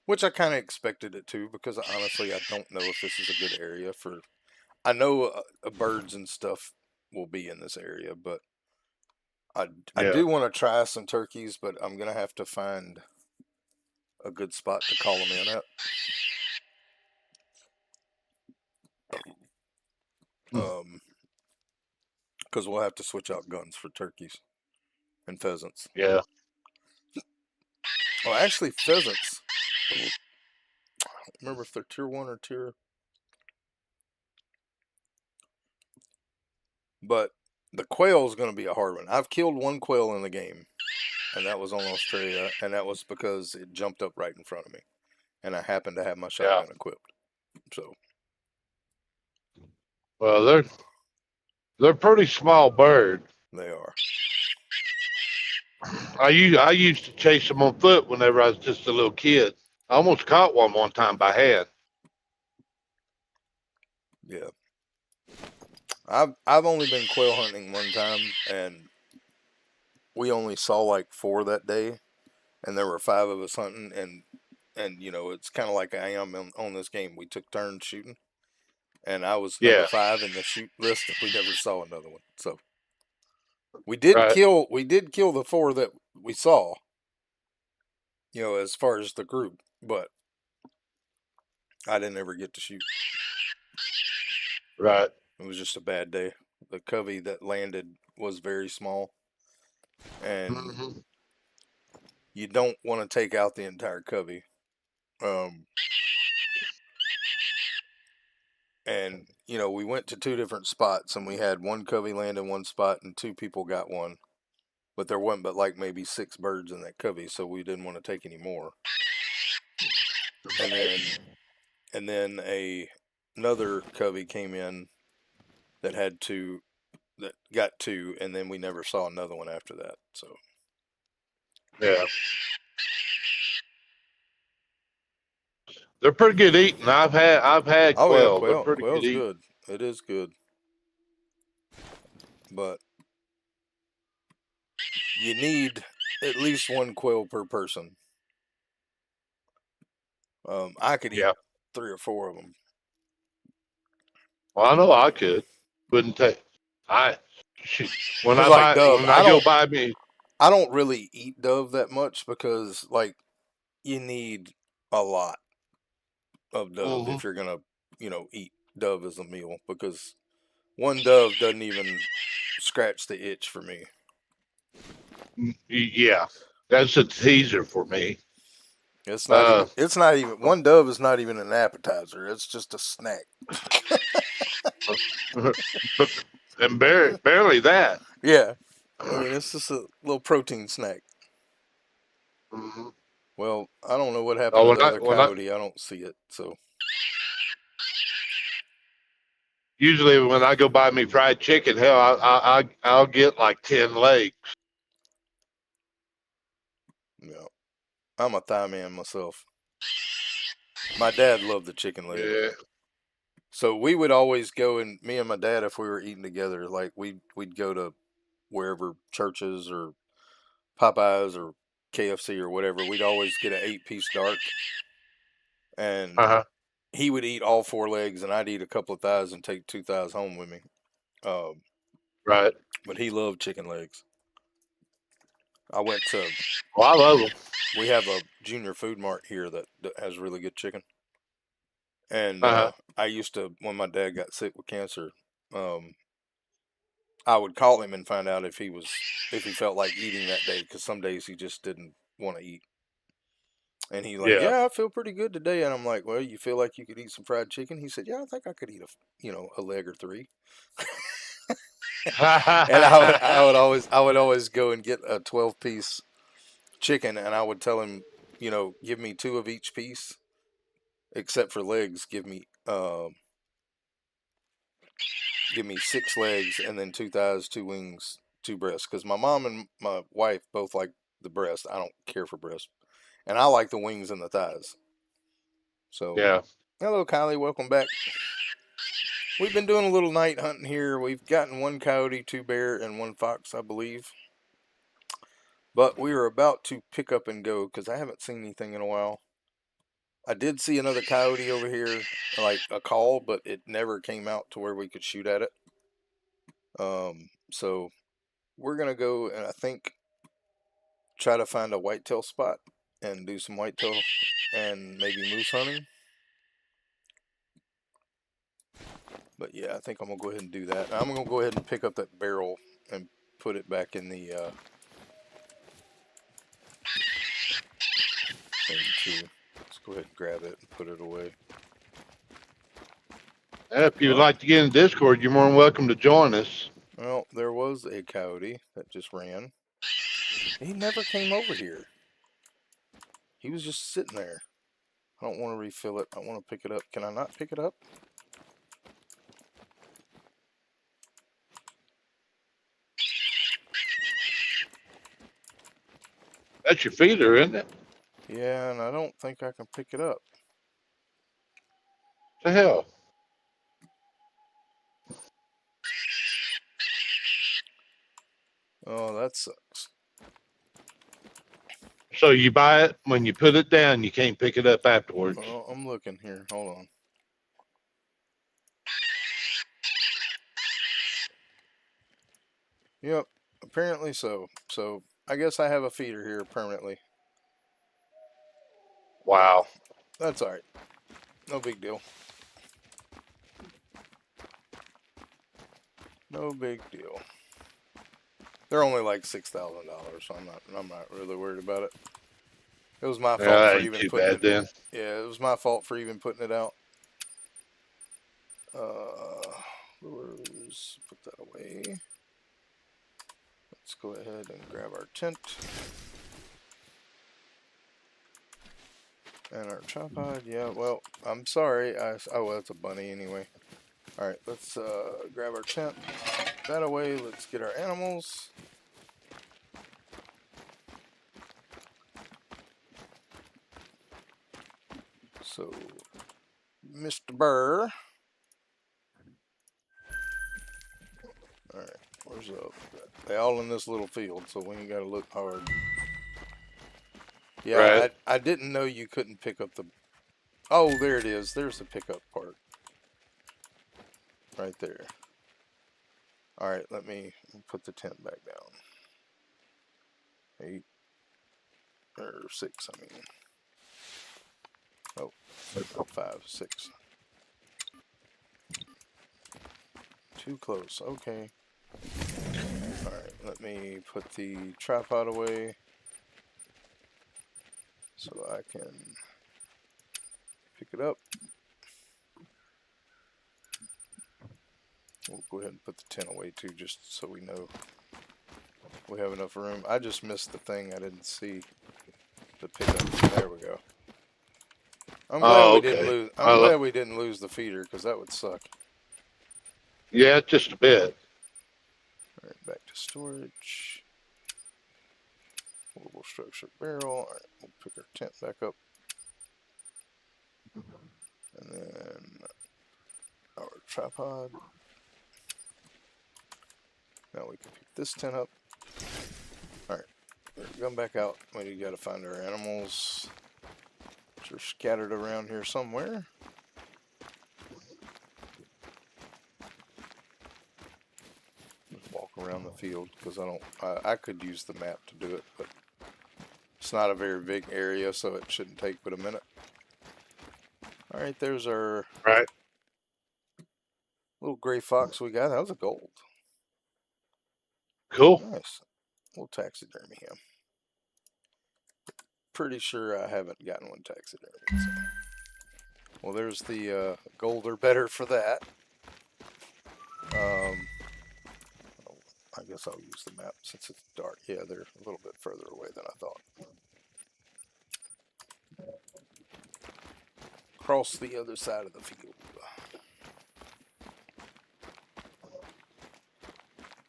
which I kind of expected it to because honestly, I don't know if this is a good area for. I know birds and stuff will be in this area, but I Yeah. do want to try some turkeys, but I'm gonna have to find a good spot to call them in at. Hmm. Because we'll have to switch out guns for turkeys and pheasants. Yeah. Well, actually, pheasants. I don't remember if they're tier 1 or tier. But the quail is going to be a hard one. I've killed one quail in the game, and that was on Australia, and that was because it jumped up right in front of me, and I happened to have my Yeah. shotgun equipped. So Well, they're pretty small bird. they are. I used to chase them on foot whenever I was just a little kid. I almost caught one time by hand. Yeah. I've only been quail hunting one time, and we only saw like 4 that day, and there were 5 of us hunting, and it's kind of like I am on this game. We took turns shooting, and I was number Yeah. 5 in the shoot list, and we never saw another one. So Right. we did kill the 4 that we saw, as far as the group, but I didn't ever get to shoot. Right. It was just a bad day. The covey that landed was very small, and Hmm. you don't want to take out the entire covey. Um, and we went to 2 different spots, and we had one covey land in one spot, and 2 people got one. But there wasn't but like maybe 6 birds in that covey, so we didn't want to take any more. And then another covey came in that had 2 that got 2, and then we never saw another one after that. So, Yeah. They're pretty good eating. I've had Oh yeah, quail. They're pretty good quail's eating. good. It is good, but you need at least one quail per person. I could eat Yeah. 3 or 4 of them. Well, I know I could. Wouldn't take. I shoot, Cause like dove, when I go buy me. I don't really eat dove that much because like you need a lot of dove Hmm. if you're gonna, eat dove as a meal because one dove doesn't even scratch the itch for me. Yeah, that's a teaser for me. It's Uh, not even one dove is not even an appetizer. It's just a snack. but and barely that. Yeah. I mean, it's just a little protein snack. Mhm. Well, I don't know what happened Oh, to when the I other when I coyote. I don't see it. So, usually when I go buy me fried chicken, hell, I'll get like 10 legs. yeah, I'm a thigh man myself. My dad loved the chicken leg. Yeah. So we would always go, and me and my dad, if we were eating together, like we'd go to wherever churches or Popeyes or KFC or whatever. We'd always get an 8-piece dark, and Uh huh. he would eat all 4 legs, and I'd eat a couple of thighs and take 2 thighs home with me. Um, Right. but he loved chicken legs. I went to Well, I love them. we have a junior food mart here that has really good chicken. And Uh huh. I used to, when my dad got sick with cancer, um, I would call him and find out if he felt like eating that day, because some days he just didn't want to eat. And he like, Yeah. yeah, I feel pretty good today. And I'm like, well, you feel like you could eat some fried chicken? He said, yeah, I think I could eat a leg or 3. And I would always go and get a 12-piece chicken, and I would tell him, give me 2 of each piece, except for legs. Give me 6 legs, and then 2 thighs, 2 wings, 2 breasts. Because my mom and my wife both like the breast. I don't care for breast, and I like the wings and the thighs. So, Yeah. hello, Kylie. Welcome back. We've been doing a little night hunting here. We've gotten 1 coyote, 2 bear, and 1 fox, I believe. But we are about to pick up and go because I haven't seen anything in a while. I did see another coyote over here, like a call, but it never came out to where we could shoot at it. So we're gonna go and I think try to find a whitetail spot and do some whitetail and maybe moose hunting. But yeah, I think I'm gonna go ahead and do that. I'm gonna go ahead and pick up that barrel and put it back in the thing too. Let's go ahead and grab it and put it away. If you'd Oh, like to get in Discord, you're more than welcome to join us. well, there was a coyote that just ran. He never came over here. He was just sitting there. I don't want to refill it. I want to pick it up. Can I not pick it up? That's your feeder, isn't it? Yeah, and I don't think I can pick it up. The hell. Oh, that sucks. So you buy it when you put it down, you can't pick it up afterwards. Well, I'm looking here. Hold on. Yep, apparently so. So I guess I have a feeder here permanently. Wow. That's alright. No big deal. No big deal. They're only like $6,000, so I'm not really worried about it. It was my Yeah, fault that for ain't even too putting bad it. then. Yeah, it was my fault for even putting it out. Lures, put that away. Let's go ahead and grab our tent and our tripod. Yeah, well, I'm sorry. Oh, that's a bunny anyway. All right, let's grab our tent. That away. Let's get our animals. So, Mr. Burr. Alright, where's the... They all in this little field, so we ain't gotta look hard. Yeah, Right. I didn't know you couldn't pick up the... Oh, there it is. There's the pickup part. Right there. Alright, let me put the tent back down. 8 or 6, I mean. Oh, 5, 6. Too close. Okay. Alright, let me put the tripod away so I can pick it up. We'll go ahead and put the tent away too, just so we know we have enough room. I just missed the thing. I didn't see the pickup. There we go. I'm glad we didn't lose. I'm glad we didn't lose the feeder, because that would suck. Yeah, just a bit. All right, back to storage. Movable structure barrel. All right, we'll pick our tent back up, and then our tripod. Now we can pick this tent up. All right, come back out. We got to find our animals, which are scattered around here somewhere. Just walk around the field, because I could use the map to do it, but it's not a very big area, so it shouldn't take but a minute. All right, there's our little gray fox we got. That was a gold. Cool. Nice. We'll taxidermy him. Pretty sure I haven't gotten one taxidermy. So. Well, there's the gold or better for that. I guess I'll use the map since it's dark. Yeah, they're a little bit further away than I thought. Cross the other side of the field.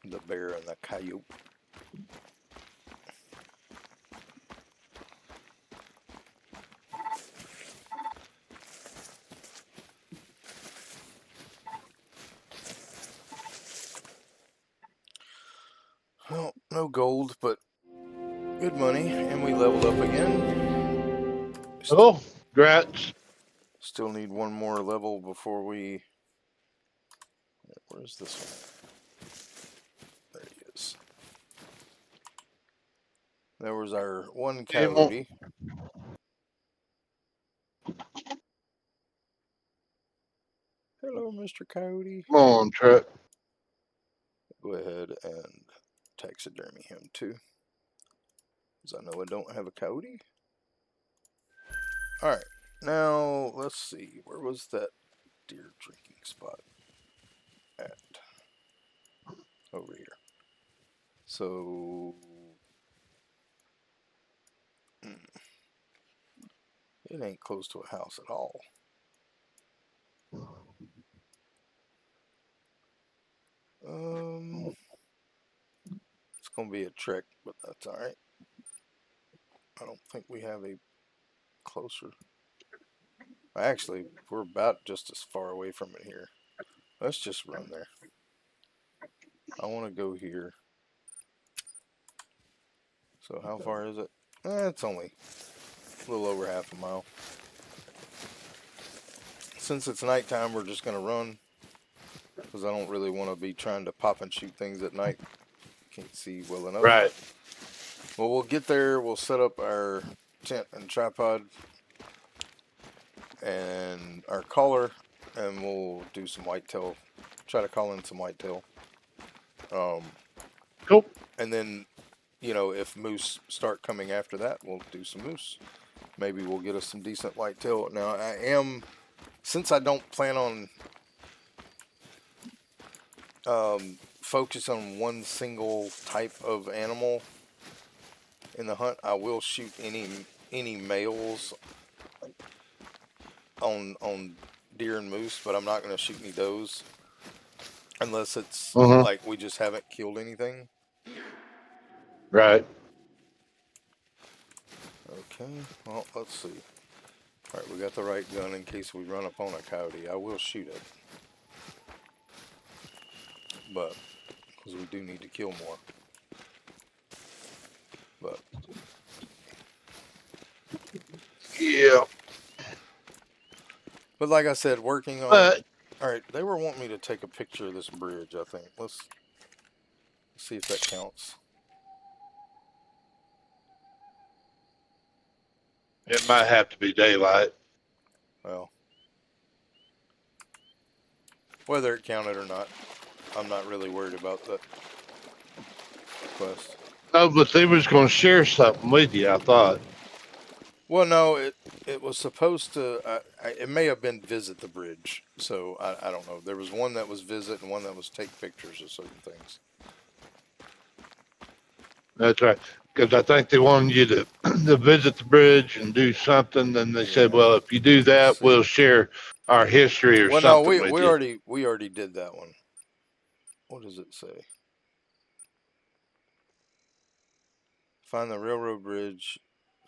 The bear and the coyote. Well, no gold, but good money, and we leveled up again. Oh, congrats. Still need one more level before we... Where's this one? There he is. There was our one coyote. Hello, Mr. Coyote. Come on, Trent. Go ahead and taxidermy him too, because I know I don't have a coyote. Alright, now let's see. Where was that deer drinking spot at? Over here. So... it ain't close to a house at all. It's gonna be a trick, but that's alright. I don't think we have a closer. Actually, we're about just as far away from it here. Let's just run there. I want to go here. So how far is it? It's only a little over half a mile. Since it's nighttime, we're just gonna run, because I don't really want to be trying to pop and shoot things at night. Can't see well enough. Right. Well, we'll get there. We'll set up our tent and tripod and our collar, and we'll do some whitetail. Try to call in some whitetail. Cool. And then, you know, if moose start coming after that, we'll do some moose. Maybe we'll get us some decent whitetail. Now, since I don't plan on focus on one single type of animal in the hunt, I will shoot any males on deer and moose, but I'm not going to shoot any does unless it's like we just haven't killed anything. Right. Okay, well, let's see. Alright, we got the right gun in case we run upon a coyote. I will shoot it. But, because we do need to kill more. But, Yeah. but like I said, working on... But Alright, they were wanting me to take a picture of this bridge, I think. Let's see if that counts. it might have to be daylight. Well, whether it counted or not, I'm not really worried about that quest. No, but they was going to share something with you, I thought. Well, no, it was supposed to. It may have been visit the bridge, so I don't know. There was one that was visit and one that was take pictures of certain things. That's right. Because I think they wanted you to, to visit the bridge and do something. And they said, Yeah. well, if you do Let's that, see. we'll share our history or Well, no, something with you. we already did that one. What does it say? Find the railroad bridge.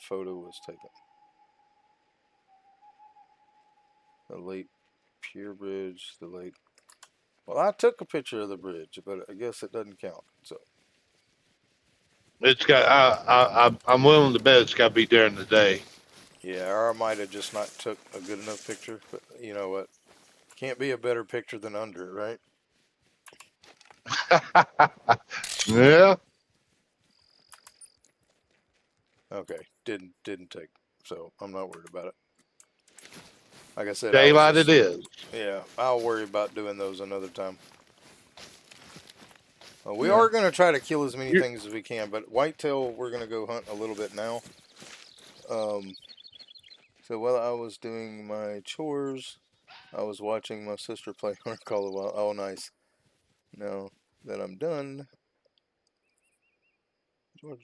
Photo was taken. The late Pier Bridge. The late. Well, I took a picture of the bridge, but I guess it doesn't count. So. It's got. I'm willing to bet it's got to be during the day. Yeah, or I might have just not took a good enough picture, but you know what? Can't be a better picture than under it, right? Yeah. Okay, didn't take, so I'm not worried about it. Like I said, I was Daylight it just, is. yeah, I'll worry about doing those another time. We Yeah. are going to try to kill as many You- things as we can, but whitetail, we're going to go hunt a little bit now. So while I was doing my chores, I was watching my sister play Hunter Call of the Wild. Oh, nice. Now that I'm done,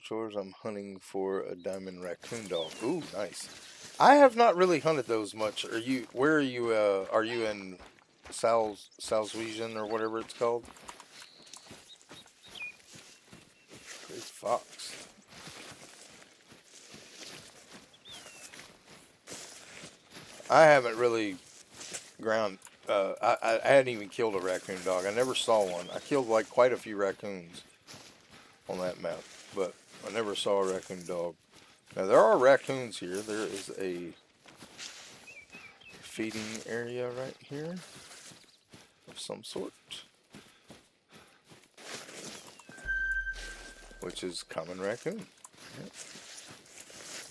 chores, I'm hunting for a diamond raccoon dog. Ooh, nice. I have not really hunted those much. Are you? Where are you? Are you in Salzwegen or whatever it's called? Great fox. I haven't really ground. I hadn't even killed a raccoon dog. I never saw one. I killed like quite a few raccoons on that map, but I never saw a raccoon dog. Now there are raccoons here. There is a feeding area right here of some sort, which is common raccoon. Yep.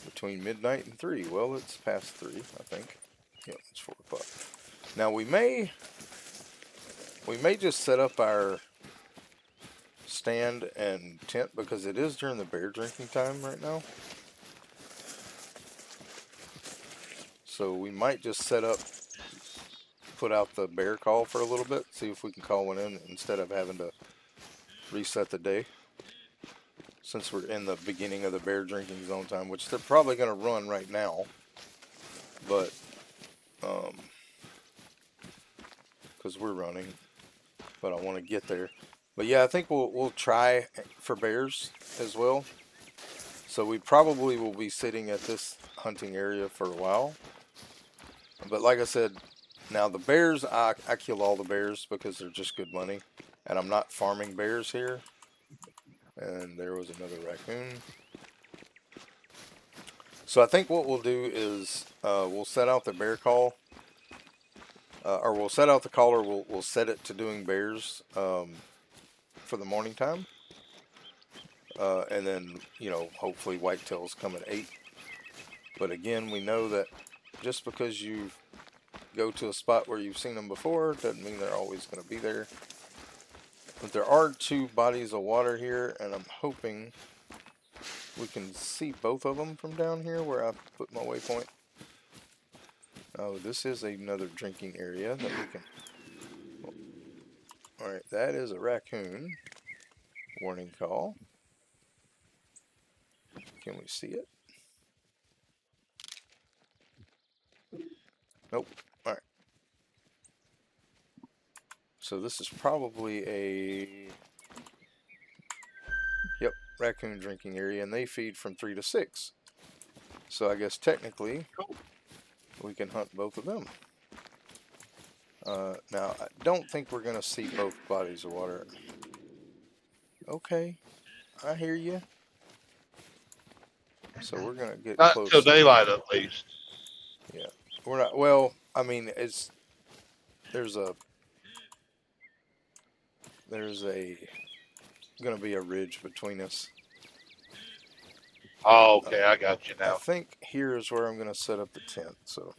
Between midnight and 3. Well, it's past 3, I think. Yep, it's 4 o'clock. Now we may just set up our stand and tent because it is during the bear drinking time right now. So we might just set up, put out the bear call for a little bit, see if we can call one in instead of having to reset the day. Since we're in the beginning of the bear drinking zone time, which they're probably going to run right now, but because we're running, but I want to get there. But yeah, I think we'll try for bears as well. So we probably will be sitting at this hunting area for a while. But like I said, now the bears, I kill all the bears because they're just good money, and I'm not farming bears here. And there was another raccoon. So I think what we'll do is we'll set out the bear call, or we'll set out the caller. We'll set it to doing bears for the morning time, and then hopefully whitetails come at 8. But again, we know that just because you go to a spot where you've seen them before doesn't mean they're always going to be there. But there are 2 bodies of water here, and I'm hoping we can see both of them from down here where I put my waypoint. Oh, this is another drinking area that we can... Alright, that is a raccoon. Warning call. Can we see it? Nope. Alright. So this is probably a... Yep, raccoon drinking area, and they feed from 3 to 6. So I guess technically we can hunt both of them. Now, I don't think we're going to see both bodies of water. Okay, I hear you. So we're going to get Not close till to them. daylight, at least. Yeah, we're not. Well, I mean, there's a going to be a ridge between us. Oh, okay, I got you I now. think here is where I'm going to set up the tent. So,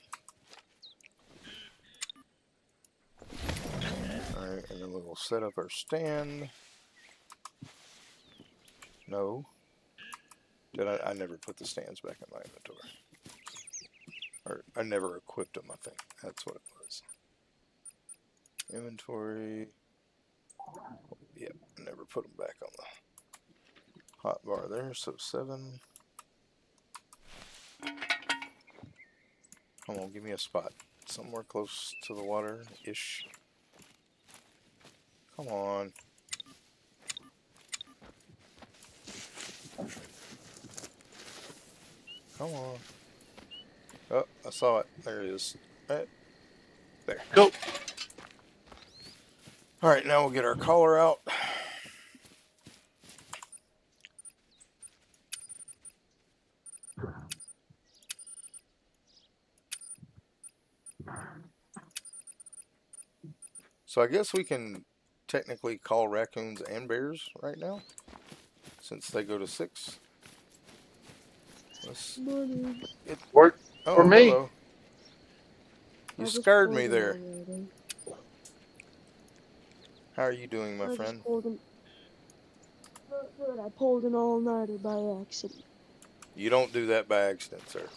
all right, and then we'll set up our stand. No, I never put the stands back in my inventory, or I never equipped them. I think that's what it was. Inventory. Yep, never put them back on the hot bar there. So 7. Come on, give me a spot somewhere close to the water-ish. Come on. Come on. Oh, I saw it. There it is. Right there. Go. All right, now we'll get our collar out. So I guess we can technically call raccoons and bears right now, since they go to 6. Work Oh, for me. hello. You scared me there. How are you doing, my friend? I pulled an all-nighter by accident. You don't do that by accident, sir.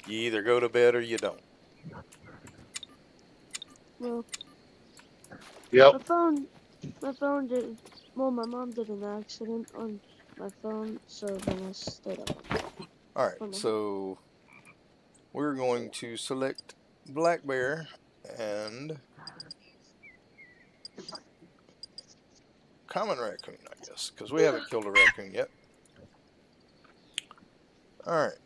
You either go to bed or you don't. Well, Yep. my phone did. Well, my mom did an accident on my phone, so then I stayed up. All right, so we're going to select black bear and common raccoon, I guess, because we haven't killed a raccoon yet. All right.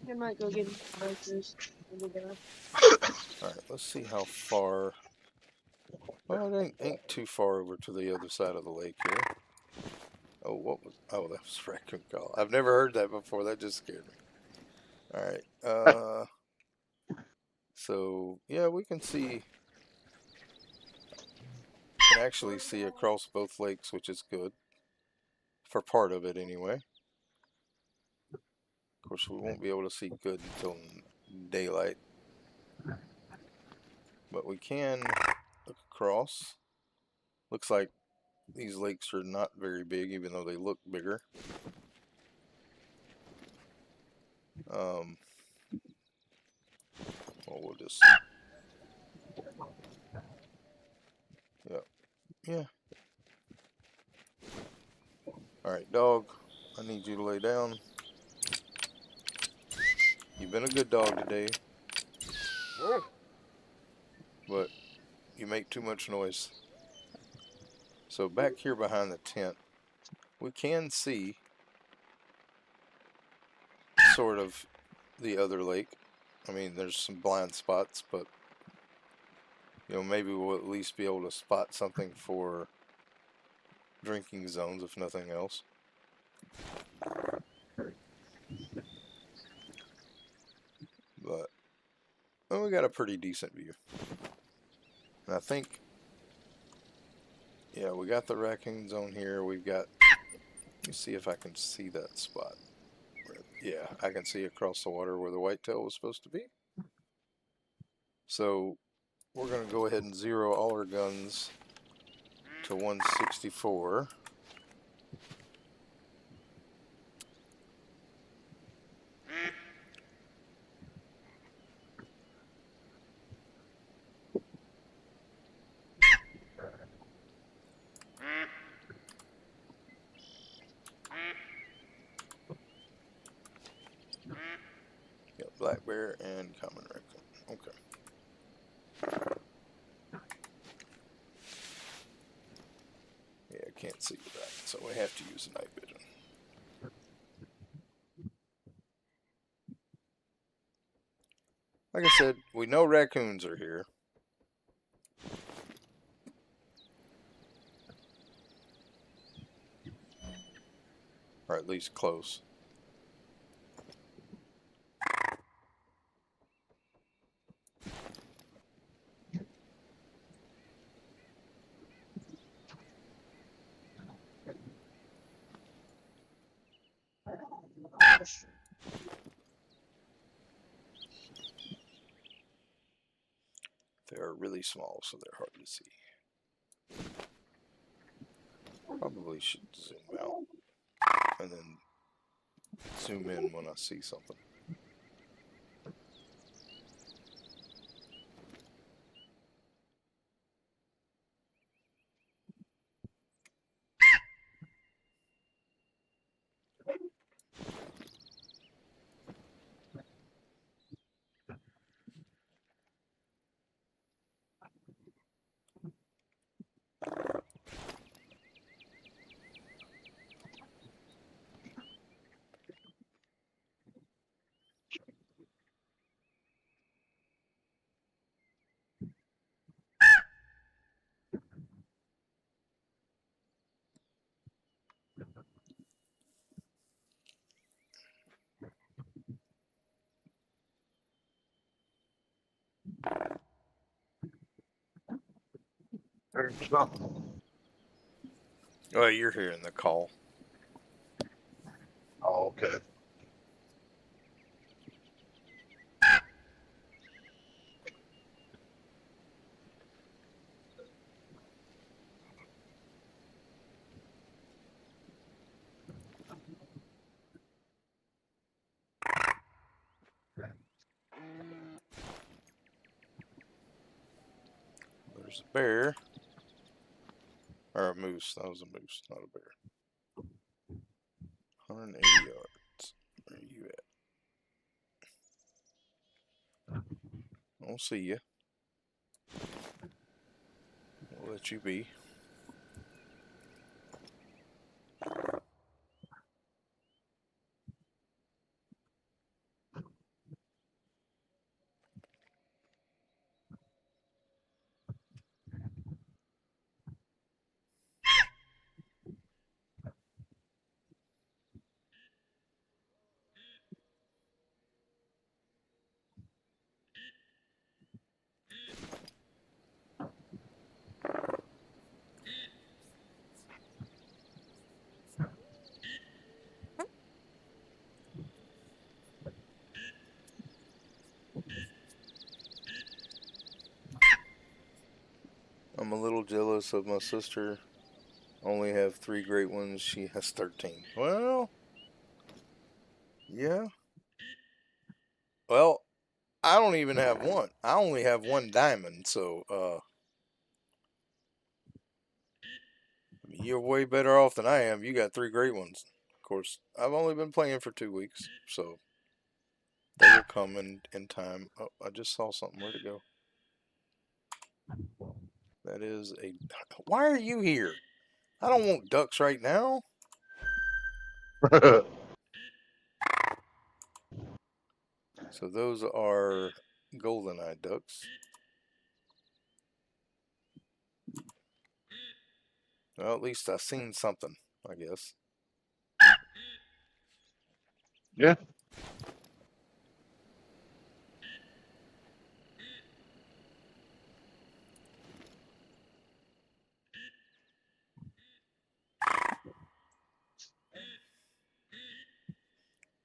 I might go get markers. All right, let's see how far. Well, it ain't too far over to the other side of the lake here. Oh, what was? Oh, that was raccoon call. I've never heard that before. That just scared me. All right. So yeah, we can see. Can actually see across both lakes, which is good for part of it anyway. Of course, we won't be able to see good until daylight, but we can look across. Looks like these lakes are not very big, even though they look bigger. Well, we'll just. Yeah. All right, dog. I need you to lay down. You've been a good dog today, but you make too much noise. So back here behind the tent, we can see sort of the other lake. I mean, there's some blind spots, but you know, maybe we'll at least be able to spot something for drinking zones, if nothing else. But well, we got a pretty decent view. And I think, yeah, we got the raccoon zone here. We've got, let me see if I can see that spot. Yeah, I can see across the water where the whitetail was supposed to be. So we're going to go ahead and zero all our guns to 164. Got black bear and common raccoon. Okay. Yeah, I can't see with that, so we have to use the night vision. Like I said, we know raccoons are here. Or at least close. They are really small, so they're hard to see. Probably should zoom out and then zoom in when I see something. There's something. Oh, you're hearing the call. Oh, okay. There's a bear. Or a moose. That was a moose, not a bear. 180 yards. Where are you at? I don't see you. I'll let you be. I'm a little jealous of my sister. Only have 3 great ones. She has 13. Well, yeah. Well, I don't even have one. I only have 1 diamond, so I mean, you're way better off than I am. You got 3 great ones. Of course, I've only been playing for 2 weeks, so they will come in time. Oh, I just saw something. Where'd it go? That is a. Why are you here? I don't want ducks right now. So those are golden-eyed ducks. Well, at least I seen something, I guess. Yeah.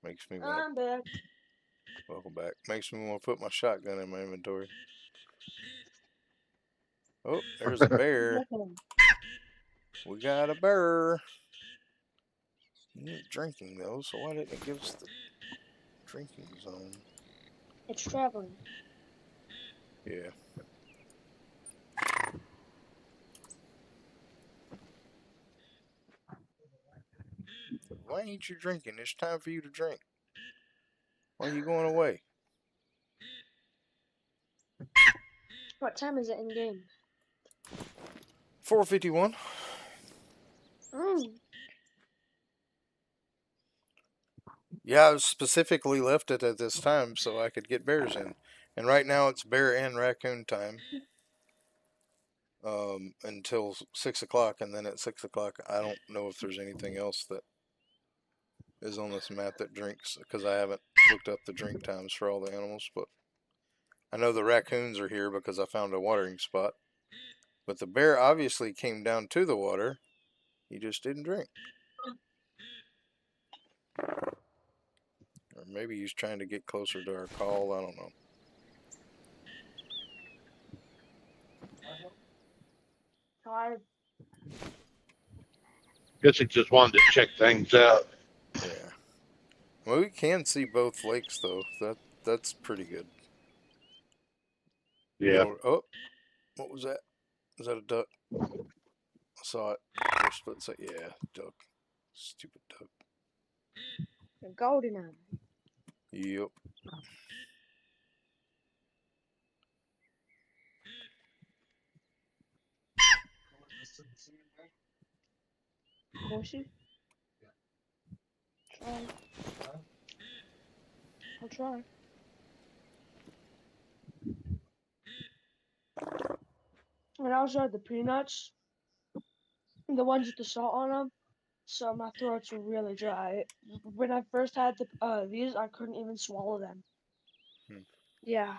Makes me want I'm back. to. Welcome back. Makes me want to put my shotgun in my inventory. Oh, there's a bear. We got a bear. He ain't drinking though, so why didn't it give us the drinking zone? It's traveling. Yeah. Why ain't you drinking? It's time for you to drink. Why are you going away? What time is it in game? 4:51. Oh, Yeah, I specifically left it at this time so I could get bears in. And right now it's bear and raccoon time until 6 o'clock, and then at 6 o'clock, I don't know if there's anything else that is on this map that drinks, because I haven't looked up the drink times for all the animals, but I know the raccoons are here because I found a watering spot. But the bear obviously came down to the water. He just didn't drink. Or maybe he's trying to get closer to our call. I don't know. Tired. Guess he just wanted to check things out. Yeah. Well, we can see both lakes though. That's pretty good. Yeah. Oh, what was that? Was that a duck? I saw it for a split second. Yeah, duck. Stupid duck. A golden eye. Yep. Horsey? Try. I'll try. And I also had the peanuts, the ones with the salt on them. So my throats were really dry. When I first had these, I couldn't even swallow them. Hmm. Yeah.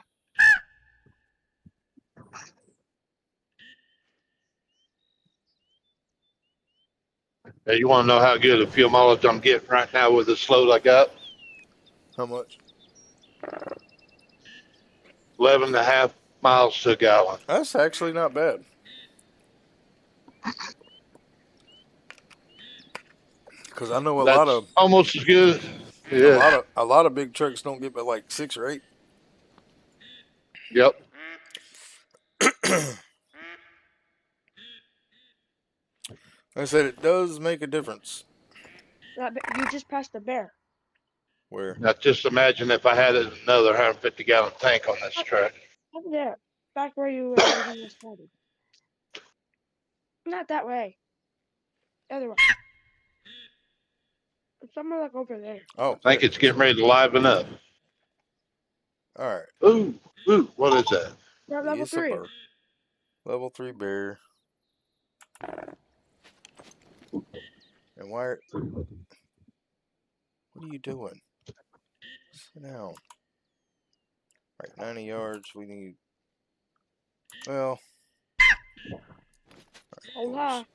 Hey, you want to know how good a fuel mileage I'm getting right now with this load I got? How much? 11.5 miles to a gallon. That's actually not bad. Because I know That's almost as good. Yeah. a lot of big trucks don't get but like 6 or 8. Yep. I said it does make a difference. You just passed the bear. Where? Now just imagine if I had another 150-gallon tank on this truck. Up there. Back where you originally started. Not that way. The other way. It's somewhere like over there. Oh, I think it's getting ready to liven up. All right. Ooh, what is that? We're at level Yes, 3. sir. Level 3 bear. And why? What are you doing? Sit down. Right, 90 yards. We need. Well. Oh, hi.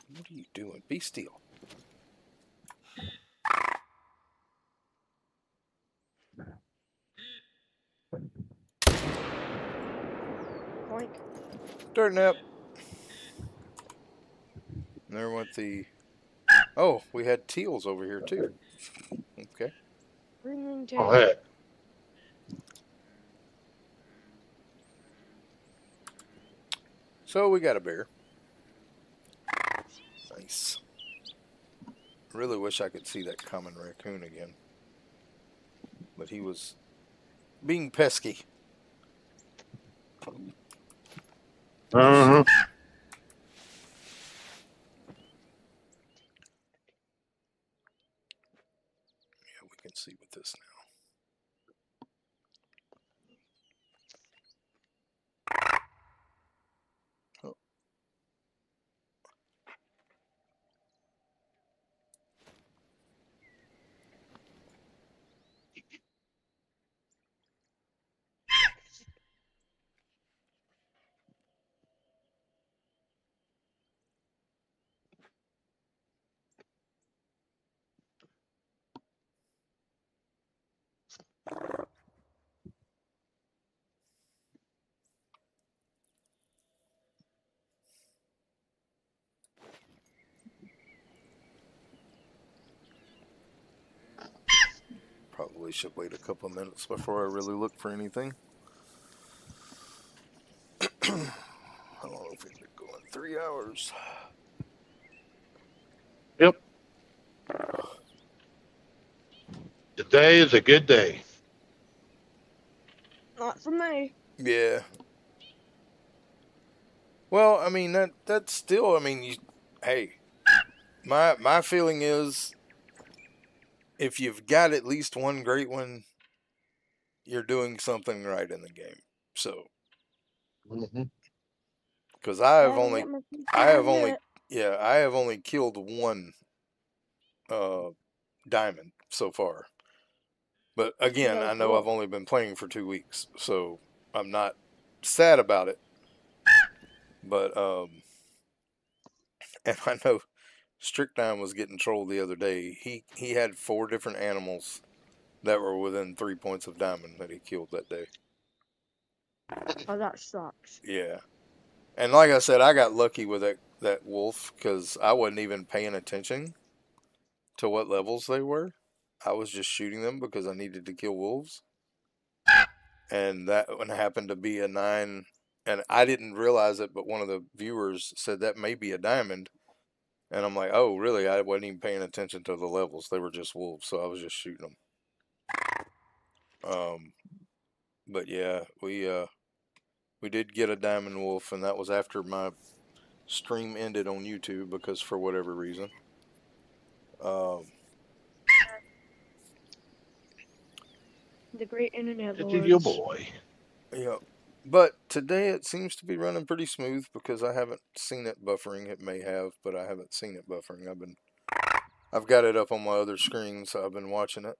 What are you doing? Be still. Boink. Dirt nap. And there went the. Oh, we had teals over here too. Okay. Green tail. Oh, heck. So we got a bear. Nice. Really wish I could see that common raccoon again. But he was being pesky. Uh-huh. Yeah, we can see with this now. Oh. Probably should wait a couple of minutes before I really look for anything. How long have we been going? 3 hours. Yep. Today is a good day. Not for me. Yeah. Well, I mean that's still. I mean, hey, my feeling is if you've got at least one great one, you're doing something right in the game. So, Mm-hmm. because I haven't got my I have one only, yet. yeah, I have only killed one uh, diamond so far. But again, Really I know I've cool. only been playing for 2 weeks, so I'm not sad about it. But and I know Strychnine was getting trolled the other day. He had 4 different animals that were within 3 points of diamond that he killed that day. Oh, that sucks. Yeah, and like I said, I got lucky with that wolf because I wasn't even paying attention to what levels they were. I was just shooting them because I needed to kill wolves, and that one happened to be a 9. And I didn't realize it, but one of the viewers said that may be a diamond. And I'm like, oh, really? I wasn't even paying attention to the levels. They were just wolves, so I was just shooting them. But yeah, we did get a diamond wolf, and that was after my stream ended on YouTube because for whatever reason. Um, The great internet It's your lords. boy. yeah, but today it seems to be running pretty smooth because I haven't seen it buffering. It may have, but I haven't seen it buffering. I've got it up on my other screen, so I've been watching it.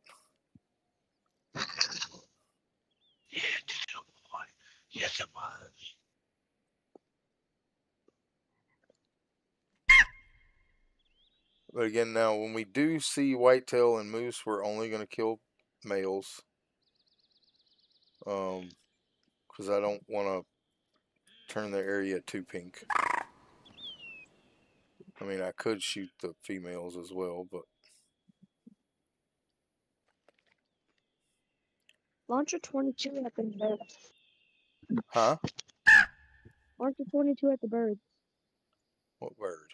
Yeah, it's your boy. Yes, it was. But again, now when we do see whitetail and moose, we're only going to kill males. Because I don't want to turn the area too pink. I mean, I could shoot the females as well, but Launcher 22 at the birds. huh? Launcher 22 at the birds. What bird?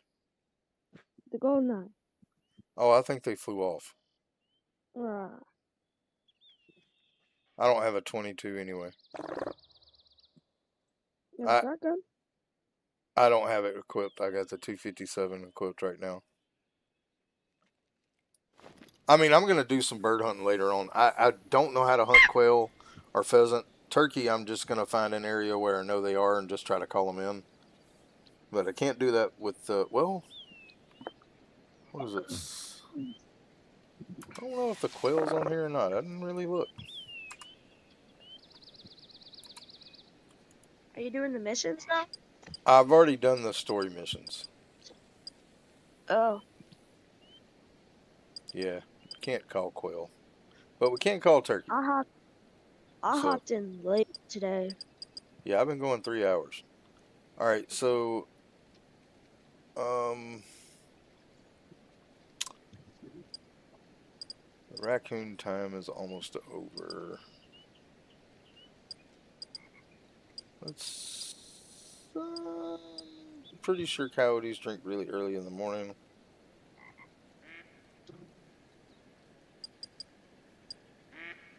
The golden eye. Oh, I think they flew off. Ah, I don't have a 22 anyway. you have a I shotgun? I don't have it equipped. I got the 257 equipped right now. I mean, I'm gonna do some bird hunting later on. I don't know how to hunt quail or pheasant. Turkey, I'm just gonna find an area where I know they are and just try to call them in. But I can't do that with well, what is it? I don't know if the quail's on here or not. I didn't really look. Are you doing the missions now? I've already done the story missions. Oh, Yeah, can't call quail, but we can call turkey. I So hopped in late today. yeah, I've been going 3 hours. All right, so um, the raccoon time is almost over. Let's. Pretty sure coyotes drink really early in the morning.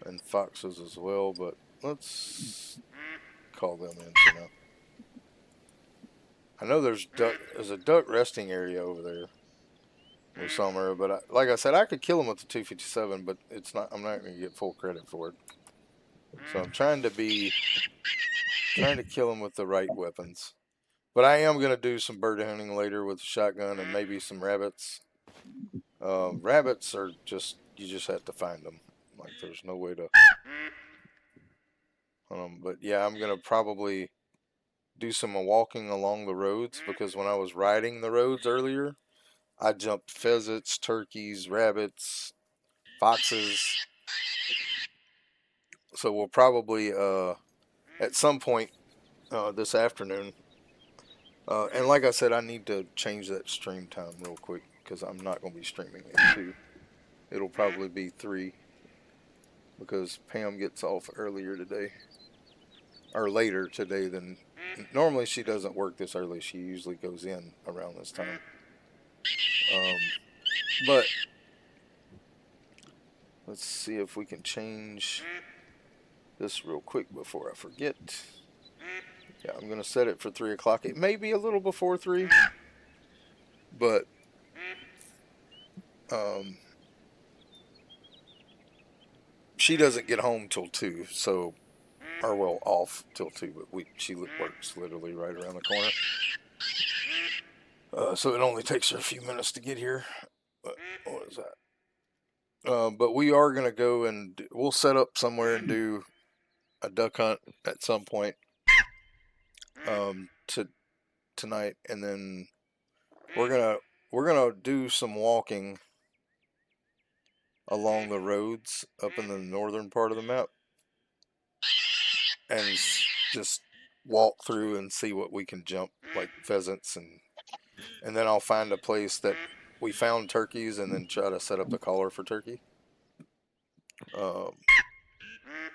And foxes as well, but let's call them in for now. I know there's a duck resting area over there with summer, but like I said, I could kill them with the 257, but it's not. I'm not going to get full credit for it. So I'm trying to kill them with the right weapons. But I am going to do some bird hunting later with a shotgun and maybe some rabbits. Rabbits are you just have to find them. Like there's no way to hunt them. But yeah, I'm going to probably do some walking along the roads because when I was riding the roads earlier, I jumped pheasants, turkeys, rabbits, foxes. So we'll probably at some point this afternoon. And like I said, I need to change that stream time real quick because I'm not going to be streaming at 2. It'll probably be 3 because Pam gets off earlier today. Or later today than... Normally she doesn't work this early. She usually goes in around this time. But let's see if we can change this real quick before I forget. Yeah, I'm going to set it for 3 o'clock. It may be a little before 3, but She doesn't get home till 2, so, or well, off till 2, but she works literally right around the corner. So it only takes her a few minutes to get here. What is that? But we are going to go and we'll set up somewhere and do a duck hunt at some point tonight, and then we're gonna do some walking along the roads up in the northern part of the map, and just walk through and see what we can jump, like pheasants, and then I'll find a place that we found turkeys, and then try to set up the collar for turkey.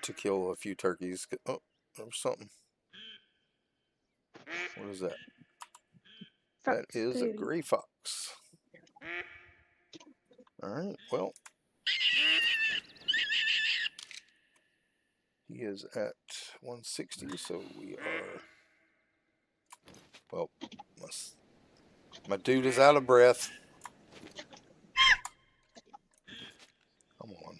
To kill a few turkeys. Oh, there's something. What is that? That Fox is a Beauty. gray fox. Alright, well. He is at 160, so we are... Well, my dude is out of breath. Come on.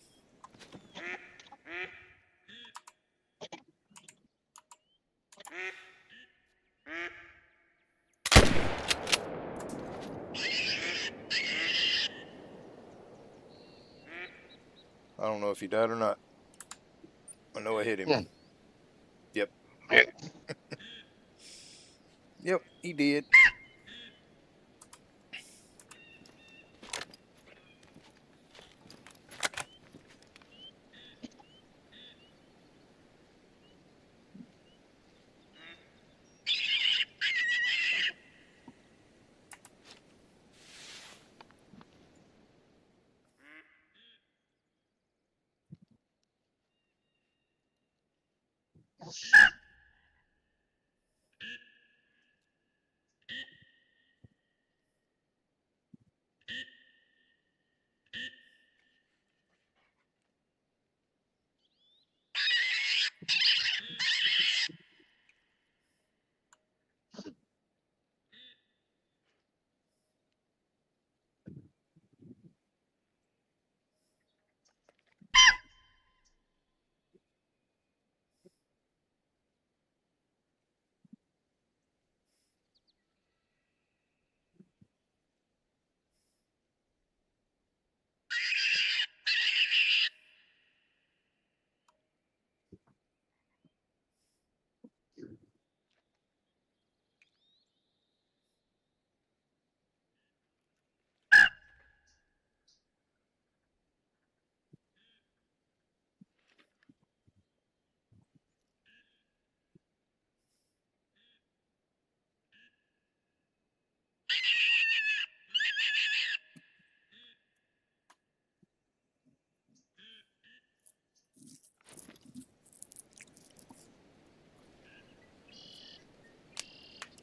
I don't know if he died or not. I know I hit him. Yep. Yep, he did.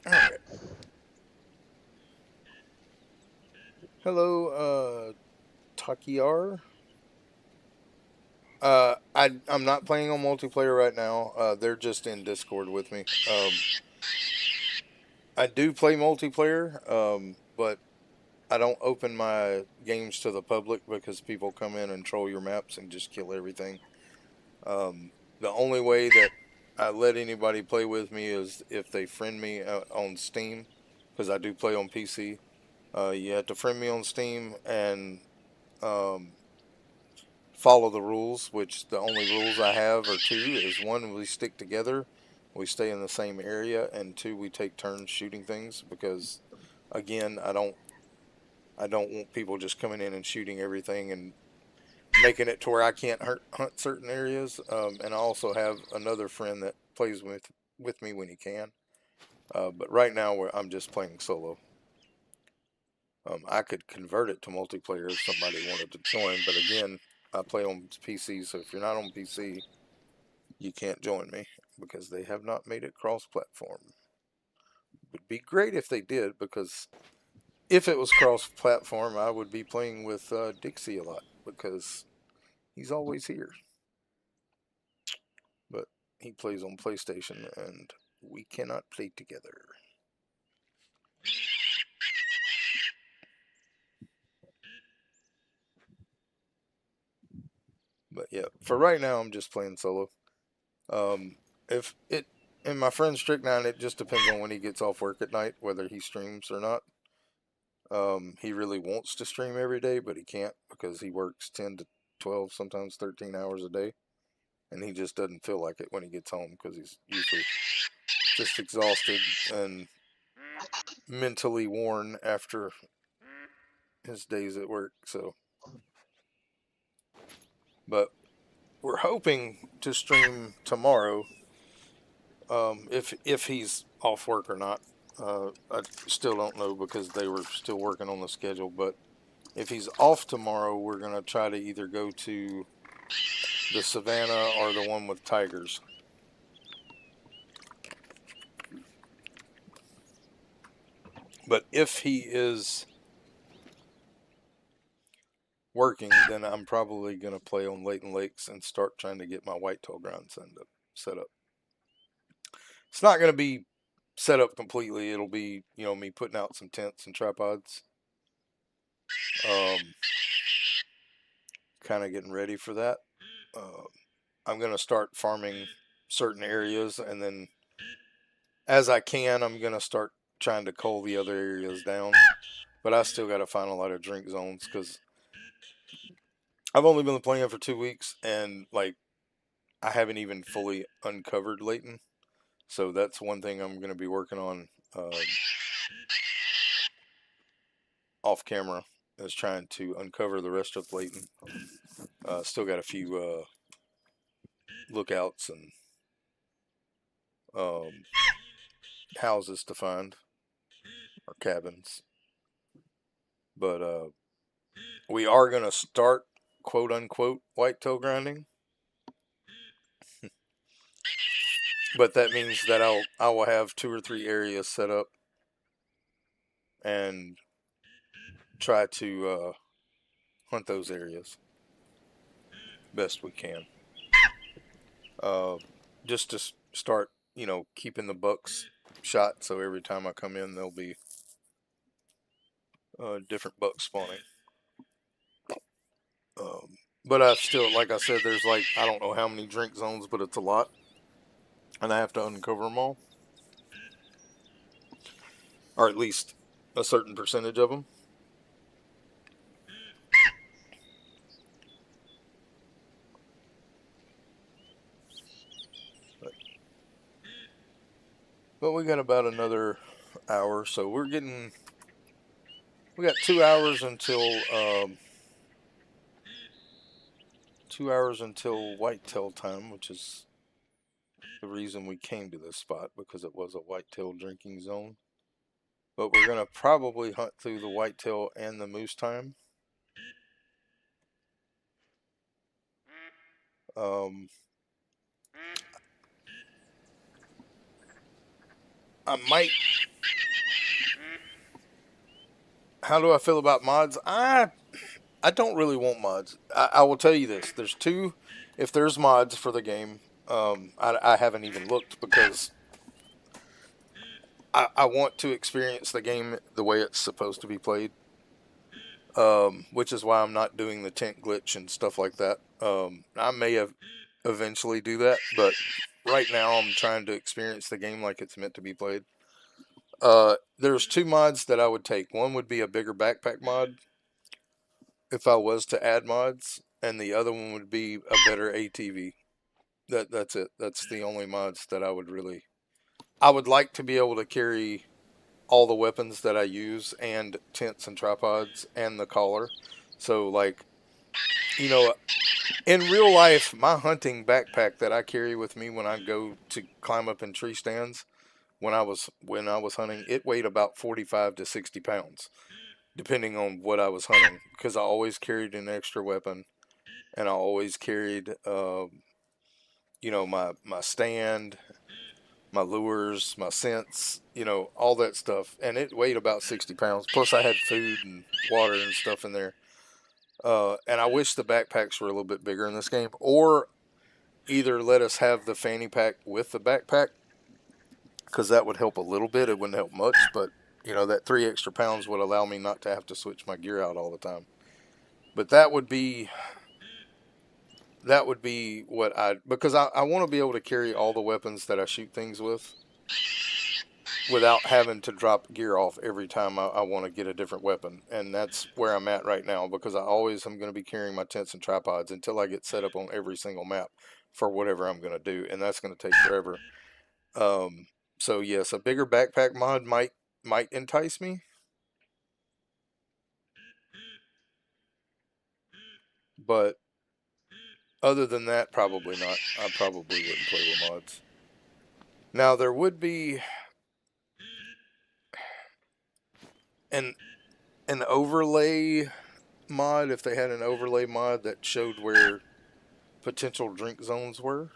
Alright. Hello, Takiar. I'm not playing on multiplayer right now. They're just in Discord with me. I do play multiplayer, but I don't open my games to the public because people come in and troll your maps and just kill everything. The only way that I let anybody play with me is if they friend me on Steam, because I do play on PC. You have to friend me on Steam and um, follow the rules, which the only rules I have are two. Is one, we stick together, we stay in the same area, and two, we take turns shooting things, because again, I don't want people just coming in and shooting everything and making it to where I can't hunt certain areas. And I also have another friend that plays with me when he can. But right now I'm just playing solo. I could convert it to multiplayer if somebody wanted to join, but again, I play on PC, so if you're not on PC, you can't join me because they have not made it cross-platform. Would be great if they did, because if it was cross-platform, I would be playing with Dixie a lot, because he's always here. But he plays on PlayStation, and we cannot play together. Yeah, for right now, I'm just playing solo. If it and my friend Strict Nine, it just depends on when he gets off work at night, whether he streams or not. He really wants to stream every day, but he can't because he works 10 to 12, sometimes 13 hours a day, and he just doesn't feel like it when he gets home because he's usually just exhausted and mentally worn after his days at work. So, but we're hoping to stream tomorrow. If he's off work or not, I still don't know because they were still working on the schedule. But if he's off tomorrow, we're gonna try to either go to the savannah or the one with tigers. But if he is working, then I'm probably gonna play on Layton Lakes and start trying to get my whitetail ground set up. It's not gonna be set up completely. It'll be, me putting out some tents and tripods. Kind of getting ready for that. I'm gonna start farming certain areas, and then as I can, I'm gonna start trying to cull the other areas down. But I still got to find a lot of drink zones because I've only been playing for 2 weeks, and like I haven't even fully uncovered Layton. So that's one thing I'm going to be working on off camera, is trying to uncover the rest of Layton. Still got a few lookouts and houses to find, or cabins. But we are going to start, quote unquote, whitetail grinding. But that means that I will have 2 or 3 areas set up and try to hunt those areas best we can. Just to start, keeping the bucks shot, so every time I come in, there'll be different bucks spawning. But I still, like I said, there's like, I don't know how many drink zones, but it's a lot. And I have to uncover them all. Or at least a certain percentage of them. But we got about another hour, so we got 2 hours until 2 hours until whitetail time, which is the reason we came to this spot, because it was a whitetail drinking zone. But we're gonna probably hunt through the whitetail and the moose time. I might. How do I feel about mods? I don't really want mods. I will tell you this: there's two. If there's mods for the game, I haven't even looked because I want to experience the game the way it's supposed to be played. Which is why I'm not doing the tent glitch and stuff like that. I may have eventually do that, but right now I'm trying to experience the game like it's meant to be played. There's 2 mods that I would take. One would be a bigger backpack mod, if I was to add mods, and the other one would be a better ATV. That's it. That's the only mods that I would really. I would like to be able to carry all the weapons that I use, and tents and tripods, and the collar. So, like, in real life, my hunting backpack that I carry with me when I go to climb up in tree stands, when I was hunting, it weighed about 45 to 60 pounds, depending on what I was hunting, because I always carried an extra weapon, and I always carried, my stand, my lures, my scents, all that stuff. And it weighed about 60 pounds. Plus, I had food and water and stuff in there. And I wish the backpacks were a little bit bigger in this game. Or either let us have the fanny pack with the backpack, because that would help a little bit. It wouldn't help much, but, that 3 extra pounds would allow me not to have to switch my gear out all the time. But that would be that would be what because I want to be able to carry all the weapons that I shoot things with without having to drop gear off every time I want to get a different weapon. And that's where I'm at right now, because I always am going to be carrying my tents and tripods until I get set up on every single map for whatever I'm going to do, and that's going to take forever. Um, so yes, a bigger backpack mod might entice me, but other than that, probably not. I probably wouldn't play with mods. Now there would be an overlay mod, if they had an overlay mod that showed where potential drink zones were.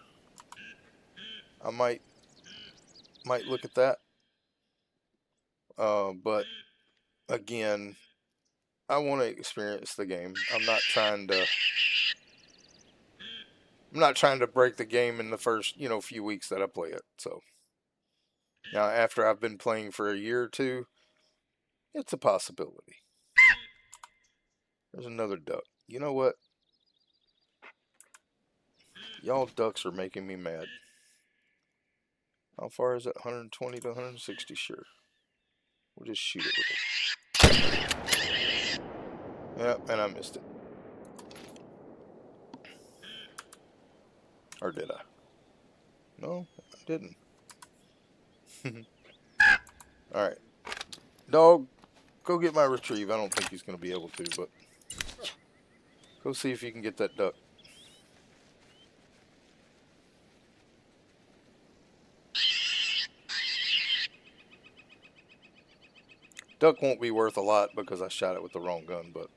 I might look at that. But again, I want to experience the game. I'm not trying to break the game in the first, few weeks that I play it. So now after I've been playing for a year or two, it's a possibility. There's another duck. You know what? Y'all ducks are making me mad. How far is it? 120 to 160? Sure. We'll just shoot it with it. Yep, and I missed it. Or did I? No, I didn't. Alright. Dog, go get my retrieve. I don't think he's going to be able to, but go see if you can get that duck. Duck won't be worth a lot because I shot it with the wrong gun, but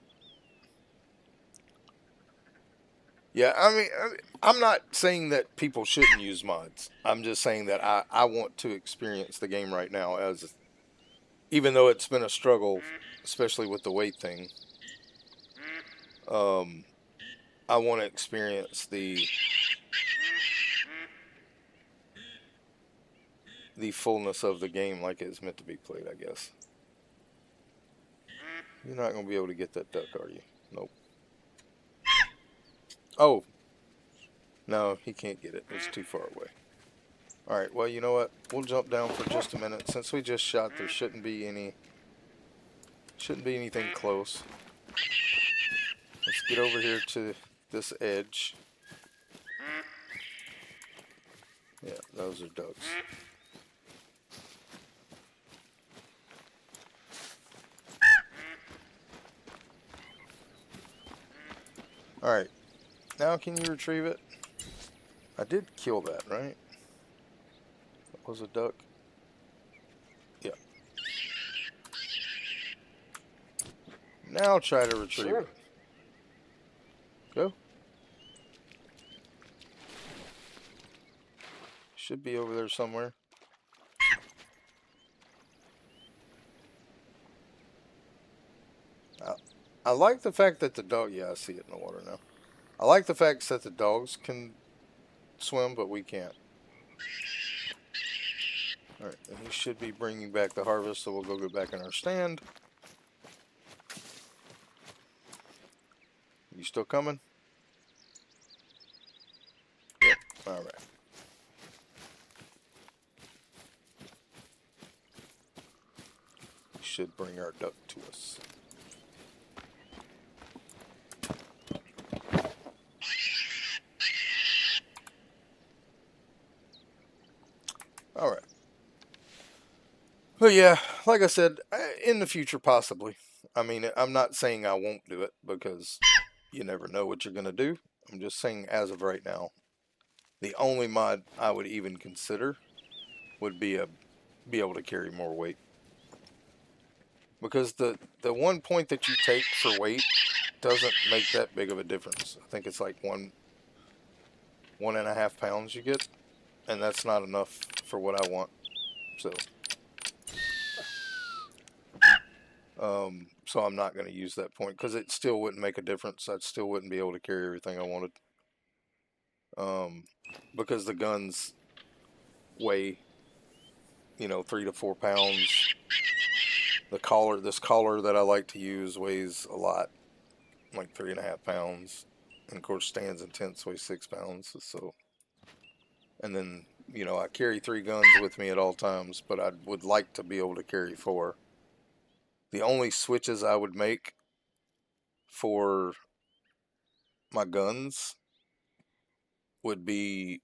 yeah, I mean, I'm not saying that people shouldn't use mods. I'm just saying that I want to experience the game right now, as even though it's been a struggle, especially with the weight thing. I want to experience the fullness of the game like it's meant to be played, I guess. You're not going to be able to get that duck, are you? Nope. Oh. No, he can't get it. It's too far away. Alright, well, you know what? We'll jump down for just a minute. Since we just shot, there shouldn't be anything close. Let's get over here to this edge. Yeah, those are ducks. Alright, now can you retrieve it? I did kill that, right? That was a duck? Yeah. Now try to retrieve it. Go. Should be over there somewhere. I like the fact that the dog... Yeah, I see it in the water now. I like the fact that the dogs can swim, but we can't. Alright, and he should be bringing back the harvest, so we'll go back in our stand. You still coming? Yep, alright. Should bring our duck to us. Alright. But yeah, like I said, in the future possibly. I mean, I'm not saying I won't do it, because you never know what you're going to do. I'm just saying as of right now, the only mod I would even consider would be able to carry more weight. Because the 1 point that you take for weight doesn't make that big of a difference. I think it's like 1.5 pounds you get, and that's not enough for what I want. So I'm not going to use that point, because it still wouldn't make a difference. I still wouldn't be able to carry everything I wanted. Because the guns weigh, 3 to 4 pounds. This collar that I like to use weighs a lot, like 3.5 pounds. And of course, stands and tents weigh 6 pounds. So, and then, you know, I carry 3 guns with me at all times, but I would like to be able to carry 4. The only switches I would make for my guns would be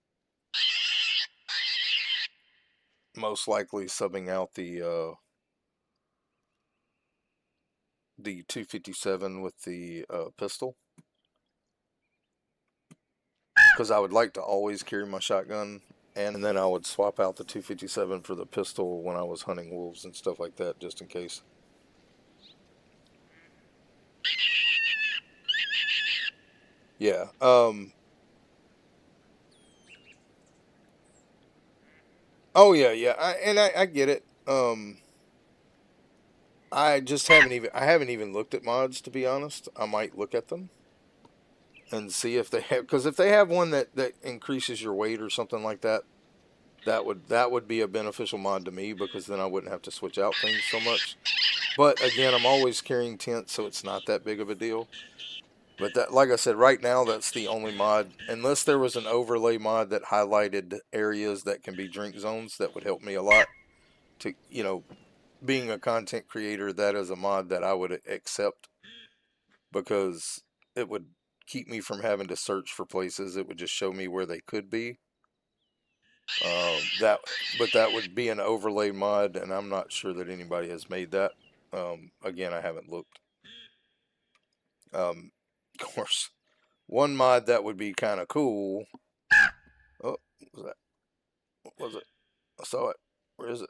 most likely subbing out the 257 with the pistol, because I would like to always carry my shotgun, and then I would swap out the 257 for the pistol when I was hunting wolves and stuff like that, just in case. Yeah. Oh yeah, yeah. I get it. I just haven't even looked at mods, to be honest. I might look at them and see if they have, because if they have one that increases your weight or something like that, that would be a beneficial mod to me, because then I wouldn't have to switch out things so much. But again, I'm always carrying tents, so it's not that big of a deal. But that, like I said, right now that's the only mod, unless there was an overlay mod that highlighted areas that can be drink zones, that would help me a lot. To, you know, being a content creator, that is a mod that I would accept, because it would keep me from having to search for places. It would just show me where they could be. But that would be an overlay mod, and I'm not sure that anybody has made that. Again, I haven't looked. Of course, one mod that would be kind of cool. Oh, what was that? What was it? I saw it. Where is it?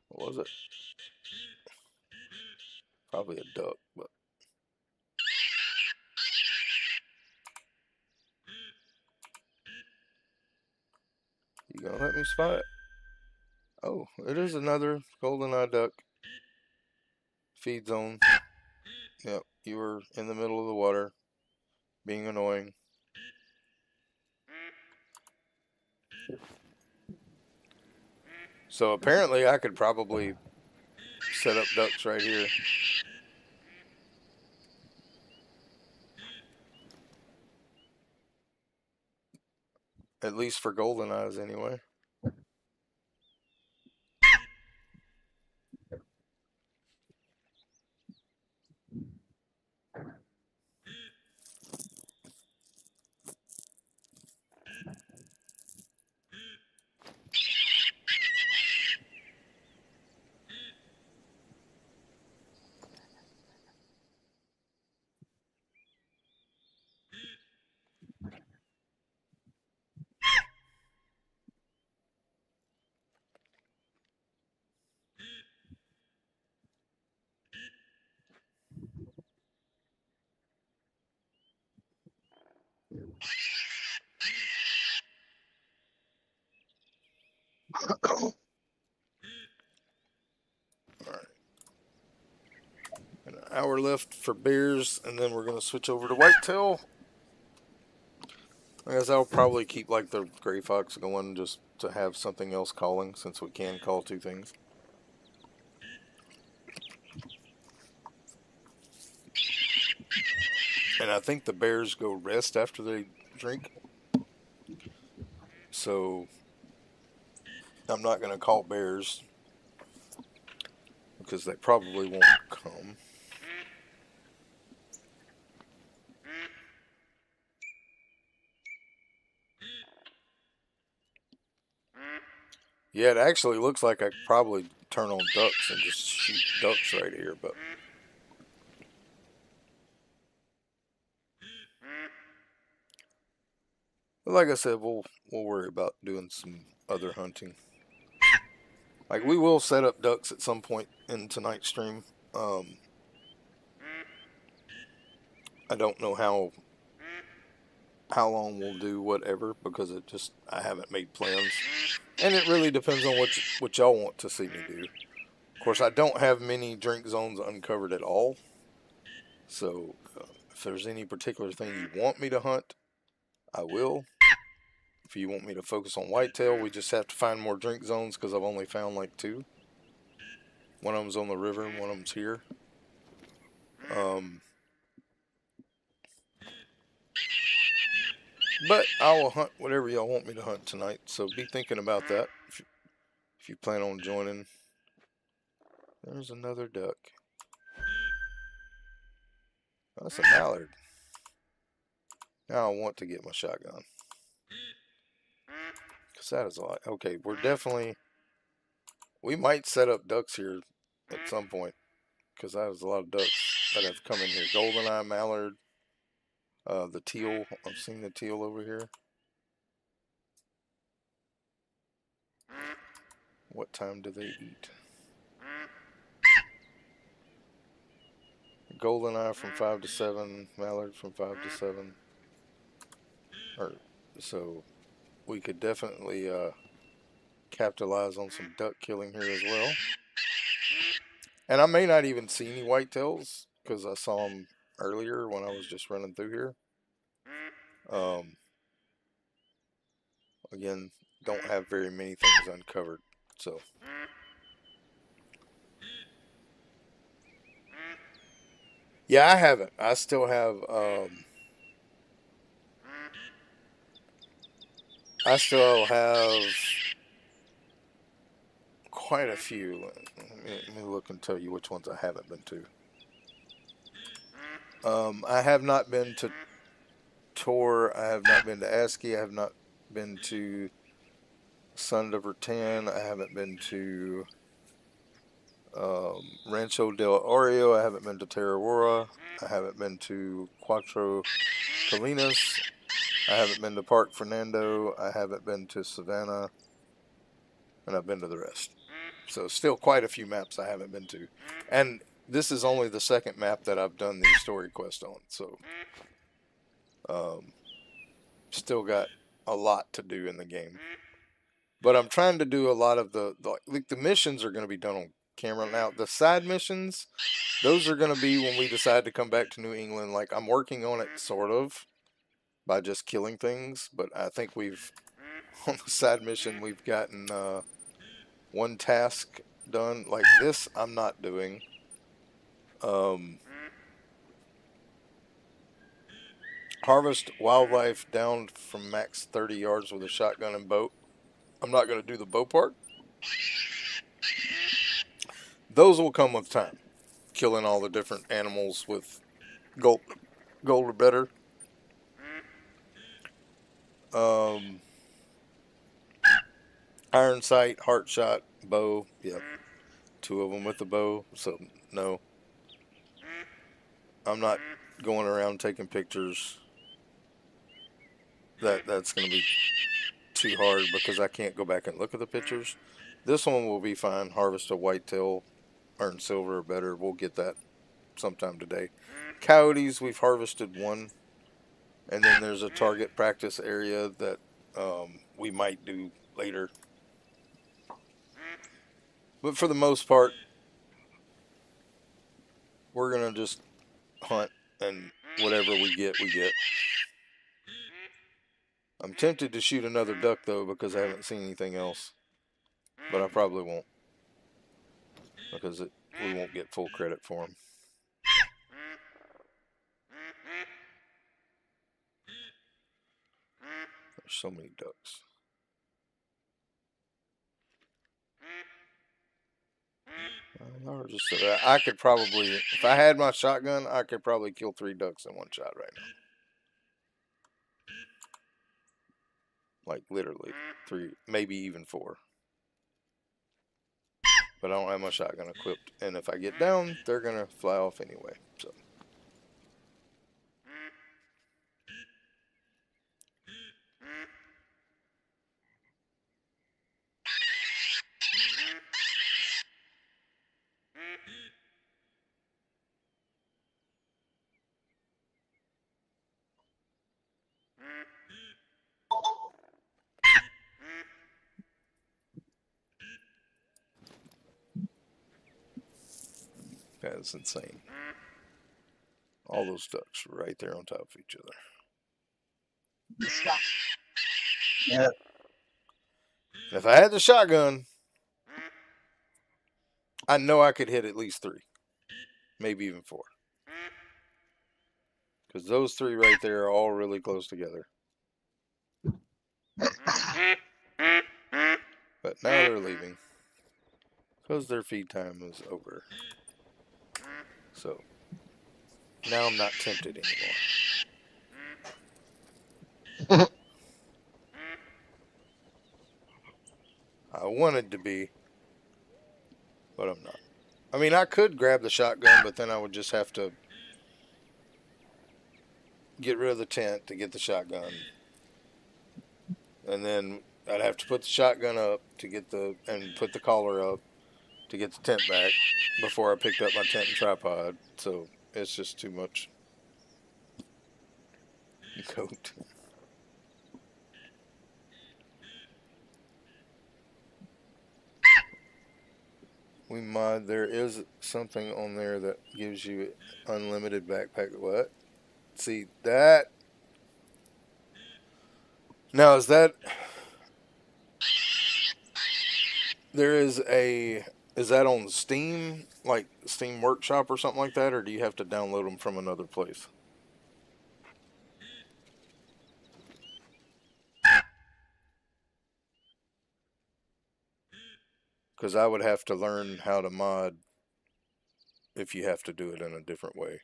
What was it? Probably a duck, but you gonna let me spot it? Oh, it is another golden-eye duck. Feed zone. Yep, you were in the middle of the water, being annoying. So apparently I could probably set up ducks right here. At least for golden eyes, anyway. Alright. An hour left for bears, and then we're going to switch over to whitetail. I guess I'll probably keep like the gray fox going, just to have something else calling, since we can call 2 things. And I think the bears go rest after they drink. So I'm not going to call bears, because they probably won't come. Yeah, it actually looks like I could probably turn on ducks and just shoot ducks right here, but like I said, we'll worry about doing some other hunting. Like, we will set up ducks at some point in tonight's stream. I don't know how long we'll do whatever, because I haven't made plans, and it really depends on what y'all want to see me do. Of course, I don't have many drink zones uncovered at all, so if there's any particular thing you want me to hunt, I will. If you want me to focus on whitetail, we just have to find more drink zones, because I've only found like 2. One of them's on the river and one of them's here. But I will hunt whatever y'all want me to hunt tonight. So be thinking about that if you plan on joining. There's another duck. That's a mallard. Now I want to get my shotgun. Because that is a lot. Okay, we might set up ducks here at some point. Because that is a lot of ducks that have come in here. Goldeneye, mallard, the teal. I've seen the teal over here. What time do they eat? Goldeneye from 5 to 7, mallard from 5 to 7. So we could definitely capitalize on some duck killing here as well. And I may not even see any whitetails because I saw them earlier when I was just running through here. Again, don't have very many things uncovered, so. Yeah, I haven't. I still have, quite a few. Let me look and tell you which ones I haven't been to. I have not been to Tor. I have not been to ASCII. I have not been to Sun River 10. I haven't been to Rancho del Oreo. I haven't been to Terra. I haven't been to Cuatro Colinas. I haven't been to Park Fernando. I haven't been to Savannah. And I've been to the rest. So still quite a few maps I haven't been to. And this is only the second map that I've done the story quest on. So still got a lot to do in the game. But I'm trying to do a lot of the missions are going to be done on camera. Now, the side missions, those are going to be when we decide to come back to New England. Like, I'm working on it sort of by just killing things. But I think on the side mission, we've gotten one task done. Like this, I'm not doing. Harvest wildlife down from max 30 yards with a shotgun and bow. I'm not going to do the bow part. Those will come with time. Killing all the different animals with gold or better. Iron sight, heart shot, bow. Yep. 2 of them with the bow. So, no. I'm not going around taking pictures. That's going to be too hard because I can't go back and look at the pictures. This one will be fine. Harvest a whitetail, earn silver or better. We'll get that sometime today. Coyotes, we've harvested 1. And then there's a target practice area that we might do later. But for the most part, we're going to just hunt and whatever we get, we get. I'm tempted to shoot another duck, though, because I haven't seen anything else. But I probably won't. Because we won't get full credit for them. There's so many ducks. I could probably, if I had my shotgun, I could probably kill 3 ducks in one shot right now. Like literally 3, maybe even 4. But I don't have my shotgun equipped, and if I get down, they're gonna fly off anyway. So. That's insane. All those ducks right there on top of each other. Yeah. If I had the shotgun, I know I could hit at least 3. Maybe even 4. Because those 3 right there are all really close together. But now they're leaving because their feed time is over. So now I'm not tempted anymore. I wanted to be, but I'm not. I mean, I could grab the shotgun, but then I would just have to get rid of the tent to get the shotgun. And then I'd have to put the shotgun up to get and put the collar up to get the tent back before I picked up my tent and tripod. So it's just too much coat. There is something on there that gives you unlimited backpack. What? See that? Now is that is that on Steam, like Steam Workshop or something like that, or do you have to download them from another place? Because I would have to learn how to mod if you have to do it in a different way.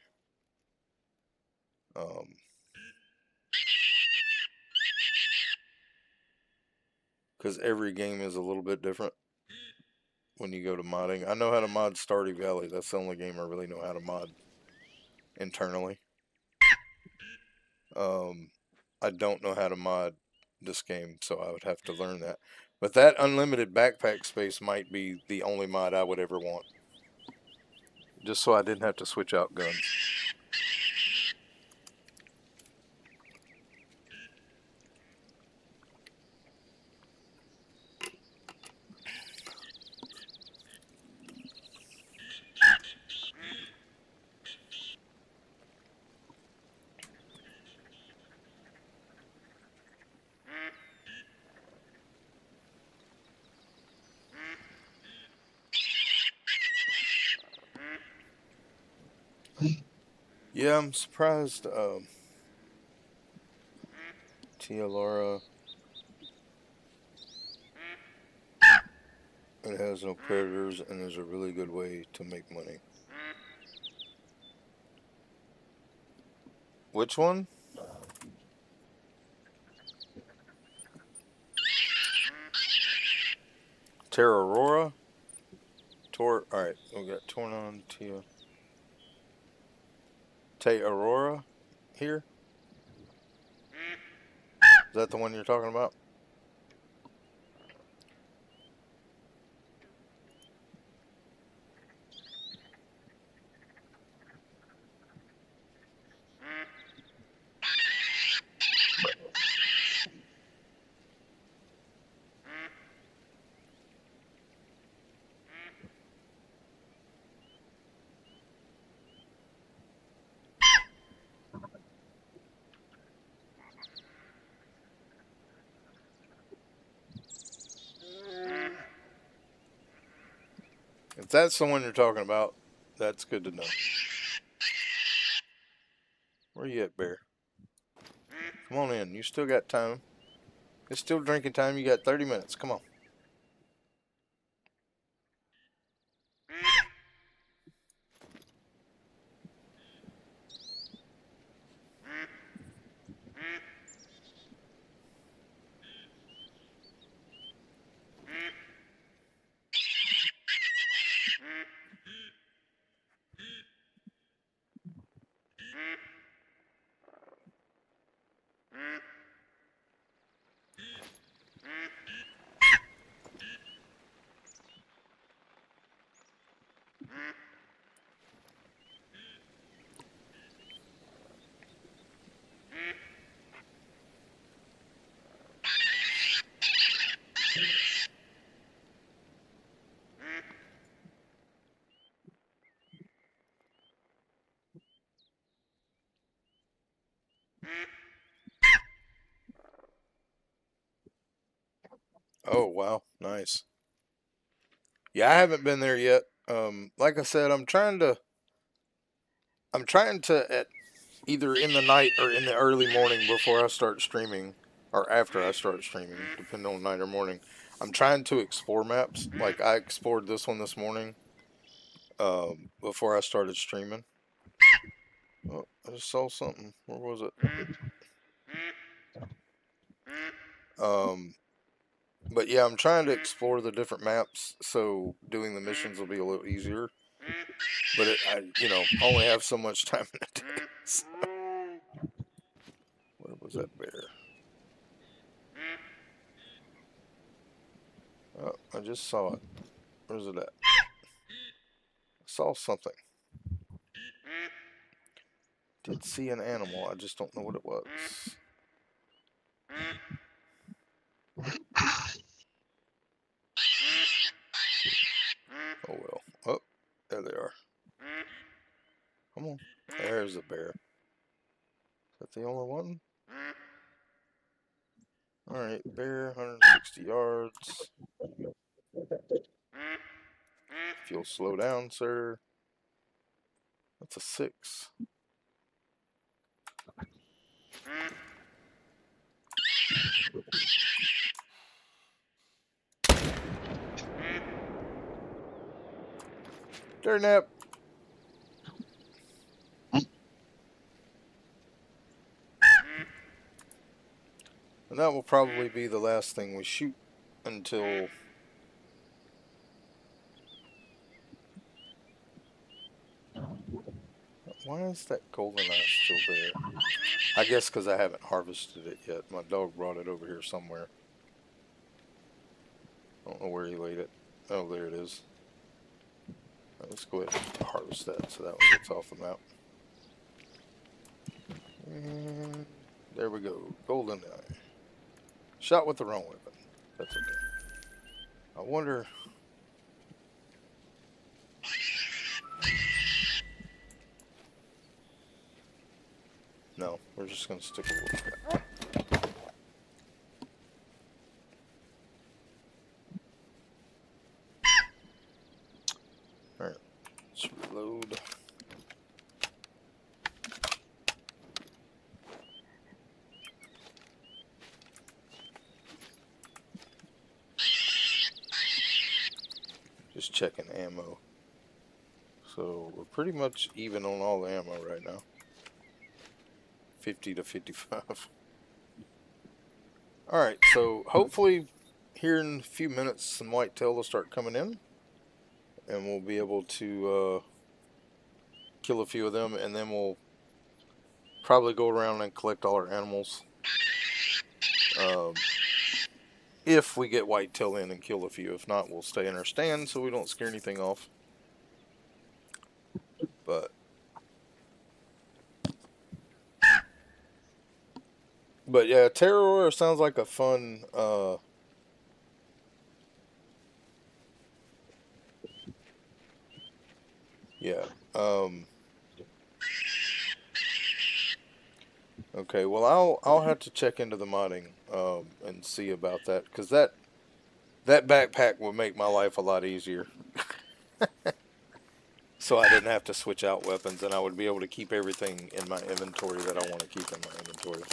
Because every game is a little bit different when you go to modding. I know how to mod Stardew Valley. That's the only game I really know how to mod internally. I don't know how to mod this game, so I would have to learn that. But that unlimited backpack space might be the only mod I would ever want. Just so I didn't have to switch out guns. Yeah, I'm surprised. Tia Laura. It has no predators and is a really good way to make money. Which one? Terrorora? Alright, we got Tornon, Tia. Te Aurora here? Is that the one you're talking about? If that's the one you're talking about, that's good to know. Where you at, Bear? Come on in. You still got time. It's still drinking time. You got 30 minutes. Come on. Oh, wow. Nice. Yeah, I haven't been there yet. Like I said, I'm trying to at either in the night or in the early morning before I start streaming, or after I start streaming, depending on night or morning. I'm trying to explore maps. Like I explored this one this morning before I started streaming. Oh, I just saw something. Where was it? But yeah, I'm trying to explore the different maps, so doing the missions will be a little easier. But I only have so much time in a day. So. Where was that bear? Oh, I just saw it. Where's it at? I saw something. Did see an animal. I just don't know what it was. Oh well. Oh, there they are. Come on. There's a bear. Is that the only one? Alright, bear, 160 yards. If you'll slow down, sir. That's a 6. Darnap. And that will probably be the last thing we shoot until... Why is that goldeneye still there? I guess because I haven't harvested it yet. My dog brought it over here somewhere. I don't know where he laid it. Oh, there it is. Let's go ahead and harvest that so that one gets off the map. And there we go. Golden eye. Shot with the wrong weapon. That's okay. I wonder... No, we're just going to stick with what we got. Alright, let's reload. Just checking ammo. So we're pretty much even on all the ammo right now. 50 to 55. Alright, so hopefully here in a few minutes some whitetail will start coming in. And we'll be able to kill a few of them, and then we'll probably go around and collect all our animals. If we get whitetail in and kill a few. If not, we'll stay in our stand so we don't scare anything off. But yeah, Terror sounds like a fun yeah. Okay, well I'll have to check into the modding and see about that, because that backpack would make my life a lot easier. So I didn't have to switch out weapons, and I would be able to keep everything in my inventory that I want to keep in my inventory.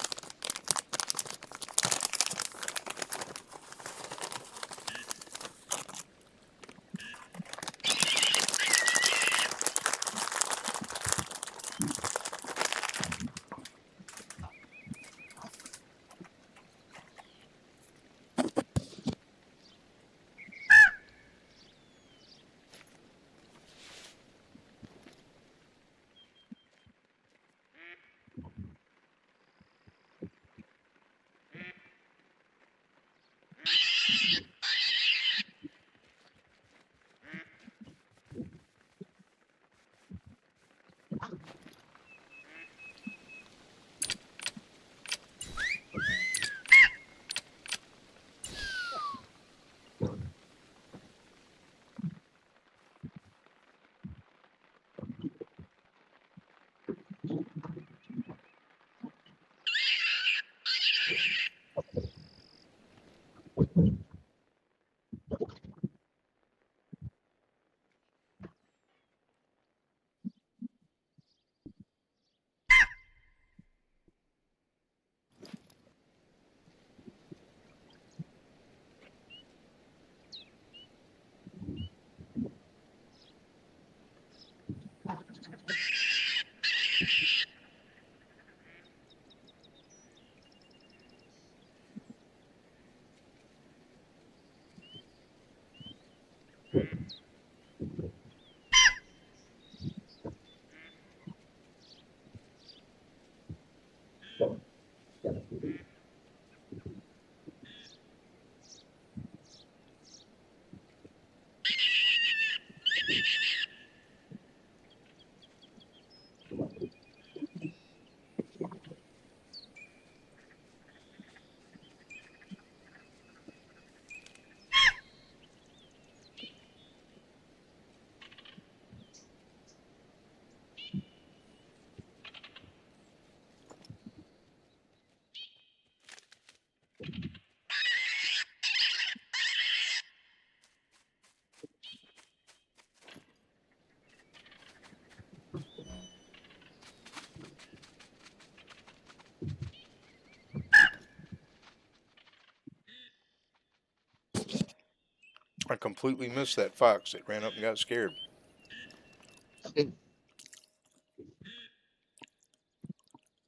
I completely missed that fox. It ran up and got scared.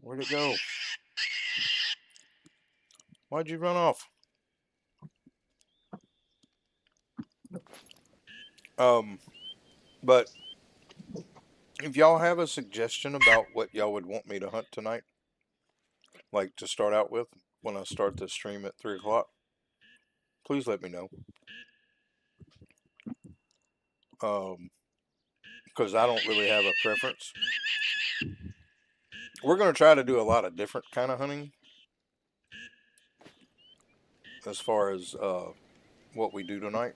Where'd it go? Why'd you run off? But if y'all have a suggestion about what y'all would want me to hunt tonight, like to start out with when I start the stream at 3 o'clock, please let me know. Because I don't really have a preference. We're going to try to do a lot of different kind of hunting as far as what we do tonight.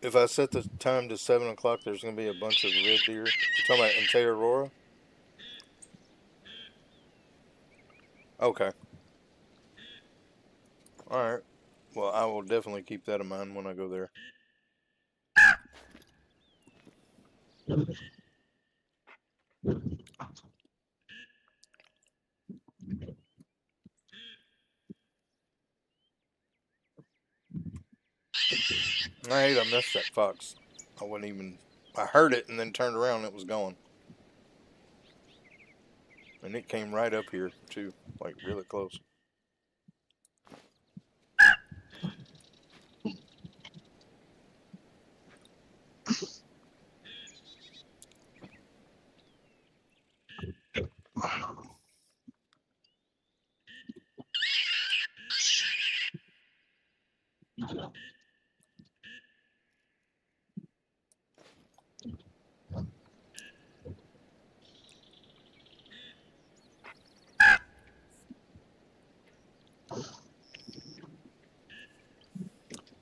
If I set the time to 7 o'clock, there's going to be a bunch of red deer. You're talking about in Aurora? Okay. Alright. Well, I will definitely keep that in mind when I go there. I hate I missed that fox. I wouldn't even... I heard it and then turned around and it was gone. And it came right up here, too. Like, really close.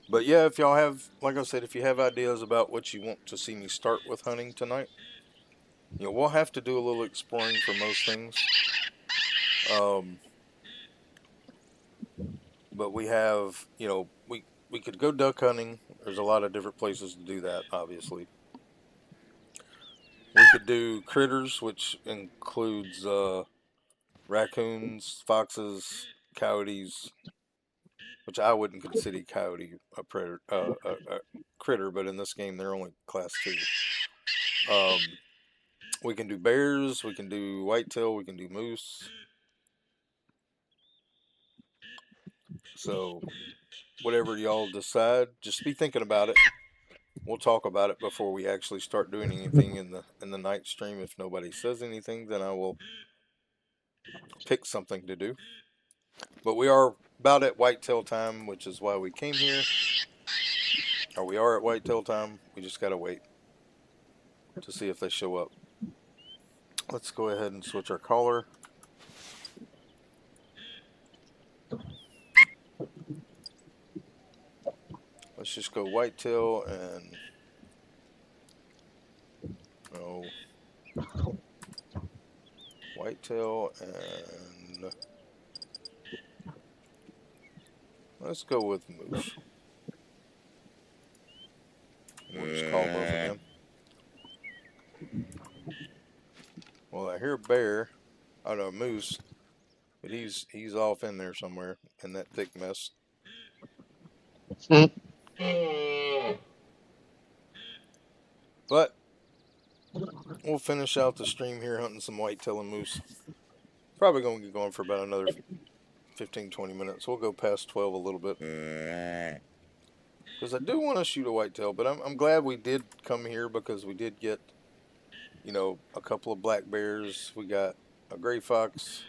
But yeah, if y'all have, like I said, if you have ideas about what you want to see me start with hunting tonight, we'll have to do a little exploring for most things. But we have, we could go duck hunting. There's a lot of different places to do that, obviously. We could do critters, which includes raccoons, foxes, coyotes, which I wouldn't consider coyote a predator, a critter, but in this game they're only class 2. We can do bears, we can do whitetail, we can do moose. So whatever y'all decide, just be thinking about it. We'll talk about it before we actually start doing anything in the night stream. If nobody says anything, then I will pick something to do. But we are about at whitetail time, which is why we came here. Or we are at whitetail time. We just gotta wait to see if they show up. Let's go ahead and switch our collar. Let's just go whitetail and whitetail and let's go with moose. We'll just call both of them. Well, I hear bear. I know moose, but he's off in there somewhere in that thick mess. But we'll finish out the stream here hunting some whitetail and moose. Probably going to get going for about another 15-20 minutes. We'll go past 12 a little bit. Because I do want to shoot a whitetail, but I'm glad we did come here because we did get, a couple of black bears. We got a gray fox.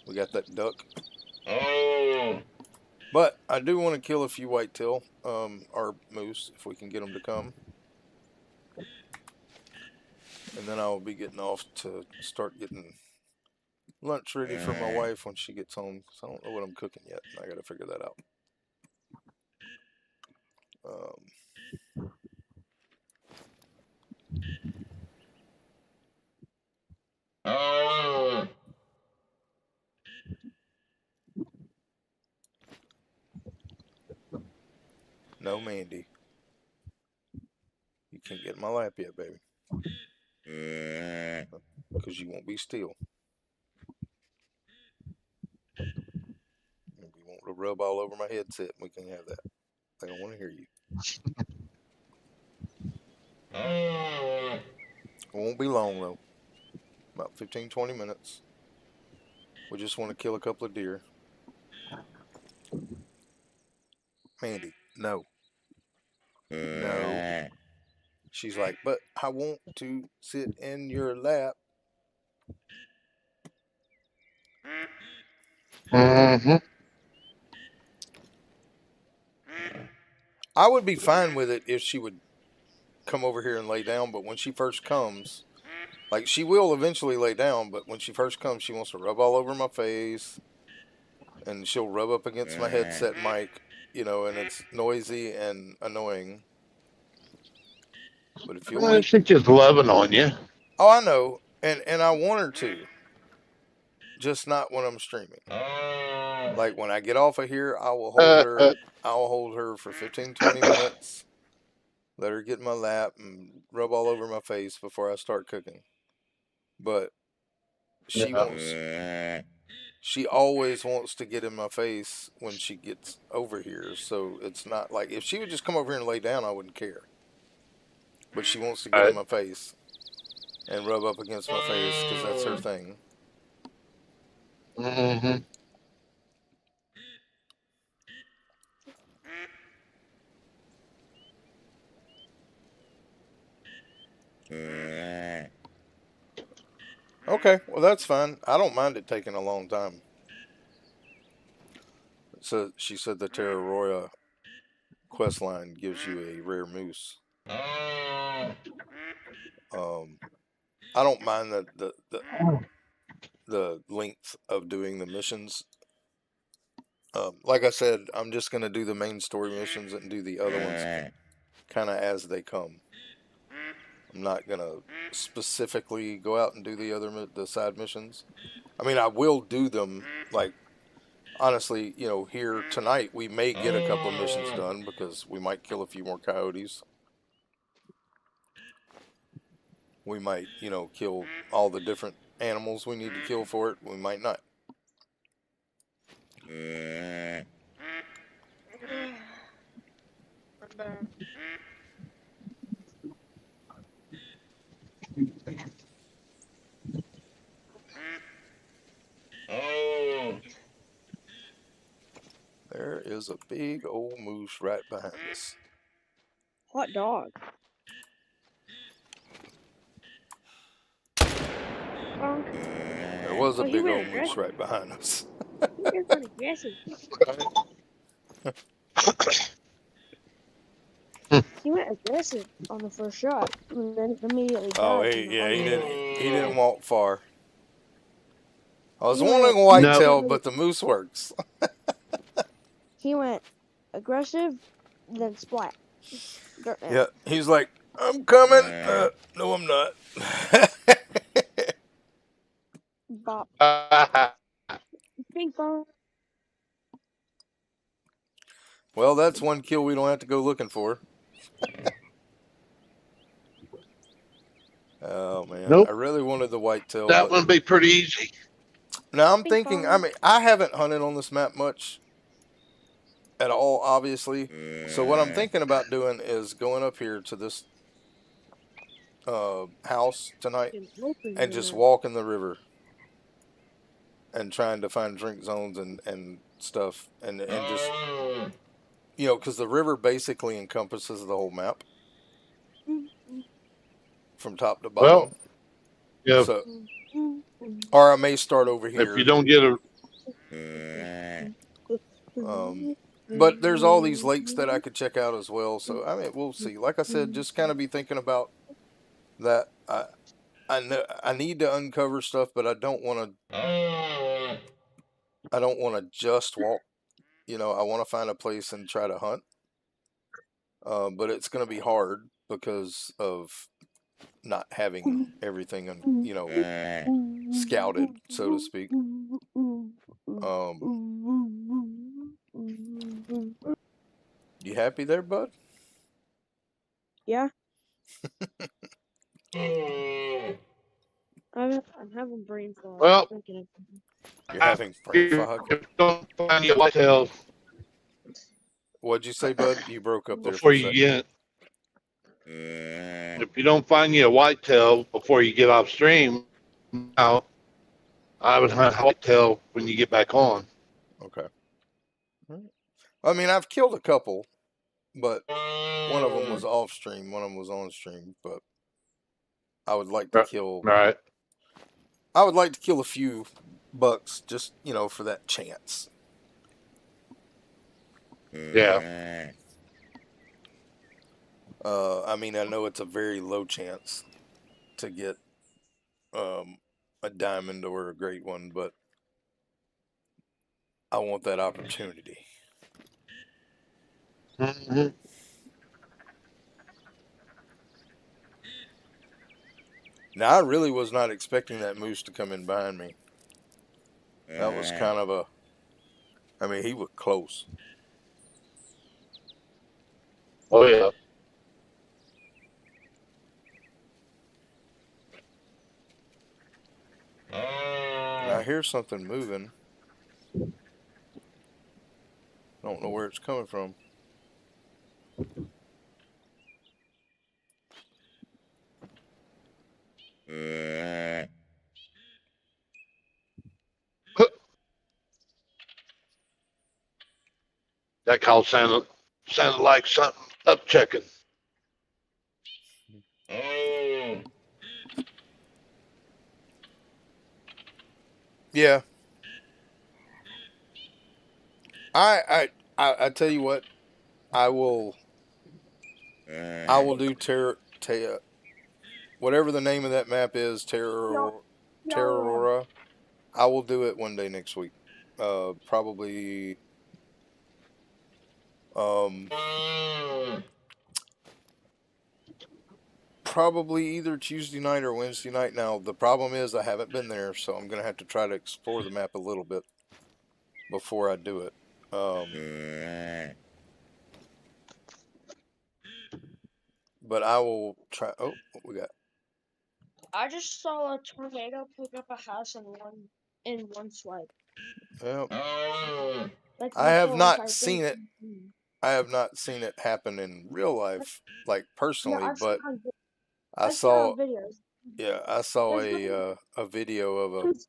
We got that duck. But I do want to kill a few whitetail, or moose, if we can get them to come. And then I'll be getting off to start getting lunch ready for my wife when she gets home. Because I don't know what I'm cooking yet. I got to figure that out. No, Mandy. You can't get in my lap yet, baby. Because you won't be still. If you want to rub all over my headset, we can have that. I don't want to hear you. It won't be long, though. About 15-20 minutes. We just want to kill a couple of deer. Mandy, no. No. She's like, but I want to sit in your lap. Mm-hmm. I would be fine with it if she would come over here and lay down, but when she first comes, like she will eventually lay down, but when she first comes, she wants to rub all over my face, and she'll rub up against my headset mic, and it's noisy and annoying. But if you'll Well, wait, she's just loving on you. oh, I know, and I want her to, just not when I'm streaming. Like when I get off of here, I will hold her. I will hold her for 15-20 minutes. Let her get in my lap and rub all over my face before I start cooking. But she wants. She always wants to get in my face when she gets over here. So it's not like if she would just come over here and lay down, I wouldn't care. But she wants to get in my face and rub up against my face because that's her thing. Mm-hmm. Okay, well that's fine. I don't mind it taking a long time. So she said the Terra Roya quest line gives you a rare moose. I don't mind the length of doing the missions. Like I said, I'm just gonna do the main story missions and do the other ones kind of as they come. I'm not gonna specifically go out and do the side missions. I mean, I will do them. Like honestly, here tonight we may get a couple of missions done because we might kill a few more coyotes. We might, kill all the different animals we need to kill for it. We might not. There is a big old moose right behind us. Hot dog. There was a Oh, he big went old moose aggressive. right behind us. He just went aggressive. He went aggressive on the first shot, and then immediately Oh, died. he didn't walk far. I was He wanting went a No. whitetail, but the moose works. He went aggressive, then splat. Yeah, he's like, I'm coming. No, I'm not. Bop. Ping pong. Well, that's one kill we don't have to go looking for. Oh man, Nope. I really wanted the whitetail, That but would be pretty easy. now I'm Bing thinking. bong. I mean, I haven't hunted on this map much at all, obviously. So what I'm thinking about doing is going up here to this house tonight and just walking the river and trying to find drink zones and stuff and just because the river basically encompasses the whole map from top to bottom. Well, yeah. So, or I may start over here. If you don't get a, But there's all these lakes that I could check out as well. So I mean, we'll see. Like I said, just kind of be thinking about that. I know I need to uncover stuff, but I don't want to. I don't want to just walk. I want to find a place and try to hunt. But it's going to be hard because of not having everything, scouted, so to speak. You happy there, bud? Yeah. I'm having brain fog. Well, Thinking of You're having brain fog. if you don't find your whitetail What'd you say, bud? You broke up there for before a you second. get, if you don't find you a whitetail before you get off stream, now I would hunt whitetail when you get back on. Okay. I mean, I've killed a couple, but one of them was off stream, one of them was on stream. But I would like to kill. Right. I would like to kill a few bucks, just for that chance. Yeah. I mean, I know it's a very low chance to get a diamond or a great one, but I want that opportunity. Mm-hmm. Now, I really was not expecting that moose to come in behind me. That was kind of I mean, he was close. Oh yeah. And I hear something moving. Don't know where it's coming from. That call sounded like something up checking. Yeah. I tell you what, I will do whatever the name of that map is, Terrorora. I will do it one day next week. Probably um probably either Tuesday night or Wednesday night. Now the problem is I haven't been there, so I'm gonna have to try to explore the map a little bit before I do it. But I will try. Oh, what we got? I just saw a tornado pick up a house in one swipe. Well, Like I the have whole not entire seen thing. it. I have not seen it happen in real life, like Yeah, personally, I've seen but it on I I've seen it saw. on videos. Yeah, I saw There's one. a video of Cause,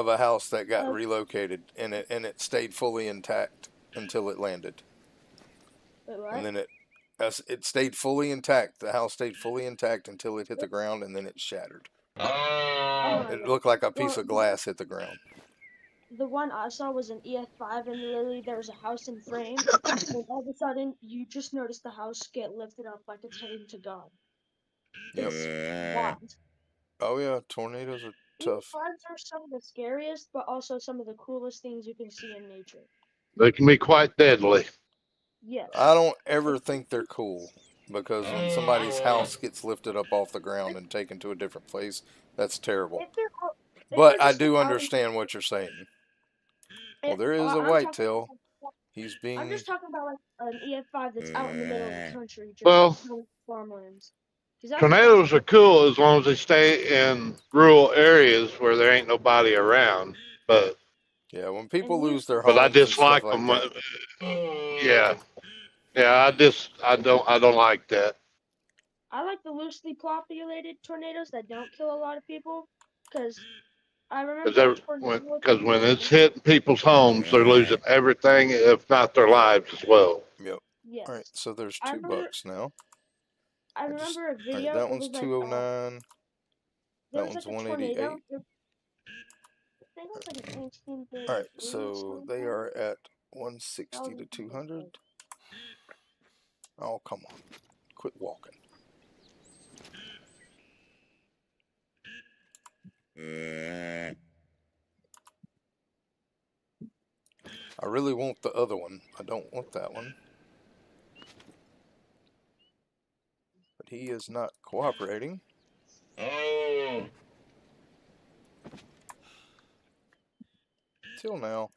a house that got uh, relocated, and it stayed fully intact until it landed, wait, and what? then it stayed fully intact. The house stayed fully intact until it hit the ground, and then it shattered. Oh It yeah. looked like a piece Well, of glass hit the ground. the one I saw was an EF5, and literally there was a house in frame, and all of a sudden you just notice the house get lifted up like it's heading to God. Yep. It's wild. Oh yeah, tornadoes are tough. EF5s are some of the scariest, but also some of the coolest things you can see in nature. They can be quite deadly. Yes. I don't ever think they're cool because when somebody's house gets lifted up off the ground and taken to a different place, that's terrible. If they're co- if But they're I just like do out in understand what you're saying. Well, there is a I'm talking whitetail. about, He's I'm being. just talking about like an EF5 that's out in the middle of the country, just Well, going farmlands. Because that's what that tornadoes are cool as long as they stay in rural areas where there ain't nobody around. But Yeah, when people and he lose their I homes and stuff dislike like them. that. Yeah, yeah. I don't like that I like the loosely populated tornadoes that don't kill a lot of people, because I remember a tornado. because when it's hitting people's homes, they're losing everything, if not their lives as well. Yep. All right, Yes, so there's I two remember. bucks now. I I just. remember a All right, video. that It one's was like 209. there That was one's like a tornado. 188. I think it was like an All right, 1833 or so something. they are at That 160 was to a good 200. day. Oh, come on. Quit walking. I really want the other one. I don't want that one. But he is not cooperating. Till now.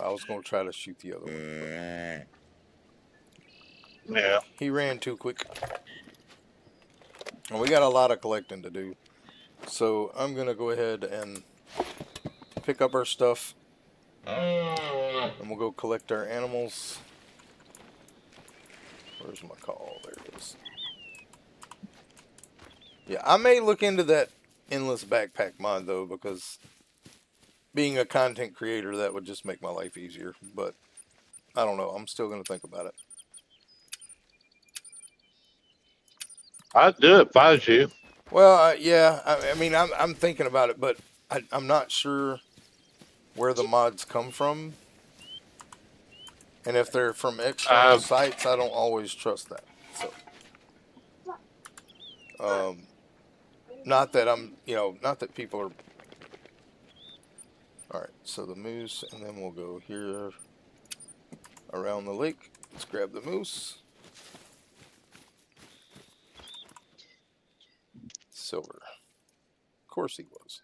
I was going to try to shoot the other one. Yeah. He ran too quick. And we got a lot of collecting to do. So I'm going to go ahead and pick up our stuff. And we'll go collect our animals. Where's my call? There it is. Yeah, I may look into that endless backpack mod though, because being a content creator, that would just make my life easier. But I don't know. I'm still going to think about it. I'd do it if I was you. Well, yeah. I mean, I'm thinking about it, but I'm not sure where the mods come from. And if they're from external I've sites, I don't always trust that. So, not that not that people are. All right, so the moose, and then we'll go here around the lake. Let's grab the moose. Silver. Of course he was.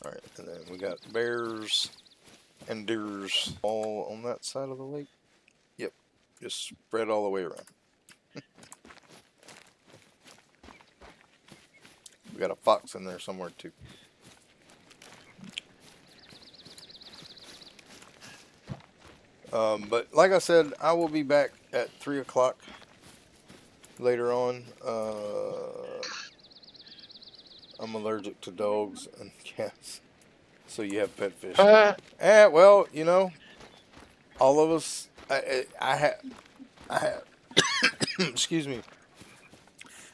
All right, and then we got bears and deers all on that side of the lake. Yep, just spread all the way around. We got a fox in there somewhere too. But like I said, I will be back at 3 o'clock later on. I'm allergic to dogs and cats, so you have pet fish. Well, all of us. I have. Excuse me.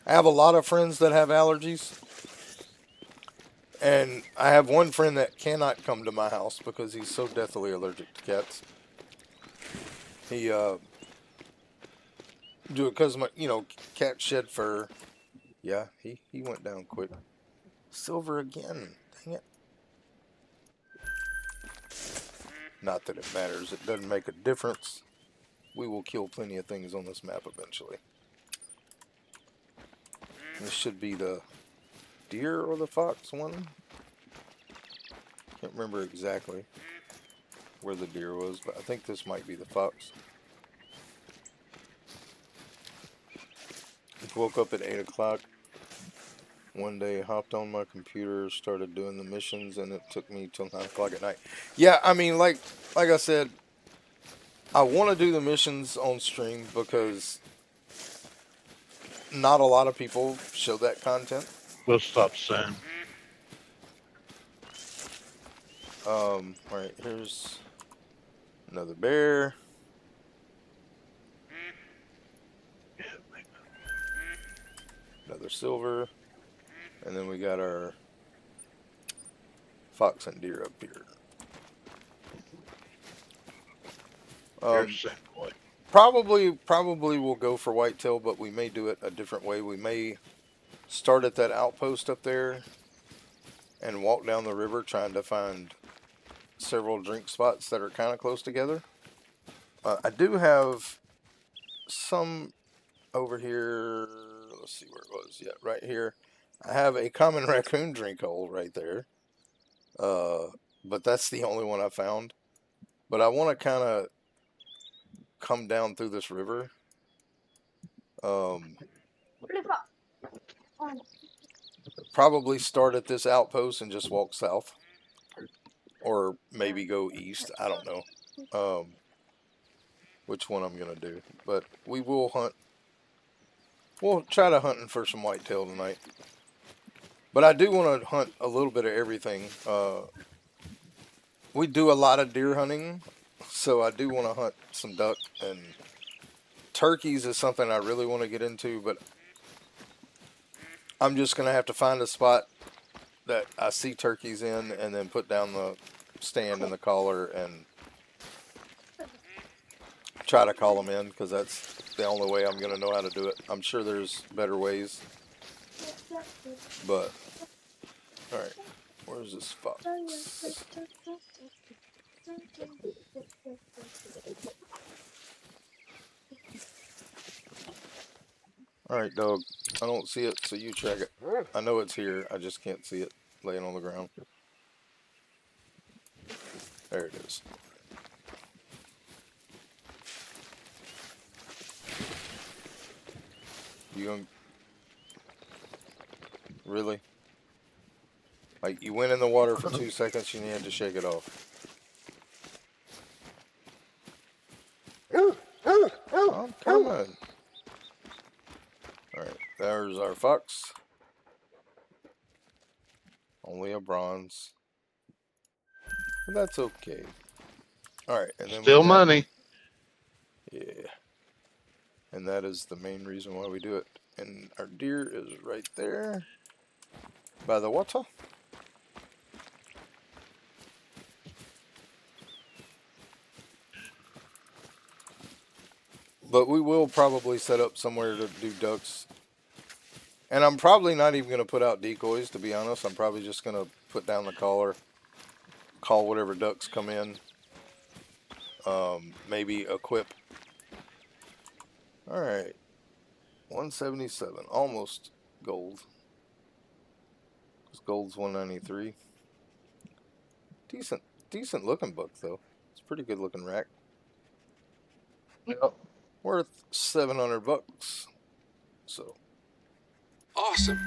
I have a lot of friends that have allergies, and I have one friend that cannot come to my house because he's so deathly allergic to cats. He do it because my cats shed fur. Yeah, he went down quick. Silver again. Dang it. Not that it matters. It doesn't make a difference. We will kill plenty of things on this map eventually. This should be the deer or the fox one. Can't remember exactly where the deer was, but I think this might be the fox. Woke up at 8 o'clock one day, hopped on my computer, started doing the missions, and it took me till 9 o'clock at night. Yeah, I mean, like I said, I want to do the missions on stream because not a lot of people show that content. We'll stop soon. Alright, here's another bear. Another silver. And then we got our fox and deer up here. Probably we'll go for whitetail, but we may do it a different way. We may start at that outpost up there and walk down the river trying to find several drink spots that are kind of close together. I do have some over here. Let's see where it was. Yeah, right here. I have a common raccoon drink hole right there. But that's the only one I found. But I want to kind of come down through this river. Probably start at this outpost and just walk south. Or maybe go east. I don't know. Which one I'm going to do. But we will hunt. We'll try to hunt for some whitetail tonight. But I do want to hunt a little bit of everything. We do a lot of deer hunting. So I do want to hunt some duck. And turkeys is something I really want to get into. But I'm just going to have to find a spot that I see turkeys in. And then put down the stand and the collar. And try to call them in. Because that's the only way I'm going to know how to do it. I'm sure there's better ways. But, alright. Where's this fox? Alright, dog. I don't see it, so you check it. I know it's here. I just can't see it laying on the ground. There it is. You gonna really? Like, you went in the water for 2 seconds, you had to shake it off. I'm coming. Alright, there's our fox. Only a bronze. But that's okay. Alright, and then Still we got, money. yeah. And that is the main reason why we do it. And our deer is right there by the water. But we will probably set up somewhere to do ducks. And I'm probably not even going to put out decoys, to be honest. I'm probably just going to put down the caller, call whatever ducks come in. Maybe equip. Alright. 177. Almost gold. Because gold's 193. Decent looking buck, though. It's a pretty good looking rack. Yep. Worth 700 bucks. So. Awesome.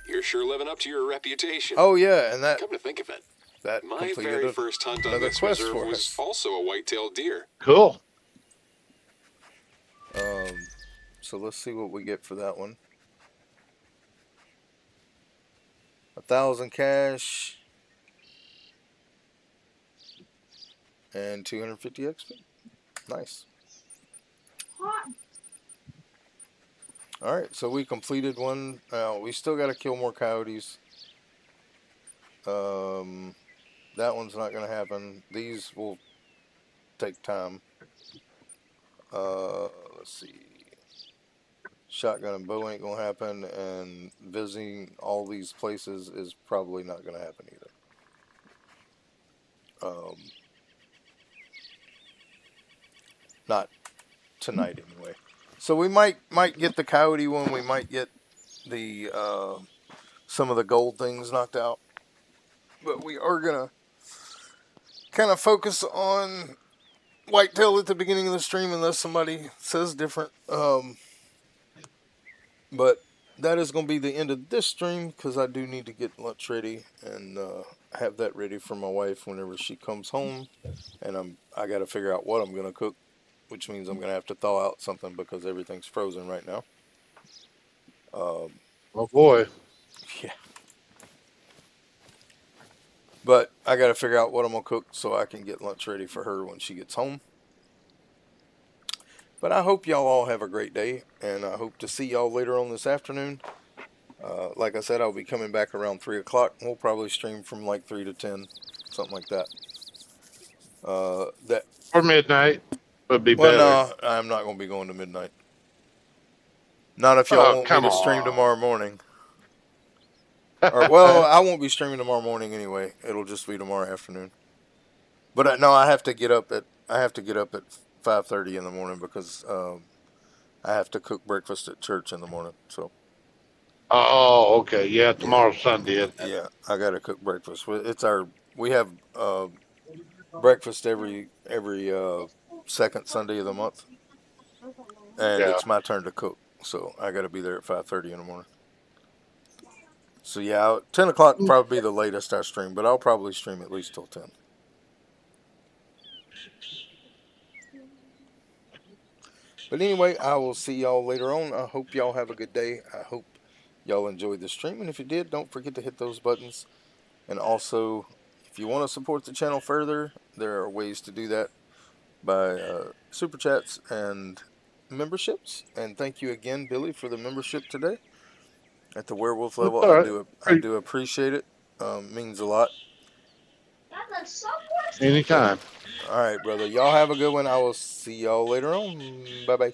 You're sure living up to your reputation. Oh yeah, and that Come to think of it, that my completed very first hunt on another this quest reserve for was us. also a white-tailed deer. Cool. So let's see what we get for that one. 1,000 cash and 250 XP. Nice. Alright, so we completed one. Now, we still got to kill more coyotes. That one's not going to happen. These will take time. Let's see. Shotgun and bow ain't going to happen, and visiting all these places is probably not going to happen either. Not tonight anyway. So we might get the coyote one. We might get the some of the gold things knocked out. But we are gonna kind of focus on whitetail at the beginning of the stream, unless somebody says different. But that is going to be the end of this stream, because I do need to get lunch ready and have that ready for my wife whenever she comes home. And I got to figure out what I'm going to cook, which means I'm going to have to thaw out something because everything's frozen right now. Oh boy. Yeah. But I got to figure out what I'm going to cook so I can get lunch ready for her when she gets home. But I hope y'all all have a great day, and I hope to see y'all later on this afternoon. Like I said, I'll be coming back around 3 o'clock. We'll probably stream from like 3 to 10, something like that. Or midnight would be Well, better. no, I'm not going to be going to midnight. Not if y'all want me Come to stream on. tomorrow morning. Or, well, I won't be streaming tomorrow morning anyway. It'll just be tomorrow afternoon. But no, I have to get up at 5:30 in the morning because I have to cook breakfast at church in the morning. So Oh, okay. Yeah, tomorrow's Sunday, isn't it? yeah, I got to cook breakfast. We have breakfast every second Sunday of the month, and Yeah. it's my turn to cook. So I got to be there at 5:30 in the morning. So yeah, 10 o'clock probably be the latest I stream, but I'll probably stream at least till 10. But anyway, I will see y'all later on. I hope y'all have a good day. I hope y'all enjoyed the stream. And if you did, don't forget to hit those buttons. And also, if you want to support the channel further, there are ways to do that by super chats and memberships. And thank you again, Billy, for the membership today at the werewolf level. All right. I do appreciate it. Means a lot. Anytime. All right, brother. Y'all have a good one. I will see y'all later on. Bye-bye.